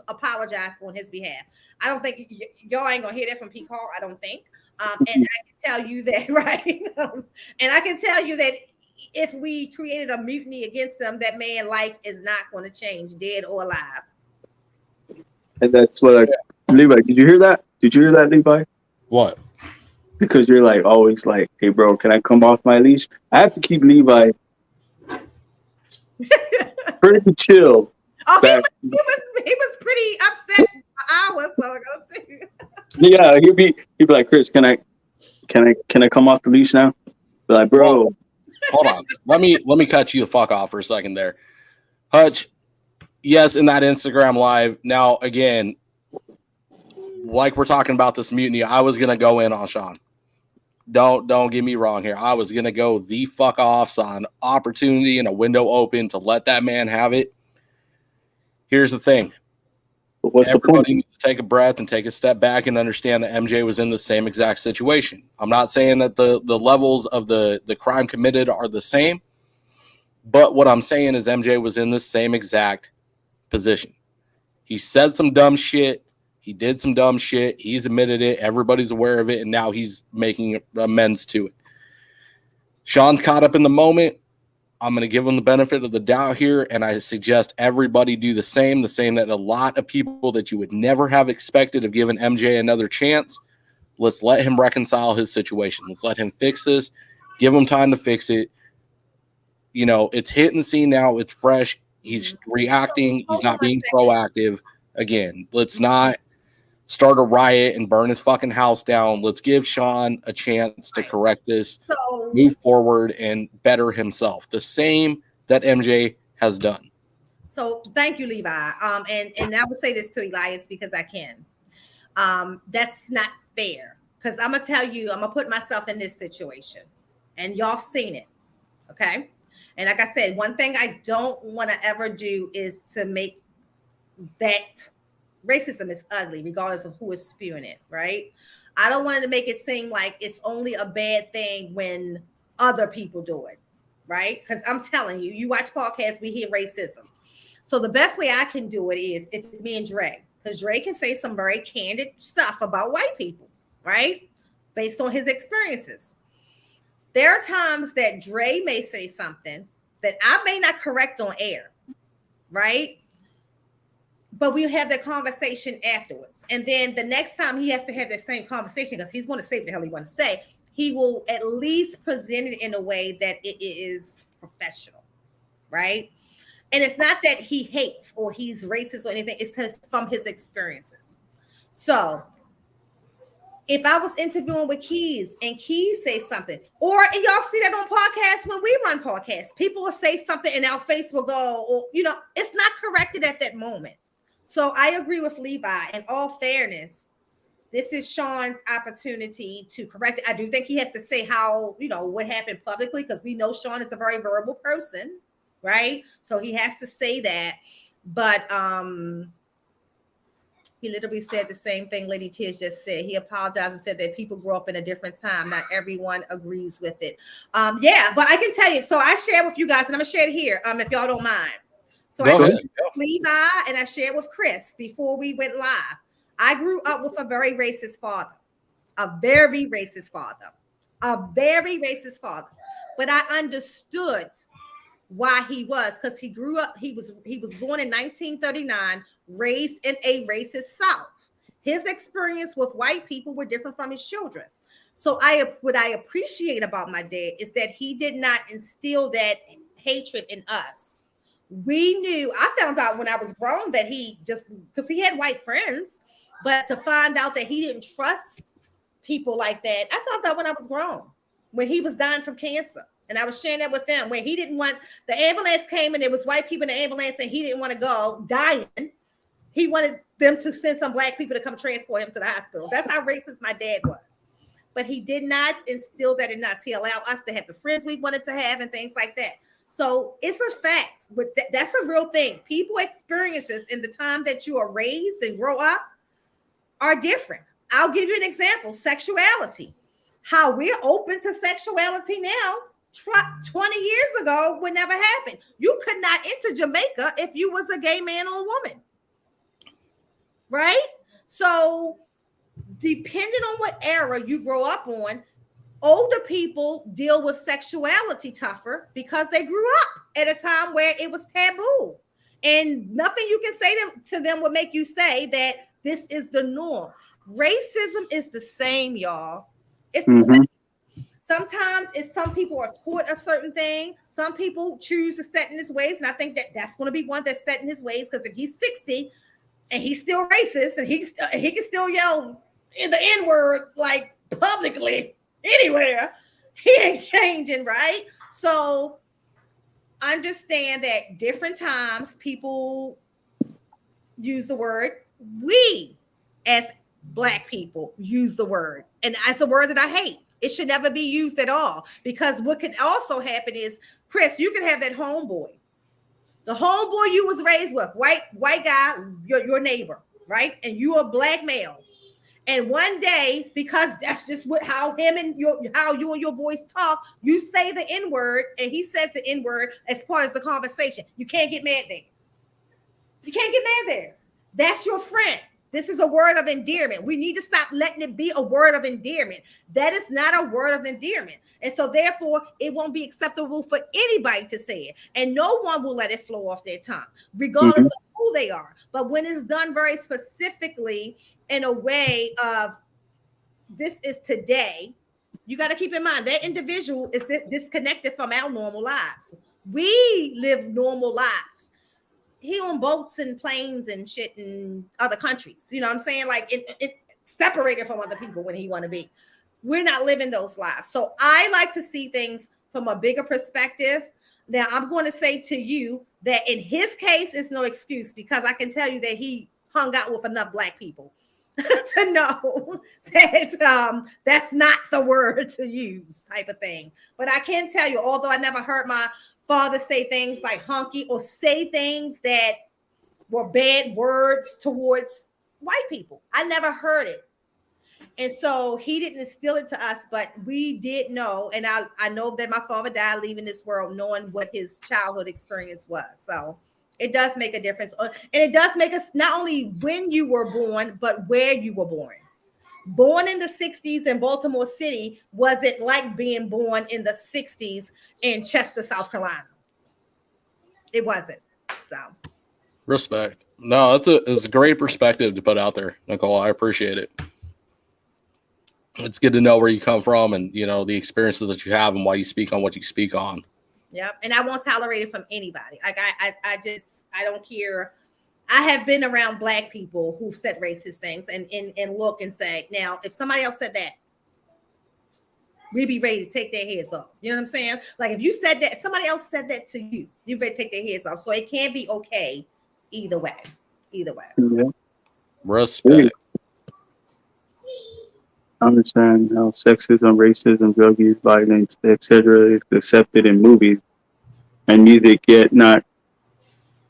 apologize on his behalf. I don't think y'all ain't gonna hear that from P. Cole. I don't think. And I can tell you that, right? And I can tell you that if we created a mutiny against them, that man's life is not going to change, dead or alive. And that's what Levi. Did you hear that? Did you hear that, Levi? What? Because you're like always like, hey, bro, can I come off my leash? I have to keep Levi pretty chill. Oh, he was pretty upset an hour or so ago too. Yeah, he'd be like, Chris, can I come off the leash now? Be like, bro. Well, hold on. Let me cut you the fuck off for a second there. Hutch, yes, in that Instagram live. Now again, like we're talking about this mutiny, I was gonna go in on Sean. Don't get me wrong here. I was gonna go the fuck off on opportunity and a window open to let that man have it. Here's the thing. Everybody needs to take a breath and take a step back and understand that MJ was in the same exact situation. I'm not saying that the levels of the crime committed are the same, but what I'm saying is MJ was in the same exact position. He said some dumb shit. He did some dumb shit. He's admitted it. Everybody's aware of it, and now he's making amends to it. Sean's caught up in the moment. I'm going to give him the benefit of the doubt here, and I suggest everybody do the same that a lot of people that you would never have expected have given MJ another chance. Let's let him reconcile his situation. Let's let him fix this. Give him time to fix it. You know, it's hitting the scene now. It's fresh. He's reacting. He's not being proactive. Again, let's not start a riot and burn his fucking house down. Let's give Sean a chance to correct this, move forward, and better himself. The same that MJ has done. So thank you, Levi. And I will say this to Elias because I can. That's not fair. Because I'm gonna tell you, I'm gonna put myself in this situation, and y'all seen it, okay? And like I said, one thing I don't want to ever do is to make that racism is ugly, regardless of who is spewing it, right? I don't want to make it seem like it's only a bad thing when other people do it, right? Because I'm telling you, you watch podcasts, we hear racism. So the best way I can do it is if it's me and Dre, because Dre can say some very candid stuff about white people, right? Based on his experiences. There are times that Dre may say something that I may not correct on air, right? But we'll have that conversation afterwards. And then the next time he has to have that same conversation, because he's going to say what the hell he wants to say, he will at least present it in a way that it is professional, right? And it's not that he hates or he's racist or anything. It's from his experiences. So if I was interviewing with Keys and Keys say something, or y'all see that on podcasts when we run podcasts, people will say something and our face will go, or, you know, it's not corrected at that moment. So I agree with Levi. In all fairness, this is Sean's opportunity to correct it. I do think he has to say how, you know, what happened publicly, because we know Sean is a very verbal person, right? So he has to say that. But he literally said the same thing Lady Tish just said. He apologized and said that people grew up in a different time. Not everyone agrees with it. Yeah, but I can tell you. So I shared with you guys, and I'm gonna share it here, if y'all don't mind. So I shared with Levi and I shared with Chris before we went live. I grew up with a very racist father, a very racist father, a very racist father. But I understood why he was, because he grew up, he was born in 1939, raised in a racist South. His experience with white people were different from his children. So what I appreciate about my dad is that he did not instill that hatred in us. We knew, I found out when I was grown that he just, because he had white friends, but to find out that he didn't trust people like that, I found out when I was grown, when he was dying from cancer. And I was sharing that with them, where he didn't want, the ambulance came and there was white people in the ambulance and he didn't want to go dying. He wanted them to send some black people to come transport him to the hospital. That's how racist my dad was. But he did not instill that in us. He allowed us to have the friends we wanted to have and things like that. So it's a fact, but that's a real thing. People experiences in the time that you are raised and grow up are different. I'll give you an example, sexuality. How we're open to sexuality now, 20 years ago would never happen. You could not enter Jamaica if you was a gay man or a woman, right? So depending on what era you grow up on, older people deal with sexuality tougher because they grew up at a time where it was taboo, and nothing you can say to them would make you say that this is the norm. Racism is the same, y'all. It's the same. Sometimes it's some people are taught a certain thing. Some people choose to set in his ways. And I think that that's going to be one that's set in his ways, because if he's 60 and he's still racist and he can still yell in the N-word like publicly anywhere, he ain't changing, right? So understand that different times people use the word. We as Black people use the word. And that's a word that I hate. It should never be used at all, because what could also happen is, Chris, you can have that homeboy. The homeboy you was raised with, white guy, your neighbor, right? And you a Black male. And one day, because that's just how you and your boys talk, you say the N-word and he says the N-word as part of the conversation. You can't get mad there. You can't get mad there. That's your friend. This is a word of endearment. We need to stop letting it be a word of endearment. That is not a word of endearment. And so therefore, it won't be acceptable for anybody to say it. And no one will let it flow off their tongue, regardless of who they are. But when it's done very specifically in a way of, this is today, you got to keep in mind that individual is disconnected from our normal lives. We live normal lives. he on boats and planes and shit in other countries. You know what I'm saying? Like it separated from other people when he want to be. We're not living those lives. So I like to see things from a bigger perspective. Now I'm going to say to you that in his case, it's no excuse, because I can tell you that he hung out with enough Black people to know that that's not the word to use, type of thing. But I can tell you, although I never heard my father say things like hunky or say things that were bad words towards white people, I never heard it. And so he didn't instill it to us, but we did know. And I know that my father died leaving this world knowing what his childhood experience was. So it does make a difference. And it does make us not only when you were born, but where you were born. Born in the 60s in Baltimore City wasn't like being born in the 60s in Chester, South Carolina. It wasn't. So Respect. No, it's a great perspective to put out there, Nicole. I appreciate it. It's good to know where you come from and, you know, the experiences that you have and why you speak on what you speak on. Yep. And I won't tolerate it from anybody. Like I don't care. I have been around Black people who've said racist things and look and say, now, if somebody else said that, we'd be ready to take their heads off. You know what I'm saying? Like if you said that, somebody else said that to you, you better take their heads off. So it can't be okay either way. Either way. Yeah. Respect. I understand how sexism, racism, drug use, violence, etc. is accepted in movies and music, yet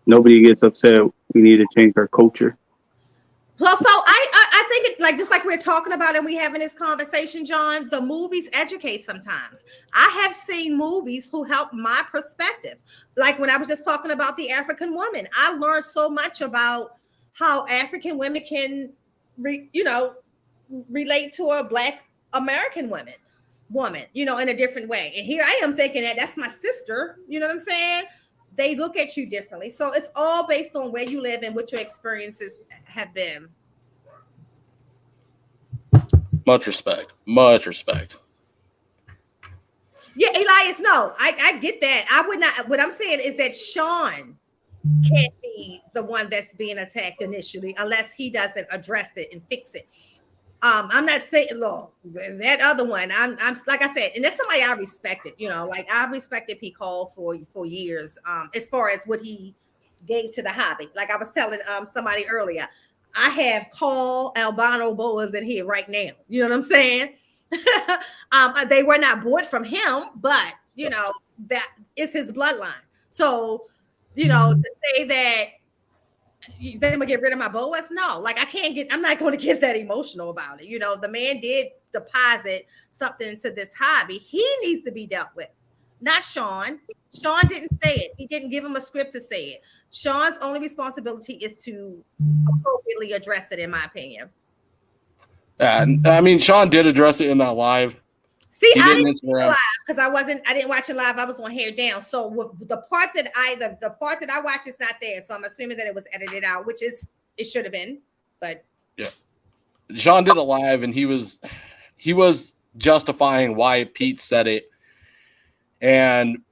nobody gets upset. We need to change our culture. Well, so I think it, like, just like we're talking about and we having this conversation, John, the movies educate sometimes. I have seen movies who help my perspective. Like when I was just talking about the African woman, I learned so much about how African women can, relate to a Black American woman, in a different way. And here I am thinking that's my sister. You know what I'm saying? They look at you differently. So it's all based on where you live and what your experiences have been. Much respect. Much respect. Yeah, Elias, no, I get that. I would not. What I'm saying is that Sean can't be the one that's being attacked initially unless he doesn't address it and fix it. I'm not saying, look, that other one, I'm like I said, and that's somebody I respected, like I respected P. Cole for years, as far as what he gave to the hobby. Like I was telling somebody earlier, I have Cole albino boas in here right now. You know what I'm saying? They were not bought from him, but that is his bloodline. So, to say that then I'm gonna get rid of my boas. No, like I'm not going to get that emotional about it. The man did deposit something into this hobby. He needs to be dealt with, not Sean. Sean didn't say it. He didn't give him a script to say it. Sean's only responsibility is to appropriately address it, in my opinion. I mean, Sean did address it in that live. See, I didn't see it live because I didn't watch it live. I was on Hair Down. So the part that I watched is not there. So I'm assuming that it was edited out, which it should have been. But yeah, Sean did it live, and he was justifying why Pete said it, and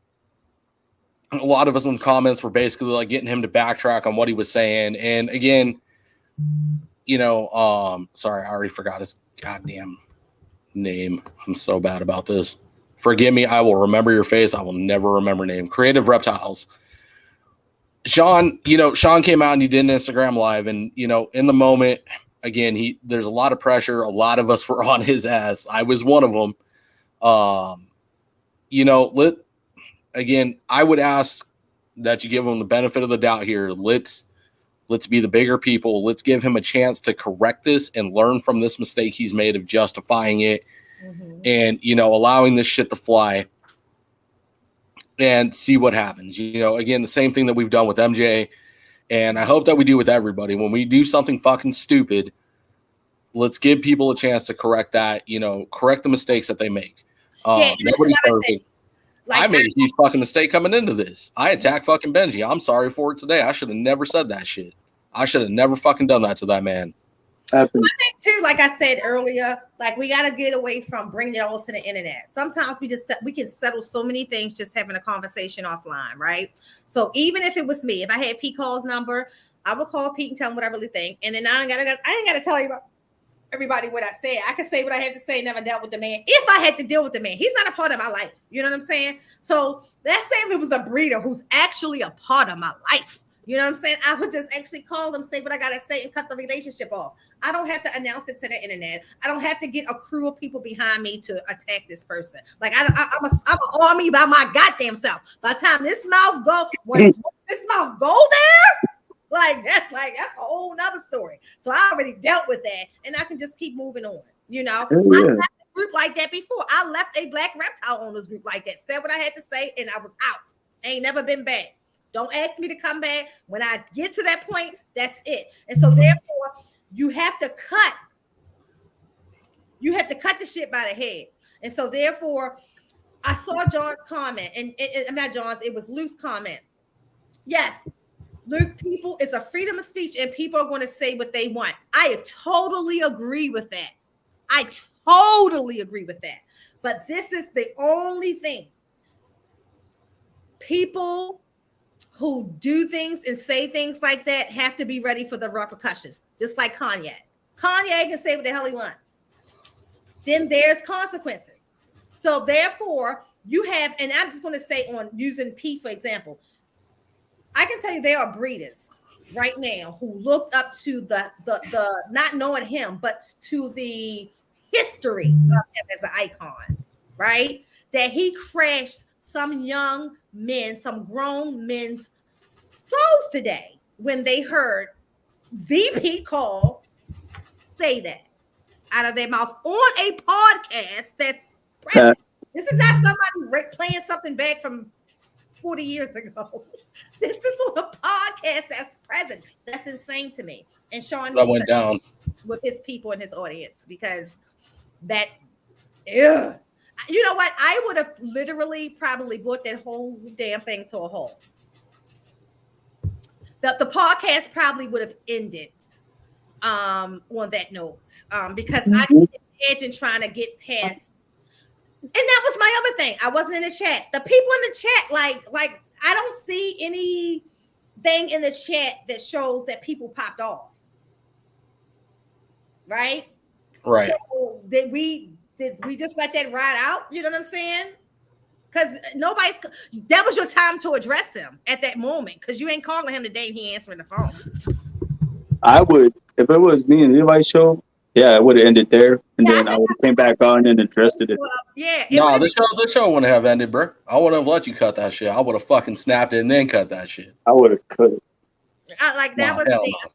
a lot of us in the comments were basically like getting him to backtrack on what he was saying. And again, sorry, I already forgot his goddamn name. I'm so bad about this. Forgive me. I will remember your face. I will never remember name. Creative Reptiles. Sean came out and he did an Instagram live, and in the moment, again, there's a lot of pressure. A lot of us were on his ass. I was one of them. Again, I would ask that you give him the benefit of the doubt here. Let's be the bigger people. Let's give him a chance to correct this and learn from this mistake he's made of justifying it and, allowing this shit to fly and see what happens. Again, the same thing that we've done with MJ. And I hope that we do with everybody. When we do something fucking stupid, let's give people a chance to correct that, correct the mistakes that they make. Nobody's perfect. I made a huge fucking mistake coming into this. I attacked fucking Benji. I'm sorry for it today. I should have never said that shit. I should have never fucking done that to that man. Happens. I think too, like I said earlier, like we got to get away from bringing it all to the internet. Sometimes we can settle so many things just having a conversation offline, right? So even if it was me, if I had Pete Call's number, I would call Pete and tell him what I really think, and then I ain't gotta tell you about everybody what I said. I could say what I had to say. Never dealt with the man. If I had to deal with the man, he's not a part of my life. You know what I'm saying? So let's say if it was a breeder who's actually a part of my life. You know what I'm saying? I would just actually call them, say what I gotta say, and cut the relationship off. I don't have to announce it to the internet. I don't have to get a crew of people behind me to attack this person. Like I'm an army by my goddamn self. By the time this mouth when this mouth go there, like that's a whole nother story. So I already dealt with that, and I can just keep moving on. You know, I left a group like that before. I left a Black Reptile Owners group like that. Said what I had to say, and I was out. Ain't never been back. Don't ask me to come back. When I get to that point, that's it. And so therefore, you have to cut the shit by the head. And so therefore, I saw John's comment, and not John's, it was Luke's comment. Yes, Luke, people, it's a freedom of speech, and people are going to say what they want. I totally agree with that. But this is the only thing. People who do things and say things like that have to be ready for the repercussions, just like Kanye. Kanye can say what the hell he wants. Then there's consequences. So therefore, you have, and I'm just going to say on using Pete, for example, I can tell you there are breeders right now who looked up to the not knowing him, but to the history of him as an icon, right? That he crashed some young men, some grown men's souls today when they heard VP Call say that out of their mouth on a podcast that's present. This is not somebody playing something back from 40 years ago. This is on a podcast that's present. That's insane to me. And Sean went down with his people and his audience because that, ew. You know what? I would have literally probably brought that whole damn thing to a halt. The podcast probably would have ended on that note because I can imagine trying to get past. And that was my other thing. I wasn't in the chat. The people in the chat, like I don't see anything in the chat that shows that people popped off. Right? Right. So did we just let that ride out? You know what I'm saying? Because that was your time to address him at that moment. Because you ain't calling him the day he answering the phone. I would, if it was me and Levi's show, yeah, I would have ended there, and then I would have came back on and addressed it. Well, yeah. No, this show wouldn't have ended, bro. I wouldn't have let you cut that shit. I would have fucking snapped it and then cut that shit. I would have cut it.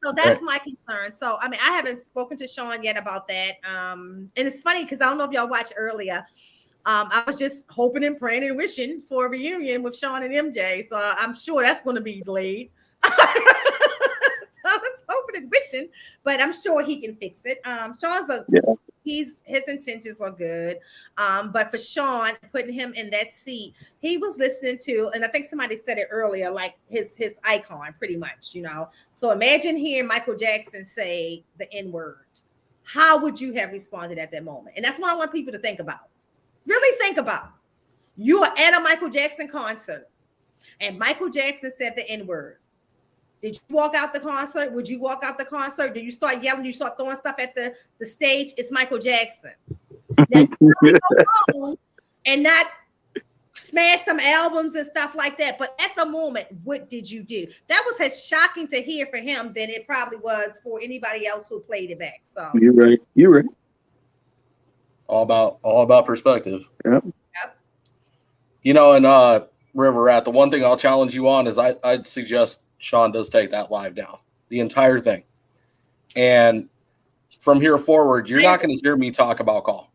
So that's my concern. So I mean, I haven't spoken to Sean yet about that. And it's funny because I don't know if y'all watched earlier. I was just hoping and praying and wishing for a reunion with Sean and MJ. So I'm sure that's going to be delayed. So I was hoping and wishing, but I'm sure he can fix it. Sean's his intentions are good. But for Sean, putting him in that seat, he was listening to, and I think somebody said it earlier, like his icon, pretty much, you know. So imagine hearing Michael Jackson say the N-word. How would you have responded at that moment? And that's what I want people to think about. Really think about. You are at a Michael Jackson concert, and Michael Jackson said the N-word. Did you walk out the concert? Would you walk out the concert? Do you start yelling? You start throwing stuff at the stage? It's Michael Jackson. And not smash some albums and stuff like that. But at the moment, what did you do? That was as shocking to hear for him than it probably was for anybody else who played it back. So you're right. All about perspective. Yep. You know, and River Rat, the one thing I'll challenge you on is I'd suggest Sean does take that live down, the entire thing. And from here forward, you're not going to hear me talk about Call.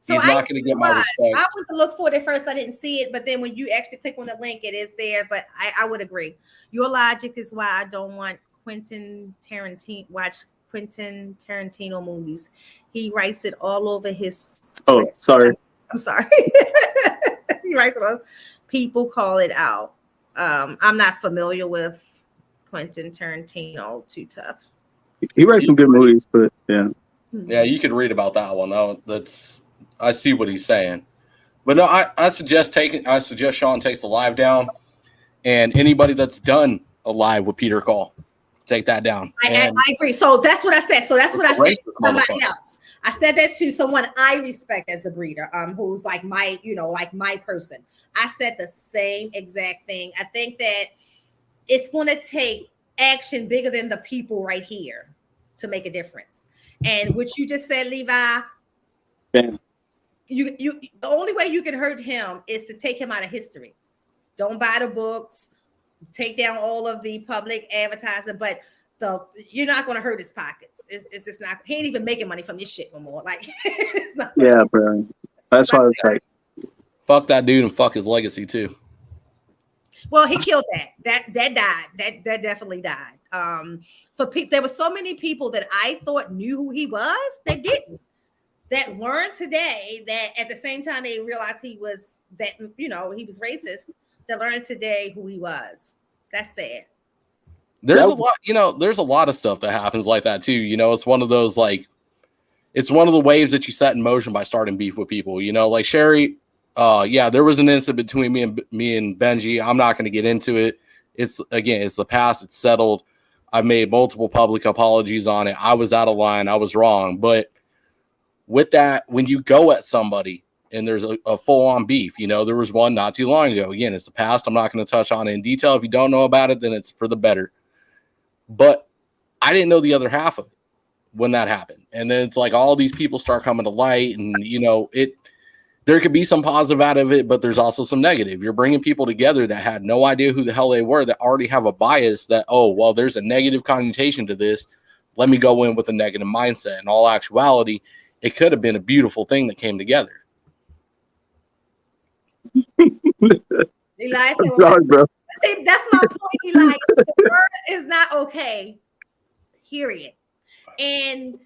He's not going to get my respect. I went to look for it at first. I didn't see it. But then when you actually click on the link, it is there. But I would agree. Your logic is why I don't want watch Quentin Tarantino movies. He writes it all over his. Oh, sorry. I'm sorry. He writes it all. People call it out. I'm not familiar with Quentin Tarantino. Too tough. He writes some good movies, but yeah. Yeah, you could read about that one. I see what he's saying. But no, I suggest Sean takes the live down, and anybody that's done a live with Peter Call, take that down. I agree. So that's what I said. So that's what I said to somebody else. I said that to someone I respect as a breeder, who's like my, like my person. I said the same exact thing. I think that it's going to take action bigger than the people right here to make a difference. And what you just said, Levi, Yeah. you the only way you can hurt him is to take him out of history. Don't buy the books, take down all of the public advertising, but you're not going to hurt his pockets. It's just not. He ain't even making money from this shit no more. Like, it's not. Yeah, bro. That's why it's like, fuck that dude and fuck his legacy too. Well, he killed that. That died. That definitely died. There were so many people that I thought knew who he was that didn't. That learned today that at the same time they realized he was he was racist. That learned today who he was. That's sad. There's a lot of stuff that happens like that too. It's one of those it's one of the waves that you set in motion by starting beef with people. Like Sherry. There was an incident between me and Benji. I'm not going to get into it. It's the past. It's settled. I've made multiple public apologies on it. I was out of line. I was wrong. But with that, when you go at somebody and there's a full-on beef, there was one not too long ago. Again, it's the past. I'm not going to touch on it in detail. If you don't know about it, then it's for the better. But I didn't know the other half of it when that happened. And then it's like all these people start coming to light, and there could be some positive out of it, but there's also some negative. You're bringing people together that had no idea who the hell they were, that already have a bias that, there's a negative connotation to this. Let me go in with a negative mindset. In all actuality, it could have been a beautiful thing that came together. Eli, sorry, bro. See, that's my point, Eli. The word is not okay, period. And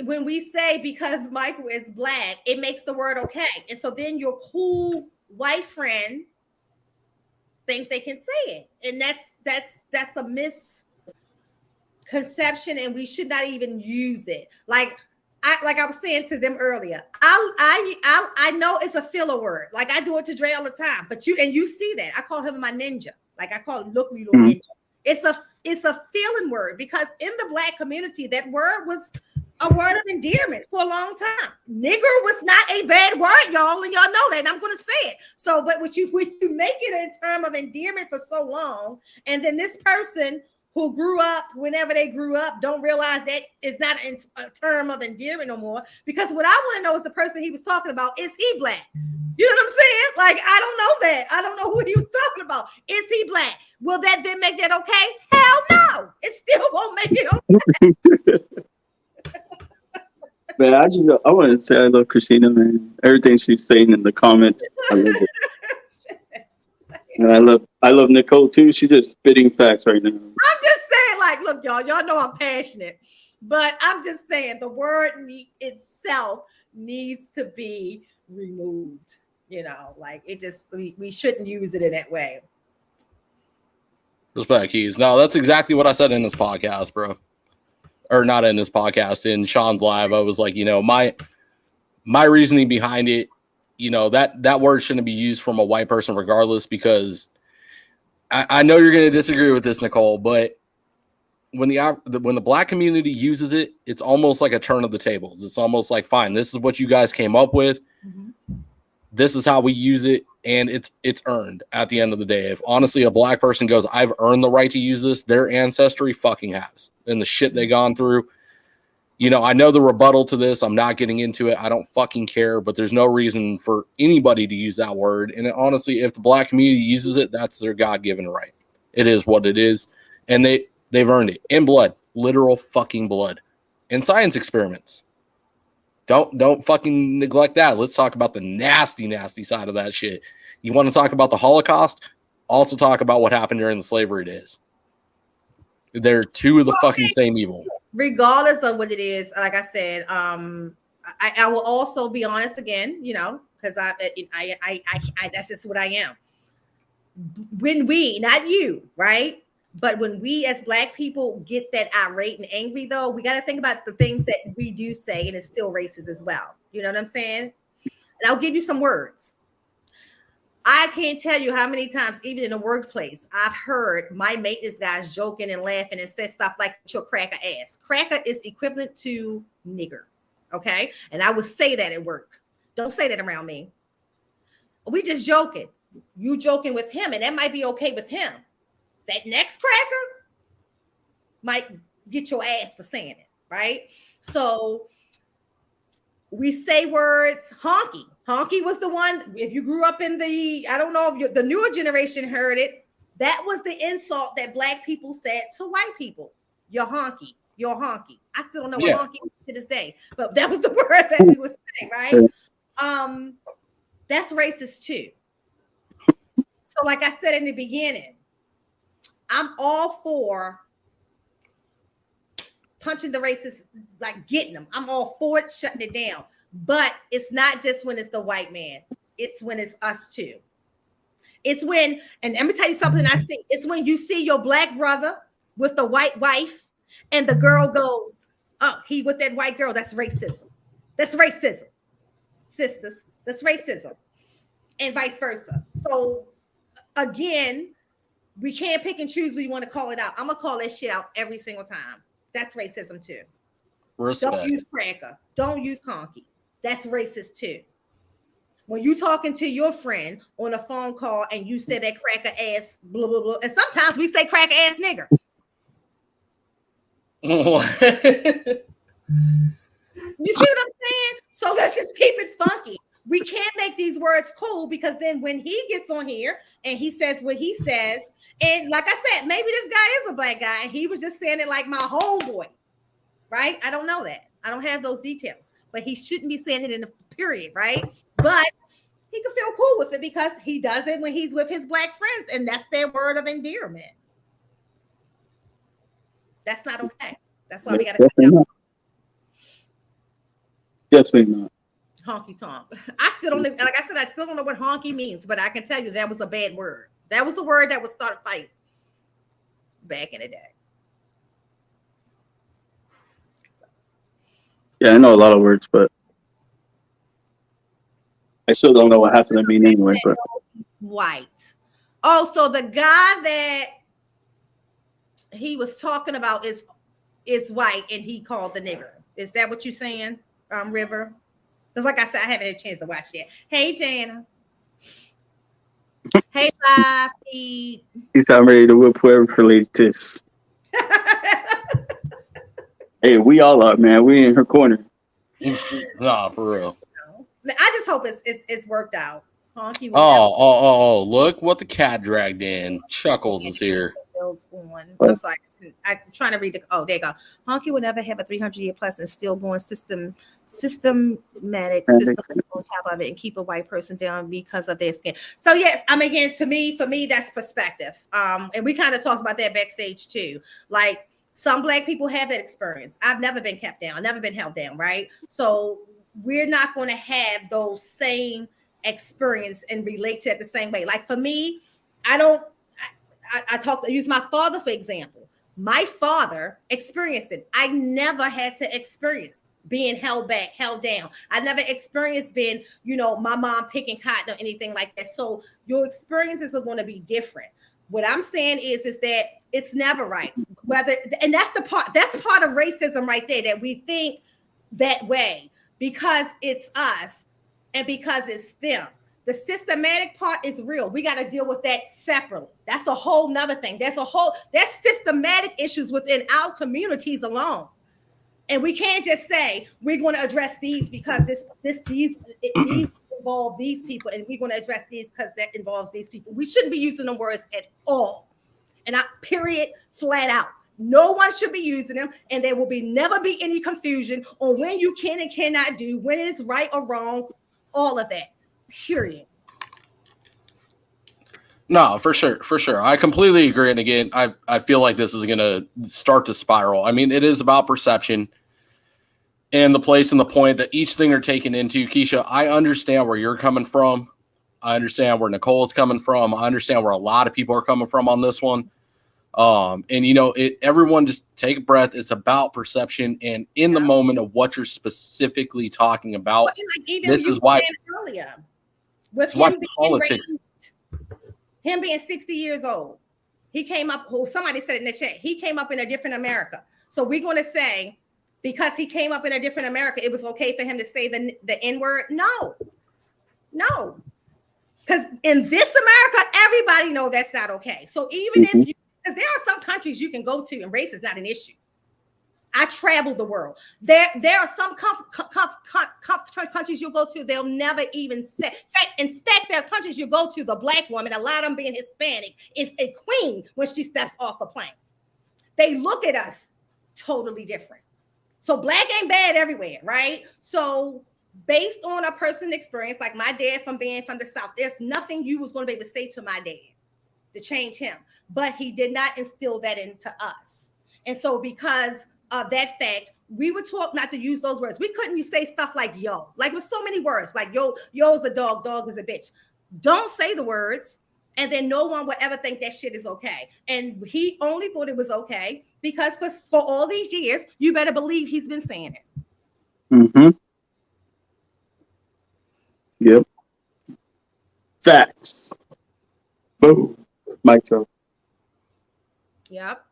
when we say because Michael is black, it makes the word okay. And so then your cool white friend think they can say it. And that's a misconception, and we should not even use it. Like I was saying to them earlier, I know it's a filler word. Like I do it to Dre all the time, but you see that. I call him my ninja. Like I call him look little ninja. It's a feeling word because in the black community, that word was a word of endearment for a long time. Nigger was not a bad word, y'all, and y'all know that. And I'm going to say it. So, but when you make it in term of endearment for so long, and then this person who grew up, whenever they grew up, don't realize that it's not a term of endearment no more. Because what I want to know is the person he was talking about, is he black? You know what I'm saying? Like, I don't know that. I don't know who he was talking about. Is he black? Will that then make that okay? Hell no. It still won't make it okay. Man, I want to say I love Christina, man. Everything she's saying in the comments, I love it. And I love Nicole too. She's just spitting facts right now. I'm just saying, like, look, y'all know I'm passionate, but I'm just saying the word itself needs to be removed. Like it just we shouldn't use it in that way. Respect, Keys. No, that's exactly what I said in this podcast, bro. Or not in this podcast, in Sean's live. I was like, my reasoning behind it, that word shouldn't be used from a white person regardless, because I know you're going to disagree with this, Nicole, but when the black community uses it, it's almost like a turn of the tables. It's almost like, fine, this is what you guys came up with. Mm-hmm. This is how we use it, and it's earned at the end of the day. If honestly a black person goes, I've earned the right to use this, their ancestry fucking has. And the shit they gone through. I know the rebuttal to this. I'm not getting into it. I don't fucking care, but there's no reason for anybody to use that word. And honestly, if the black community uses it, that's their God-given right. It is what it is. And they've earned it in blood, literal fucking blood. In science experiments. Don't fucking neglect that. Let's talk about the nasty, nasty side of that shit. You want to talk about the Holocaust? Also talk about what happened during the slavery days. They're two of the fucking same evil. Regardless of what it is, like I said, I will also be honest again, because I that's just what I am. When we, not you, right? But when we as Black people get that irate and angry, though, we got to think about the things that we do say, and it's still racist as well. You know what I'm saying? And I'll give you some words. I can't tell you how many times, even in the workplace, I've heard my maintenance guys joking and laughing and said stuff like "your cracker ass." Cracker is equivalent to nigger, okay? And I would say that at work. Don't say that around me. We just joking. You joking with him, and that might be okay with him. That next cracker might get your ass for saying it, right? So we say words. Honky. Honky was the one, if you grew up in the, I don't know if the newer generation heard it, that was the insult that Black people said to white people. You're honky. You're honky. I still don't know what honky is to this day, but that was the word that we would say, right? That's racist too. So like I said in the beginning, I'm all for punching the racists, like getting them. I'm all for it, shutting it down. But it's not just when it's the white man. It's when it's us too. It's when, and let me tell you something I see. It's when you see your Black brother with the white wife and the girl goes, oh, he with that white girl. That's racism. That's racism. Sisters, that's racism. And vice versa. So again, we can't pick and choose. We want to call it out. I'm going to call that shit out every single time. That's racism too. Respect. Don't use cracker. Don't use honky. That's racist too. When you talking to your friend on a phone call and you say that cracker ass, blah, blah, blah. And sometimes we say cracker ass nigger. You see what I'm saying? So let's just keep it funky. We can't make these words cool because then when he gets on here and he says what he says, and like I said, maybe this guy is a Black guy and he was just saying it like my homeboy, right? I don't know that. I don't have those details, but he shouldn't be saying it in a period, right? But he can feel cool with it because he does it when he's with his Black friends, and that's their word of endearment. That's not okay. That's why we got to cut down. Definitely not. Honky tonk. I still don't, like I said, I still don't know what honky means, but I can tell you that was a bad word. That was a word that would start a fight back in the day. Yeah, I know a lot of words, but I still don't know what half of them mean anyway. But white. Oh, so the guy that he was talking about is white, and he called the nigger. Is that what you're saying, River? Because like I said, I haven't had a chance to watch yet. Hey, Jana. Hey, live feed. He's I'm ready to whip whoever related to this. Hey, we all are, man. We in her corner. Nah, for real. I just hope it's worked out. Honky. Oh! Look what the cat dragged in. Chuckles is here. I'm sorry. I'm trying to read the. Oh, there you go. Honky will never have a 300-year plus and still going systematic system on top of it and keep a white person down because of their skin. So yes, again, for me, that's perspective. And we kind of talked about that backstage too. Like some Black people have that experience. I've never been kept down, never been held down, right? So we're not going to have those same experience and relate to it the same way. Like for me, I use my father for example. My father experienced it. I never had to experience being held back, held down. I never experienced being, my mom picking cotton or anything like that. So your experiences are going to be different. What I'm saying is that it's never right. And that's part of racism right there, that we think that way because it's us and because it's them. The systematic part is real. We got to deal with that separately. That's a whole nother thing. That's systematic issues within our communities alone. And we can't just say we're going to address these because these involve these people, and we're going to address these because that involves these people. We shouldn't be using them words at all. And period, flat out. No one should be using them, and there will never be any confusion on when you can and cannot do, when it's right or wrong, all of that. Period. No, for sure. I completely agree. And again, I feel like this is going to start to spiral. I mean, it is about perception and the place and the point that each thing are taken into. Keisha, I understand where you're coming from. I understand where Nicole is coming from. I understand where a lot of people are coming from on this one. And you know, everyone just take a breath. It's about perception and in the moment of what you're specifically talking about. Well, like even this you is why said earlier with why him being politics. raised, him being 60 years old, he came up. Who somebody said in the chat, he came up in a different America. So we're going to say because he came up in a different America, it was okay for him to say the N word. No. Because in this America, everybody know that's not okay. So even if you, because there are some countries you can go to and race is not an issue. I traveled the world. There are some countries you'll go to, they'll never even say. In fact, there are countries you go to, the black woman, a lot of them being Hispanic, is a queen when she steps off a plane. They look at us totally different. So black ain't bad everywhere, right? So based on a person's experience, like my dad from being from the South, there's nothing you was going to be able to say to my dad to change him. But he did not instill that into us. And so because of that fact, we would talk not to use those words. We couldn't say stuff like yo, like with so many words, like yo's a dog is a bitch. Don't say the words, and then no one would ever think that shit is okay. And he only thought it was okay because for all these years, you better believe he's been saying it. Mm-hmm. Yep. Facts. Boom. Mic drop. Yep.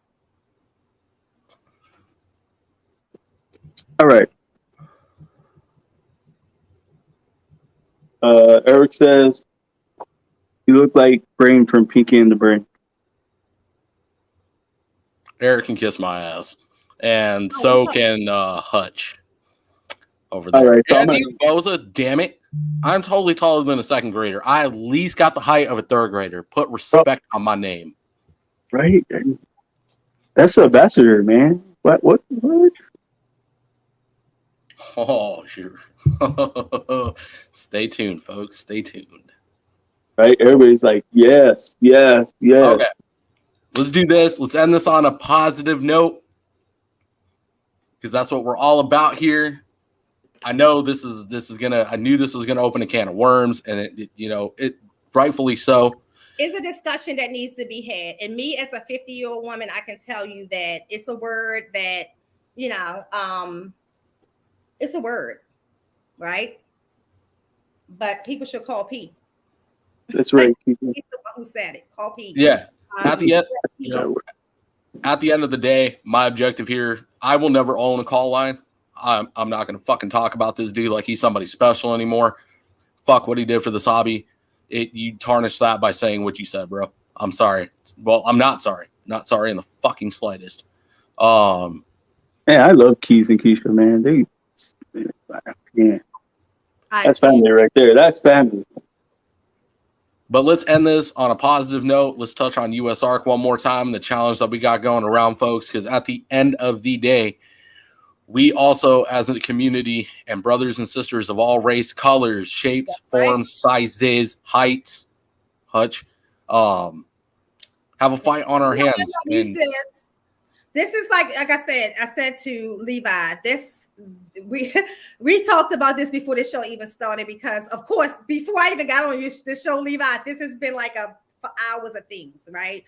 All right. Eric says, you look like Brain from Pinky and the Brain. Eric can kiss my ass. And so can Hutch over there. All right, so Andy Boza, damn it. I'm totally taller than a second grader. I at least got the height of a third grader. Put respect on my name. Right? That's an ambassador, man. What? Oh, sure. Stay tuned, folks. Stay tuned. Right? Everybody's like, yes. Okay. Let's do this. Let's end this on a positive note. Because that's what we're all about here. I know this is gonna. I knew this was gonna open a can of worms, and it rightfully so. It's a discussion that needs to be had. And me as a 50-year-old woman, I can tell you that it's a word that, it's a word, right? But people should call P. That's right. He's the one who said it. Call P. Yeah. At the end, at the end of the day, my objective here, I will never own a call line. I'm not going to fucking talk about this dude like he's somebody special anymore. Fuck what he did for this hobby. You tarnish that by saying what you said, bro. I'm sorry. Well, I'm not sorry. Not sorry in the fucking slightest. Man, I love Keys and Keisha, man. That's family right there. That's family. But let's end this on a positive note. Let's touch on US ARC one more time, the challenge that we got going around, folks, because at the end of the day, we also, as a community and brothers and sisters of all race, colors, shapes, forms, sizes, heights, Hutch, have a fight on our hands. And this is like I said to Levi, we talked about this before the show even started, because of course, before I even got on this show, Levi, this has been like for hours of things, right?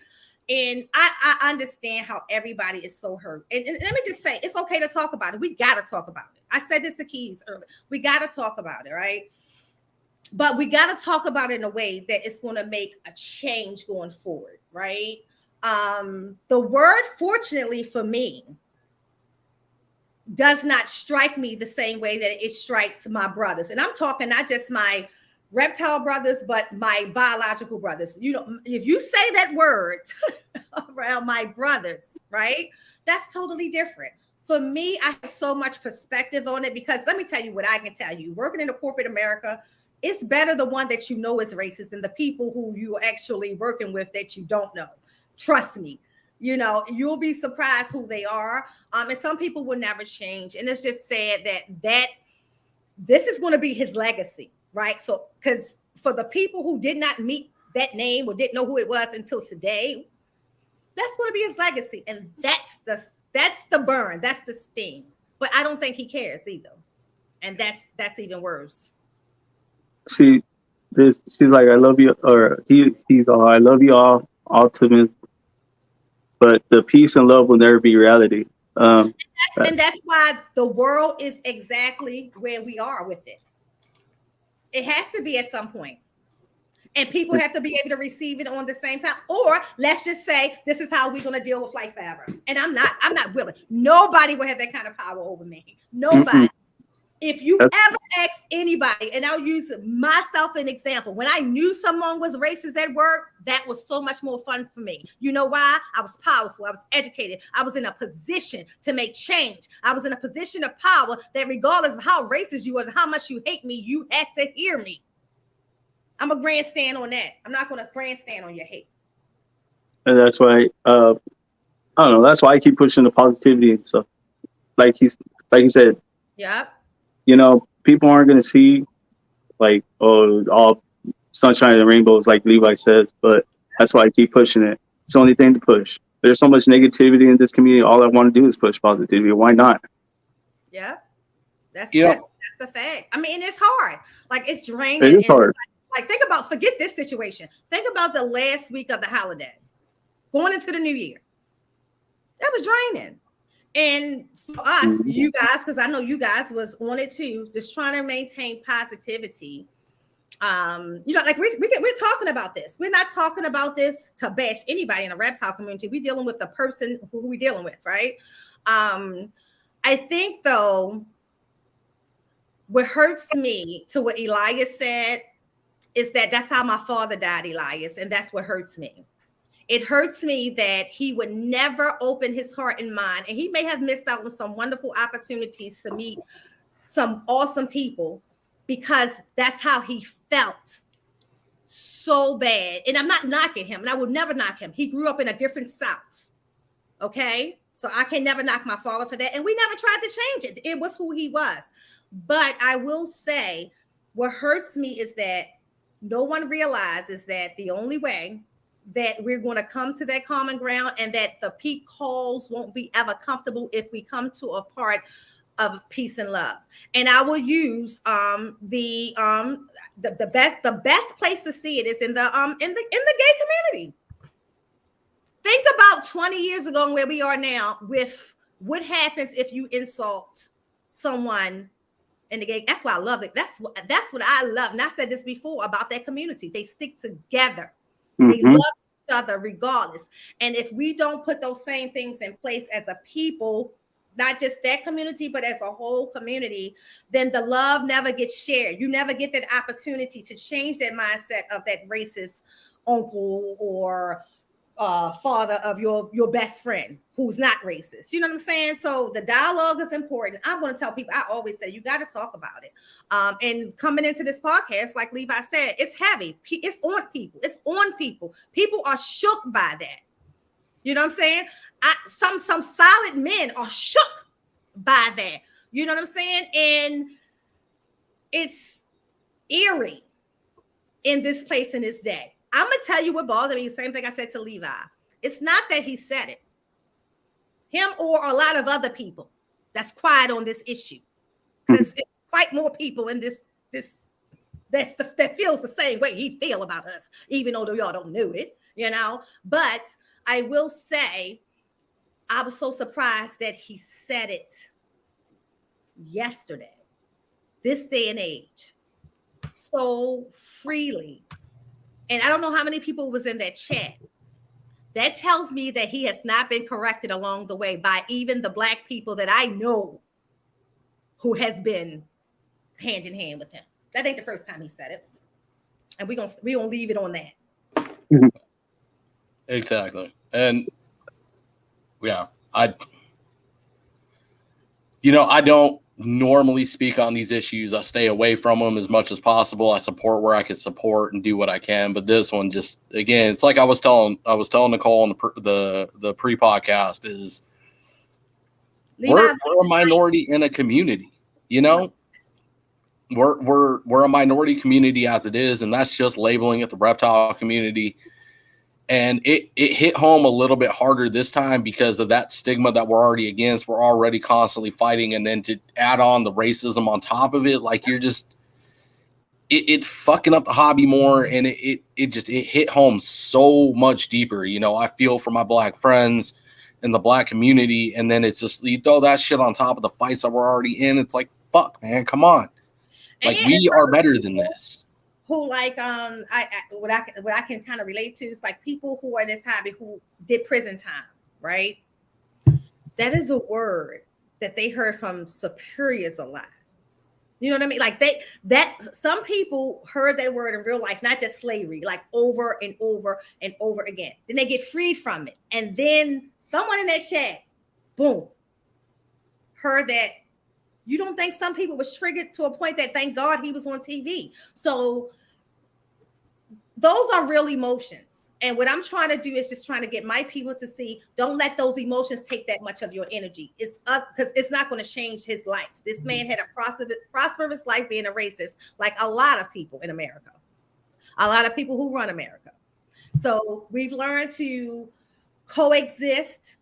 And I understand how everybody is so hurt. And let me just say, it's okay to talk about it. We got to talk about it. I said this to Keys earlier. We got to talk about it, right? But we got to talk about it in a way that it's going to make a change going forward, right? The word, fortunately for me, does not strike me the same way that it strikes my brothers. And I'm talking not just my reptile brothers, but my biological brothers. If you say that word around my brothers, right, that's totally different. For me, I have so much perspective on it, because let me tell you what I can tell you. Working in the corporate America, it's better the one that you know is racist than the people who you're actually working with that you don't know. Trust me. You'll be surprised who they are. And some people will never change. And it's just sad that this is going to be his legacy, right? So, because for the people who did not meet that name or didn't know who it was until today, that's going to be his legacy. And that's the burn. That's the sting. But I don't think he cares either. And that's even worse. She's like, I love you, or he's all, I love you all, ultimate. but the peace and love will never be reality. And that's why the world is exactly where we are with it. It has to be at some point. And people have to be able to receive it on the same time. Or let's just say this is how we're going to deal with life forever. And I'm not willing. Nobody will have that kind of power over me. Nobody. Mm-mm. If you ever ask anybody, and I'll use myself an example, when I knew someone was racist at work, that was so much more fun for me. You know why? I was powerful. I was educated. I was in a position to make change. I was in a position of power that regardless of how racist you was and how much you hate me, you had to hear me. I'm a grandstand on that. I'm not going to grandstand on your hate. And that's why, I don't know. That's why I keep pushing the positivity and stuff. Like he said. Yep. You know, people aren't going to see like, oh, all sunshine and rainbows, like Levi says, but that's why I keep pushing it. It's the only thing to push. There's so much negativity in this community. All I want to do is push positivity. Why not? Yeah. That's the fact. I mean, it's hard. Like, it's draining. It is hard. Like, forget this situation. Think about the last week of the holiday, going into the new year. That was draining. And for us, you guys, because I know you guys was on it too, just trying to maintain positivity. You know, like we're talking about this. We're not talking about this to bash anybody in the reptile community. We're dealing with the person who we're dealing with, right? I think though, what hurts me to what Elias said is that's how my father died, Elias, and that's what hurts me. It hurts me that he would never open his heart and mind, and he may have missed out on some wonderful opportunities to meet some awesome people because that's how he felt so bad. And I'm not knocking him, and I will never knock him. He grew up in a different South, okay? So I can never knock my father for that, and we never tried to change it. It was who he was. But I will say what hurts me is that no one realizes that the only way that we're going to come to that common ground and that the peak calls won't be ever comfortable if we come to a part of peace and love. And I will use the best place to see it is in the gay community. Think about 20 years ago and where we are now with what happens if you insult someone in the gay. That's why I love it. That's what I love. And I said this before about that community. They stick together. They love each other regardless. And if we don't put those same things in place as a people, not just that community, but as a whole community, then the love never gets shared. You never get that opportunity to change that mindset of that racist uncle or father of your best friend who's not racist. You know what I'm saying? So the dialogue is important. I'm going to tell people, I always say, you got to talk about it. And coming into this podcast, like Levi said, it's heavy. It's on people. It's on people. People are shook by that. You know what I'm saying? Some solid men are shook by that. You know what I'm saying? And it's eerie in this place in this day. I'm going to tell you what bothered me. The same thing I said to Levi. It's not that he said it. Him or a lot of other people that's quiet on this issue. Because it's quite more people in this that feels the same way he feel about us, even though y'all don't know it, you know. But I will say, I was so surprised that he said it yesterday, this day and age, so freely. And I don't know how many people was in that chat. That tells me that he has not been corrected along the way by even the Black people that I know who has been hand in hand with him. That ain't the first time he said it. And we gonna leave it on that. Exactly. And yeah, I don't normally speak on these issues. I stay away from them as much as possible. I support where I can support and do what I can. But this one, just again, it's like I was telling Nicole on the pre-podcast is we're a minority in a community. You know, we're a minority community as it is, and that's just labeling it the reptile community. And it hit home a little bit harder this time because of that stigma that we're already against. We're already constantly fighting. And then to add on the racism on top of it, like it's fucking up the hobby more, and it hit home so much deeper. You know, I feel for my black friends in the black community, and then it's just you throw that shit on top of the fights that we're already in. It's like, fuck, man, come on. And Like, we are better than this. Who like what I can kind of relate to is like people who are in this hobby who did prison time, right? That is a word that they heard from superiors a lot. You know what I mean? Like some people heard that word in real life, not just slavery, like over and over and over again. Then they get freed from it. And then someone in that chat, boom, heard that. You don't think some people was triggered to a point that thank God he was on TV. So those are real emotions. And what I'm trying to do is just trying to get my people to see, don't let those emotions take that much of your energy. It's up because it's not going to change his life. This man had a prosperous life being a racist, like a lot of people in America, a lot of people who run America. So we've learned to coexist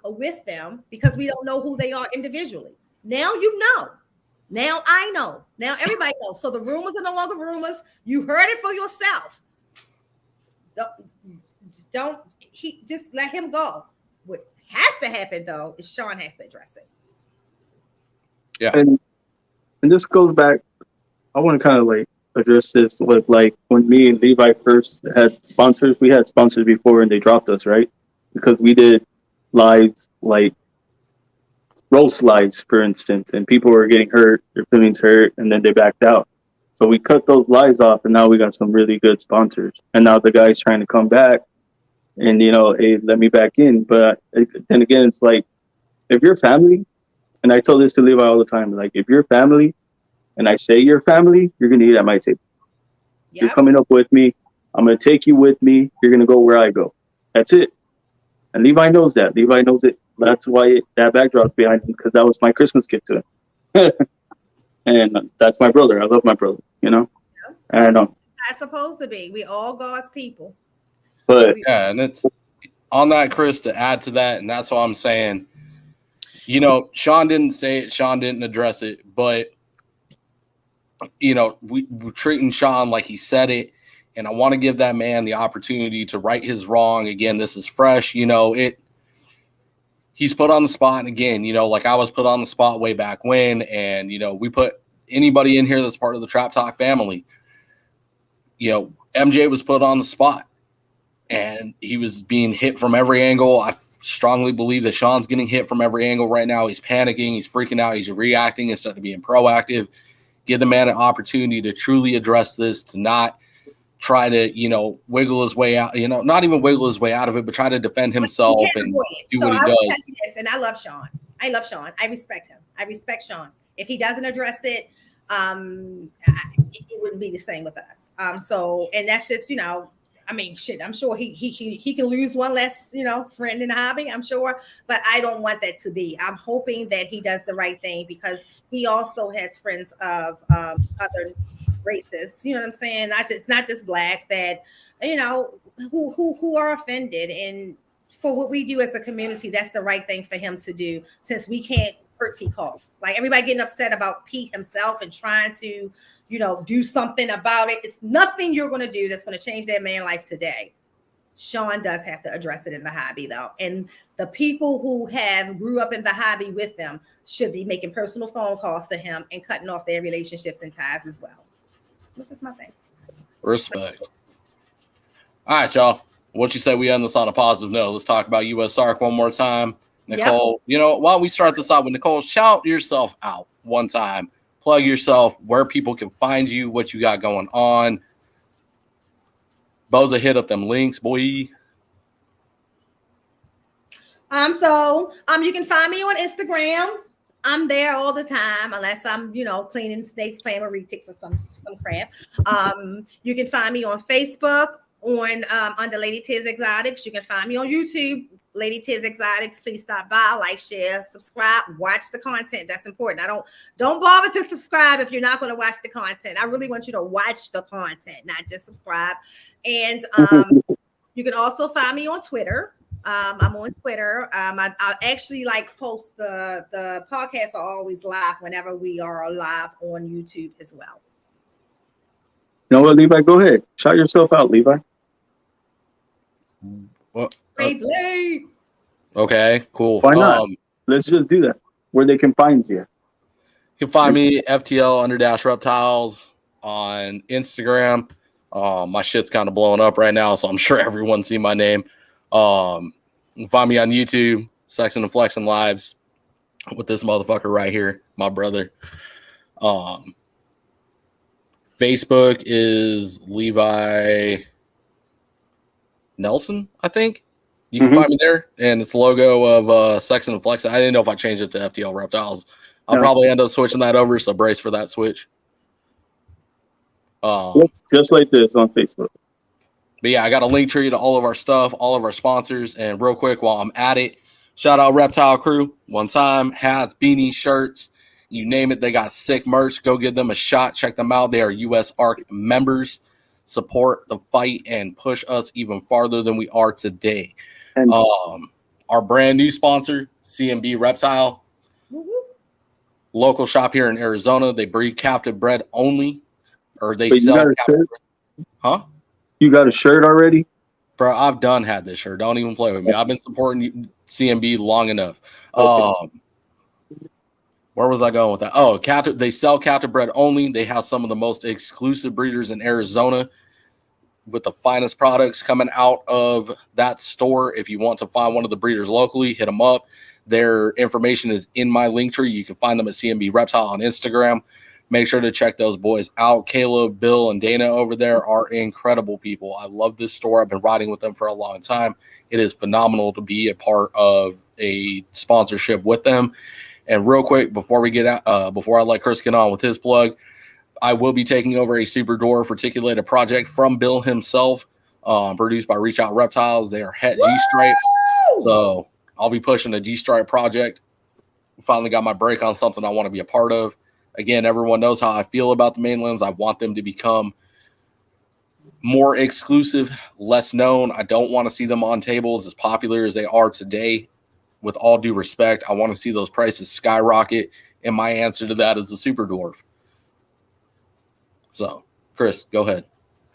with them because we don't know who they are individually. Now you know. Now I know. Now everybody knows. So the rumors are no longer rumors. You heard it for yourself. Just let him go. What has to happen though is Sean has to address it. Yeah. And this goes back. I want to kind of like address this with like when me and Levi first had sponsors. We had sponsors before and they dropped us, right? Because we did lives like roast lives, for instance, and people were getting hurt, their feelings hurt, and then they backed out. So we cut those lives off, and now we got some really good sponsors. And now the guy's trying to come back, and hey, let me back in. But then again, it's like if you're family, and I tell this to Levi all the time, like if you're family, and I say you're family, you're gonna eat at my table. Yep. You're coming up with me. I'm gonna take you with me. You're gonna go where I go. That's it. And Levi knows that. Levi knows it. That's why that backdrop's behind him, because that was my Christmas gift to him. And that's my brother. I love my brother, Yeah. And that's supposed to be. We all God's people. But yeah, and it's on that, Chris, to add to that, and that's what I'm saying. Sean didn't say it, Sean didn't address it, but we're treating Sean like he said it. And I want to give that man the opportunity to right his wrong. Again, this is fresh. He's put on the spot. And again, like I was put on the spot way back when. And, we put anybody in here that's part of the Trap Talk family. MJ was put on the spot. And he was being hit from every angle. I strongly believe that Sean's getting hit from every angle right now. He's panicking. He's freaking out. He's reacting instead of being proactive. Give the man an opportunity to truly address this, to not try to, wiggle his way out, not even wiggle his way out of it, but try to defend himself and do what he does. And I love Sean. I respect him. I respect Sean. If he doesn't address it, it wouldn't be the same with us. And that's just, shit, I'm sure he can lose one less, friend in the hobby, I'm sure, but I don't want that to be. I'm hoping that he does the right thing because he also has friends of other races, you know what I'm saying? Not just black, that who are offended, and for what we do as a community, that's the right thing for him to do, since we can't hurt people. Like everybody getting upset about Pete himself and trying to do something about it. It's nothing you're going to do that's going to change that man's life today. Sean does have to address it in the hobby though, and the people who have grew up in the hobby with them should be making personal phone calls to him and cutting off their relationships and ties as well. This is my thing. Respect. All right, y'all. What you say we end this on a positive note? Let's talk about USARC one more time. Nicole, why don't we start this out with Nicole? Shout yourself out one time. Plug yourself, where people can find you, what you got going on. Boza, hit up them links, boy. You can find me on Instagram. I'm there all the time, unless I'm, cleaning snakes, playing with retics or some crap. You can find me on Facebook on under Lady Tiz Exotics. You can find me on YouTube, Lady Tiz Exotics. Please stop by, like, share, subscribe, watch the content. That's important. Don't bother to subscribe if you're not going to watch the content. I really want you to watch the content, not just subscribe. And you can also find me on Twitter. I'm on Twitter. I actually post the podcasts are always live whenever we are live on YouTube as well. You know what, Levi? Go ahead. Shout yourself out, Levi. Well, Beyblade. okay, cool. Why not? Let's just do that. Where they can find you. You can find me FTL _reptiles on Instagram. My shit's kind of blowing up right now, so I'm sure everyone's seen my name. You can find me on YouTube, Sexin and Flexin Lives with this motherfucker right here, my brother. Facebook is Levi Nelson, I think. You can find me there, and it's the logo of Sexin and Flexin. I didn't know if I changed it to FTL Reptiles. I'll probably end up switching that over, so brace for that switch. Just like this on Facebook. But yeah, I got a link tree to all of our stuff, all of our sponsors. And real quick, while I'm at it, shout out Reptile Crew. One time, hats, beanies, shirts, you name it. They got sick merch. Go give them a shot. Check them out. They are US ARC members. Support the fight and push us even farther than we are today. And our brand new sponsor, CMB Reptile. Local shop here in Arizona. They breed captive bred only, or they sell captive bred. Huh? You got a shirt already? Bro, I've done had this shirt. Don't even play with me. I've been supporting CMB long enough. Okay. Where was I going with that? Oh, captive. They sell captive bred only. They have some of the most exclusive breeders in Arizona with the finest products coming out of that store. If you want to find one of the breeders locally, hit them up. Their information is in my link tree. You can find them at CMB Reptile on Instagram. Make sure to check those boys out. Caleb, Bill, and Dana over there are incredible people. I love this store. I've been riding with them for a long time. It is phenomenal to be a part of a sponsorship with them. And real quick, before we get out, before I let Chris get on with his plug, I will be taking over a Super Dwarf Reticulated project from Bill himself, produced by Reach Out Reptiles. They are Het G-Stripe. So I'll be pushing a G-Stripe project. Finally got my break on something I want to be a part of. Again, everyone knows how I feel about the Mainlands. I want them to become more exclusive, less known. I don't want to see them on tables as popular as they are today. With all due respect, I want to see those prices skyrocket. And my answer to that is the Super Dwarf. So, Chris, go ahead.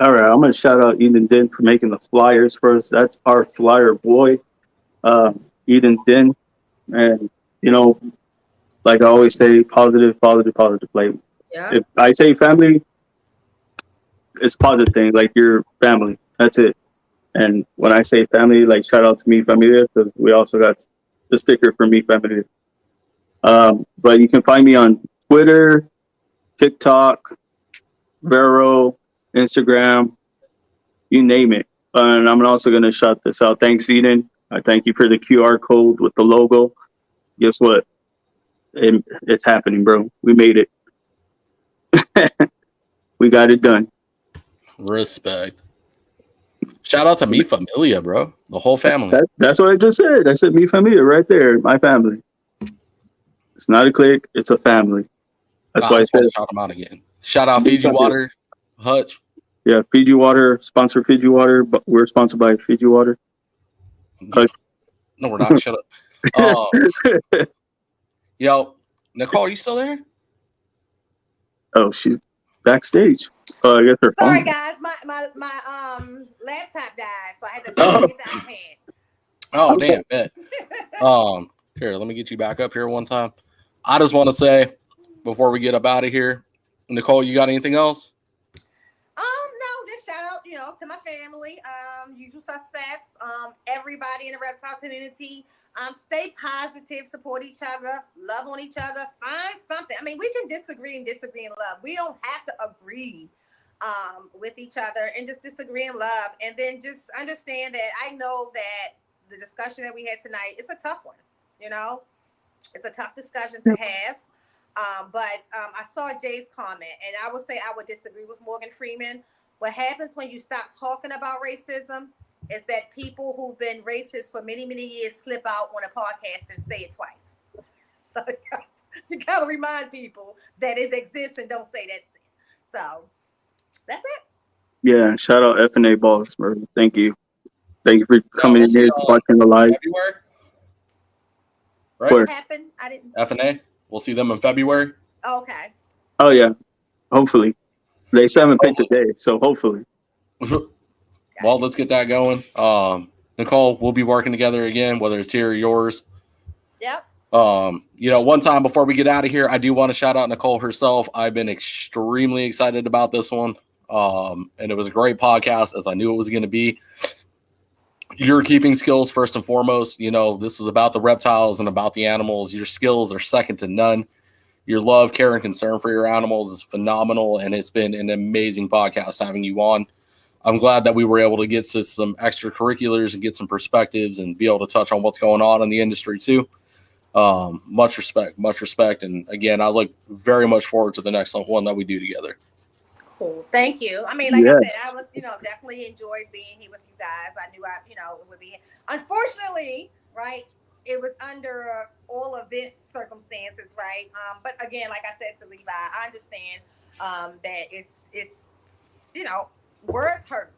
All right, I'm going to shout out Eden Den for making the flyers for us. That's our flyer boy, Eden's Den. And, you know, like I always say, positive. Like, if I say family, it's positive thing. Like, you're family. That's it. And when I say family, like, shout out to Mi Familia, because we also got the sticker for Mi Familia. But you can find me on Twitter, TikTok, Vero, Instagram, you name it. And I'm also going to shout this out. Thanks, Eden. I thank you for the QR code with the logo. Guess what? It's happening, bro. We made it. We got it done. Respect. Shout out to Mi Familia, bro. The whole family. That's what I just said. I said Mi Familia right there. My family. It's not a clique. It's a family. That's why I said. Shout them out again. Shout out Fiji Water, Hutch. Yeah, Fiji Water. Sponsor Fiji Water. But we're sponsored by Fiji Water. No, we're not. Shut up. Yo, Nicole, are you still there? Oh, she's backstage. I guess her phone. Sorry, guys. My laptop died, so I had to go get the iPad. Oh, damn. Bet. Here, let me get you back up here one time. I just want to say, before we get up out of here, Nicole, you got anything else? No, just shout out, to my family, usual suspects, everybody in the reptile community. Stay positive, support each other, love on each other, find something. I mean, we can disagree and love. We don't have to agree with each other, and just disagree and love. And then just understand that I know that the discussion that we had tonight is a tough one. It's a tough discussion to have. But I saw Jay's comment, and I would say I would disagree with Morgan Freeman. What happens when you stop talking about racism is that people who've been racist for many, many years slip out on a podcast and say it twice. So you got to remind people that it exists and don't say that's it. So that's it. Yeah, shout out FNA Boss, bro. Thank you. Thank you for coming in here, watching the live. February? Right? What happened? I didn't. FNA? We'll see them in February. Okay. Oh, yeah. Hopefully. They still haven't picked a day, so hopefully. Well, let's get that going. Nicole, we'll be working together again, whether it's here or yours. Yep. One time before we get out of here, I do want to shout out Nicole herself. I've been extremely excited about this one. And it was a great podcast, as I knew it was going to be. Your keeping skills, first and foremost. This is about the reptiles and about the animals. Your skills are second to none. Your love, care, and concern for your animals is phenomenal, and it's been an amazing podcast having you on. I'm glad that we were able to get to some extracurriculars and get some perspectives and be able to touch on what's going on in the industry too. Much respect. And again, I look very much forward to the next one that we do together. Cool. Thank you. I mean, like I said, I was, definitely enjoyed being here with you guys. I knew it would be. Unfortunately, right, it was under all of this circumstances, right? But again, like I said to Levi, I understand that it's words hurt,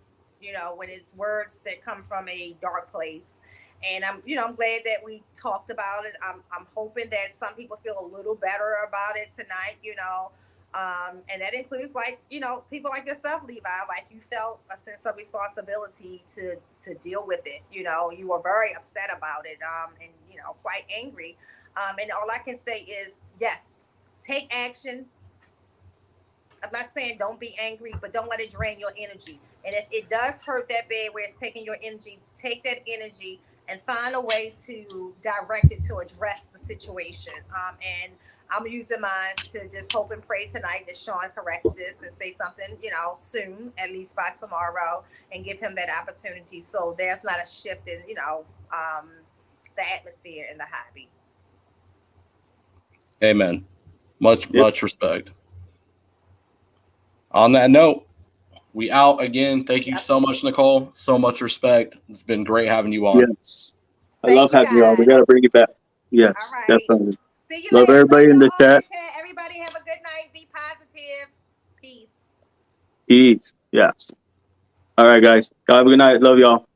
when it's words that come from a dark place. And I'm glad that we talked about it. I'm hoping that some people feel a little better about it tonight, and that includes people like yourself, Levi, like you felt a sense of responsibility to deal with it. You were very upset about it, and quite angry. And all I can say is, yes, take action. I'm not saying don't be angry, but don't let it drain your energy. And if it does hurt that bad where it's taking your energy, take that energy and find a way to direct it to address the situation. And I'm using mine to just hope and pray tonight that Sean corrects this and say something, soon, at least by tomorrow, and give him that opportunity so there's not a shift in, the atmosphere in the hobby. Amen. Much respect. On that note, we out again. Thank you so much, Nicole. So much respect. It's been great having you on. Yes. I love having you on. We got to bring it back. Yes, all right. definitely. See you love later. everybody in the chat. Everybody have a good night. Be positive. Peace. Peace. Yes. All right, guys. Have a good night. Love y'all.